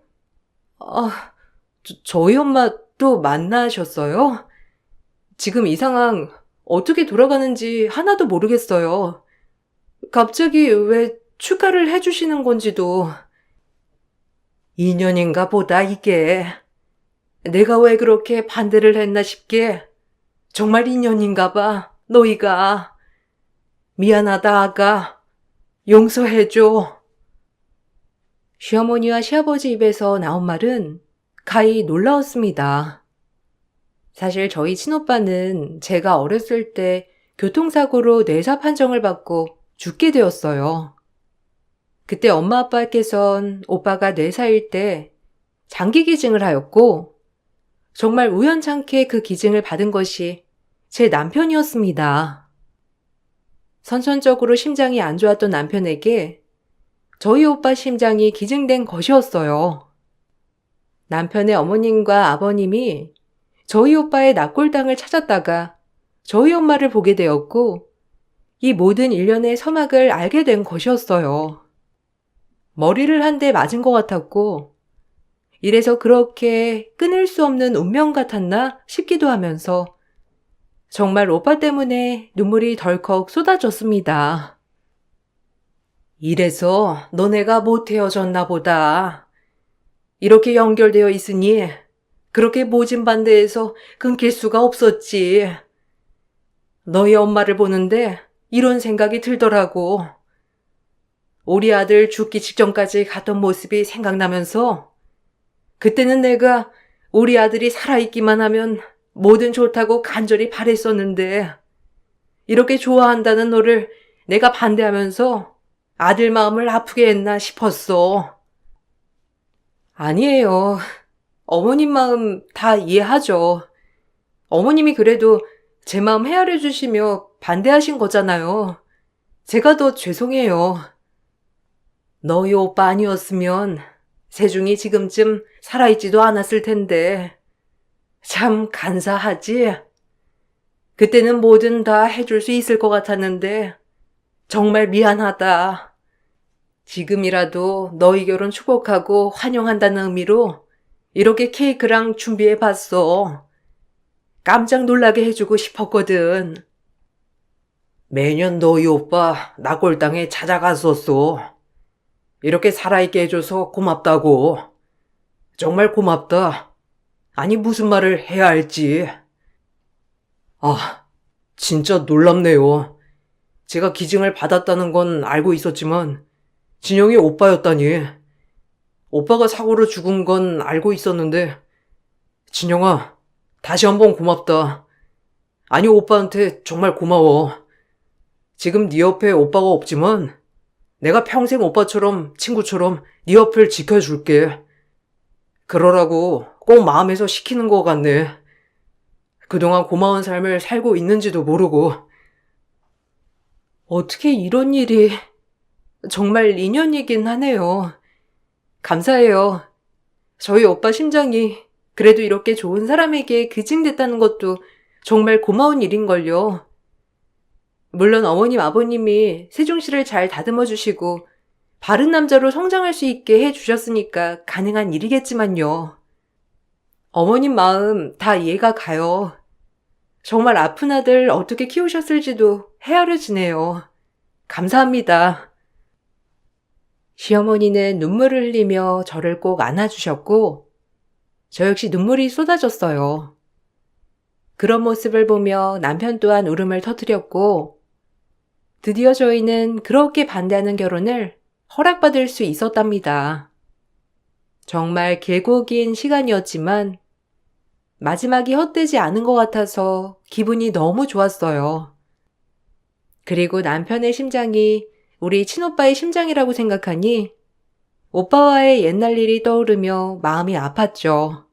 저희 엄마 또 만나셨어요? 지금 이 상황 어떻게 돌아가는지 하나도 모르겠어요. 갑자기 왜 추가를 해주시는 건지도. 인연인가 보다 이게. 내가 왜 그렇게 반대를 했나 싶게. 정말 인연인가 봐, 너희가. 미안하다, 아가. 용서해줘. 시어머니와 시아버지 입에서 나온 말은 가히 놀라웠습니다. 사실 저희 친오빠는 제가 어렸을 때 교통사고로 뇌사 판정을 받고 죽게 되었어요. 그때 엄마 아빠께선 오빠가 뇌사일 때 장기 기증을 하였고 정말 우연찮게 그 기증을 받은 것이 제 남편이었습니다. 선천적으로 심장이 안 좋았던 남편에게 저희 오빠 심장이 기증된 것이었어요. 남편의 어머님과 아버님이 저희 오빠의 납골당을 찾았다가 저희 엄마를 보게 되었고 이 모든 일련의 서막을 알게 된 것이었어요. 머리를 한 대 맞은 것 같았고 이래서 그렇게 끊을 수 없는 운명 같았나 싶기도 하면서 정말 오빠 때문에 눈물이 덜컥 쏟아졌습니다. 이래서 너네가 못 헤어졌나 보다. 이렇게 연결되어 있으니 그렇게 모진반대해서 끊길 수가 없었지. 너희 엄마를 보는데 이런 생각이 들더라고. 우리 아들 죽기 직전까지 갔던 모습이 생각나면서 그때는 내가 우리 아들이 살아있기만 하면 뭐든 좋다고 간절히 바랬었는데 이렇게 좋아한다는 너를 내가 반대하면서 아들 마음을 아프게 했나 싶었어. 아니에요. 어머님 마음 다 이해하죠. 어머님이 그래도 제 마음 헤아려 주시며 반대하신 거잖아요. 제가 더 죄송해요. 너희 오빠 아니었으면 세중이 지금쯤 살아있지도 않았을 텐데. 참 간사하지? 그때는 뭐든 다 해줄 수 있을 것 같았는데 정말 미안하다. 지금이라도 너희 결혼 축복하고 환영한다는 의미로 이렇게 케이크랑 준비해봤어. 깜짝 놀라게 해주고 싶었거든. 매년 너희 오빠 낙골당에 찾아갔었어. 이렇게 살아있게 해줘서 고맙다고. 정말 고맙다. 아니, 무슨 말을 해야 할지. 아, 진짜 놀랍네요. 제가 기증을 받았다는 건 알고 있었지만 진영이 오빠였다니. 오빠가 사고로 죽은 건 알고 있었는데 진영아, 다시 한번 고맙다. 아니, 오빠한테 정말 고마워. 지금 네 옆에 오빠가 없지만 내가 평생 오빠처럼 친구처럼 네 옆을 지켜줄게. 그러라고 꼭 마음에서 시키는 것 같네. 그동안 고마운 삶을 살고 있는지도 모르고. 어떻게 이런 일이. 정말 인연이긴 하네요. 감사해요. 저희 오빠 심장이 그래도 이렇게 좋은 사람에게 기증됐다는 것도 정말 고마운 일인걸요. 물론 어머님, 아버님이 세종 씨를 잘 다듬어 주시고 바른 남자로 성장할 수 있게 해주셨으니까 가능한 일이겠지만요. 어머님 마음 다 이해가 가요. 정말 아픈 아들 어떻게 키우셨을지도 헤아려지네요. 감사합니다. 시어머니는 눈물을 흘리며 저를 꼭 안아주셨고 저 역시 눈물이 쏟아졌어요. 그런 모습을 보며 남편 또한 울음을 터뜨렸고 드디어 저희는 그렇게 반대하는 결혼을 허락받을 수 있었답니다. 정말 길고 긴 시간이었지만 마지막이 헛되지 않은 것 같아서 기분이 너무 좋았어요. 그리고 남편의 심장이 우리 친오빠의 심장이라고 생각하니 오빠와의 옛날 일이 떠오르며 마음이 아팠죠.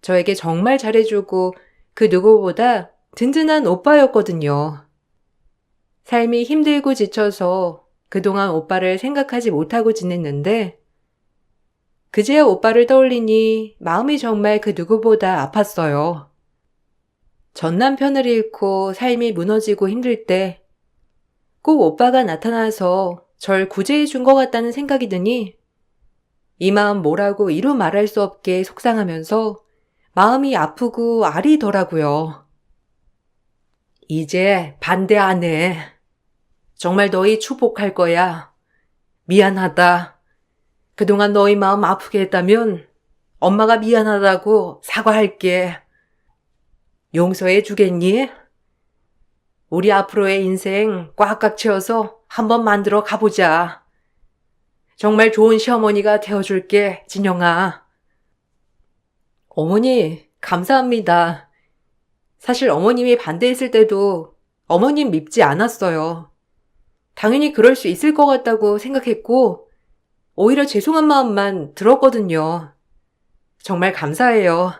저에게 정말 잘해주고 그 누구보다 든든한 오빠였거든요. 삶이 힘들고 지쳐서 그동안 오빠를 생각하지 못하고 지냈는데 그제야 오빠를 떠올리니 마음이 정말 그 누구보다 아팠어요. 전 남편을 잃고 삶이 무너지고 힘들 때 꼭 오빠가 나타나서 절 구제해 준 것 같다는 생각이 드니 이 마음 뭐라고 이루 말할 수 없게 속상하면서 마음이 아프고 아리더라고요. 이제 반대 안 해. 정말 너희 축복할 거야. 미안하다. 그동안 너희 마음 아프게 했다면 엄마가 미안하다고 사과할게. 용서해 주겠니? 우리 앞으로의 인생 꽉꽉 채워서 한번 만들어 가보자. 정말 좋은 시어머니가 되어줄게, 진영아. 어머니, 감사합니다. 사실 어머님이 반대했을 때도 어머님 밉지 않았어요. 당연히 그럴 수 있을 것 같다고 생각했고 오히려 죄송한 마음만 들었거든요. 정말 감사해요.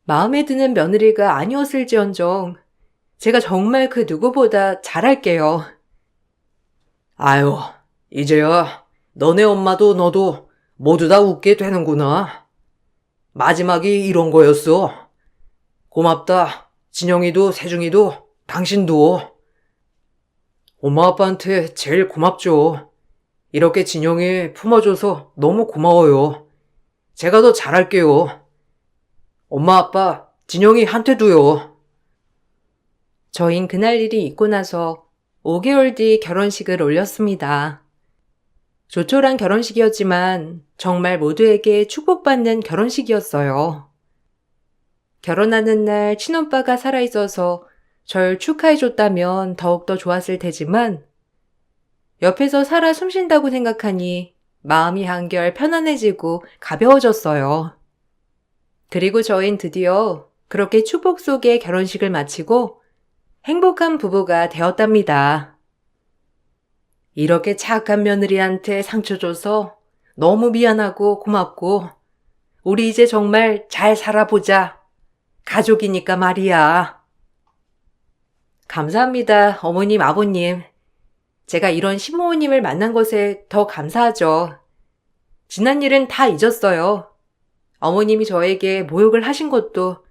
마음에 드는 며느리가 아니었을지언정 제가 정말 그 누구보다 잘할게요. 아유, 이제야 너네 엄마도 너도 모두 다 웃게 되는구나. 마지막이 이런 거였어. 고맙다. 진영이도 세중이도 당신도. 엄마 아빠한테 제일 고맙죠. 이렇게 진영이 품어줘서 너무 고마워요. 제가 더 잘할게요. 엄마 아빠 진영이 한테도요. 저흰 그날 일이 있고 나서 5개월 뒤 결혼식을 올렸습니다. 조촐한 결혼식이었지만 정말 모두에게 축복받는 결혼식이었어요. 결혼하는 날 친오빠가 살아있어서 절 축하해줬다면 더욱더 좋았을 테지만 옆에서 살아 숨쉰다고 생각하니 마음이 한결 편안해지고 가벼워졌어요. 그리고 저흰 드디어 그렇게 축복 속의 결혼식을 마치고 행복한 부부가 되었답니다. 이렇게 착한 며느리한테 상처 줘서 너무 미안하고 고맙고 우리 이제 정말 잘 살아보자. 가족이니까 말이야. 감사합니다, 어머님, 아버님. 제가 이런 시부모님을 만난 것에 더 감사하죠. 지난 일은 다 잊었어요. 어머님이 저에게 모욕을 하신 것도,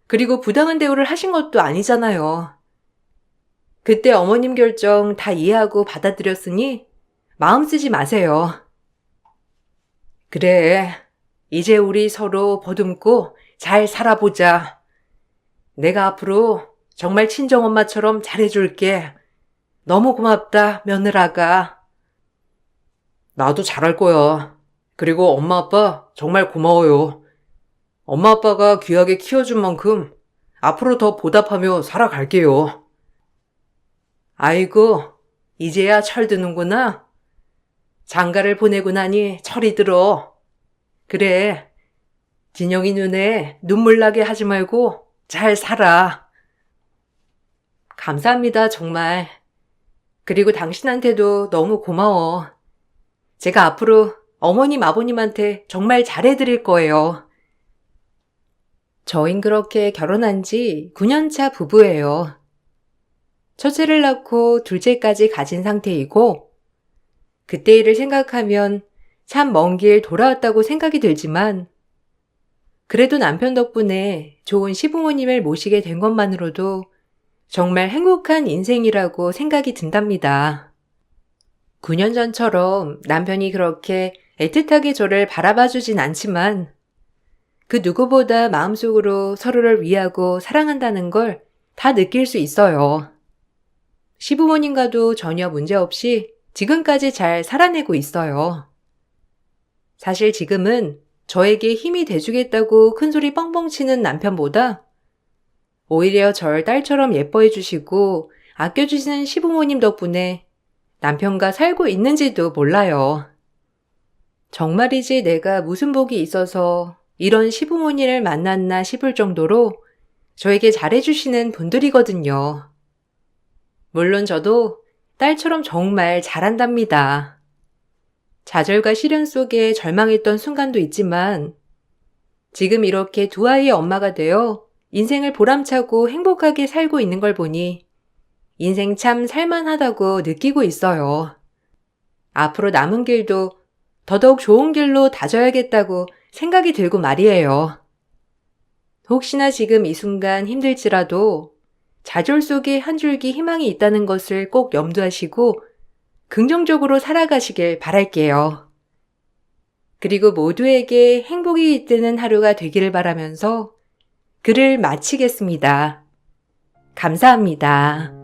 그리고 부당한 대우를 하신 것도 아니잖아요. 그때 어머님 결정 다 이해하고 받아들였으니 마음 쓰지 마세요. 그래, 이제 우리 서로 보듬고 잘 살아보자. 내가 앞으로 정말 친정엄마처럼 잘해줄게. 너무 고맙다, 며느라가. 나도 잘할 거야. 그리고 엄마 아빠 정말 고마워요. 엄마 아빠가 귀하게 키워준 만큼 앞으로 더 보답하며 살아갈게요. 아이고, 이제야 철 드는구나. 장가를 보내고 나니 철이 들어. 그래, 진영이 눈에 눈물 나게 하지 말고 잘 살아. 감사합니다, 정말. 그리고 당신한테도 너무 고마워. 제가 앞으로 어머님, 아버님한테 정말 잘해드릴 거예요. 저흰 그렇게 결혼한 지 9년차 부부예요. 첫째를 낳고 둘째까지 가진 상태이고, 그때 일을 생각하면 참 먼 길 돌아왔다고 생각이 들지만, 그래도 남편 덕분에 좋은 시부모님을 모시게 된 것만으로도 정말 행복한 인생이라고 생각이 든답니다. 9년 전처럼 남편이 그렇게 애틋하게 저를 바라봐 주진 않지만 그 누구보다 마음속으로 서로를 위하고 사랑한다는 걸 다 느낄 수 있어요. 시부모님과도 전혀 문제없이 지금까지 잘 살아내고 있어요. 사실 지금은 저에게 힘이 돼주겠다고 큰소리 뻥뻥 치는 남편보다 오히려 절 딸처럼 예뻐해 주시고 아껴주시는 시부모님 덕분에 남편과 살고 있는지도 몰라요. 정말이지 내가 무슨 복이 있어서 이런 시부모님을 만났나 싶을 정도로 저에게 잘해주시는 분들이거든요. 물론 저도 딸처럼 정말 잘한답니다. 좌절과 시련 속에 절망했던 순간도 있지만 지금 이렇게 두 아이의 엄마가 되어 인생을 보람차고 행복하게 살고 있는 걸 보니 인생 참 살만하다고 느끼고 있어요. 앞으로 남은 길도 더더욱 좋은 길로 다져야겠다고 생각이 들고 말이에요. 혹시나 지금 이 순간 힘들지라도 좌절 속에 한 줄기 희망이 있다는 것을 꼭 염두하시고 긍정적으로 살아가시길 바랄게요. 그리고 모두에게 행복이 깃드는 하루가 되기를 바라면서 글을 마치겠습니다. 감사합니다.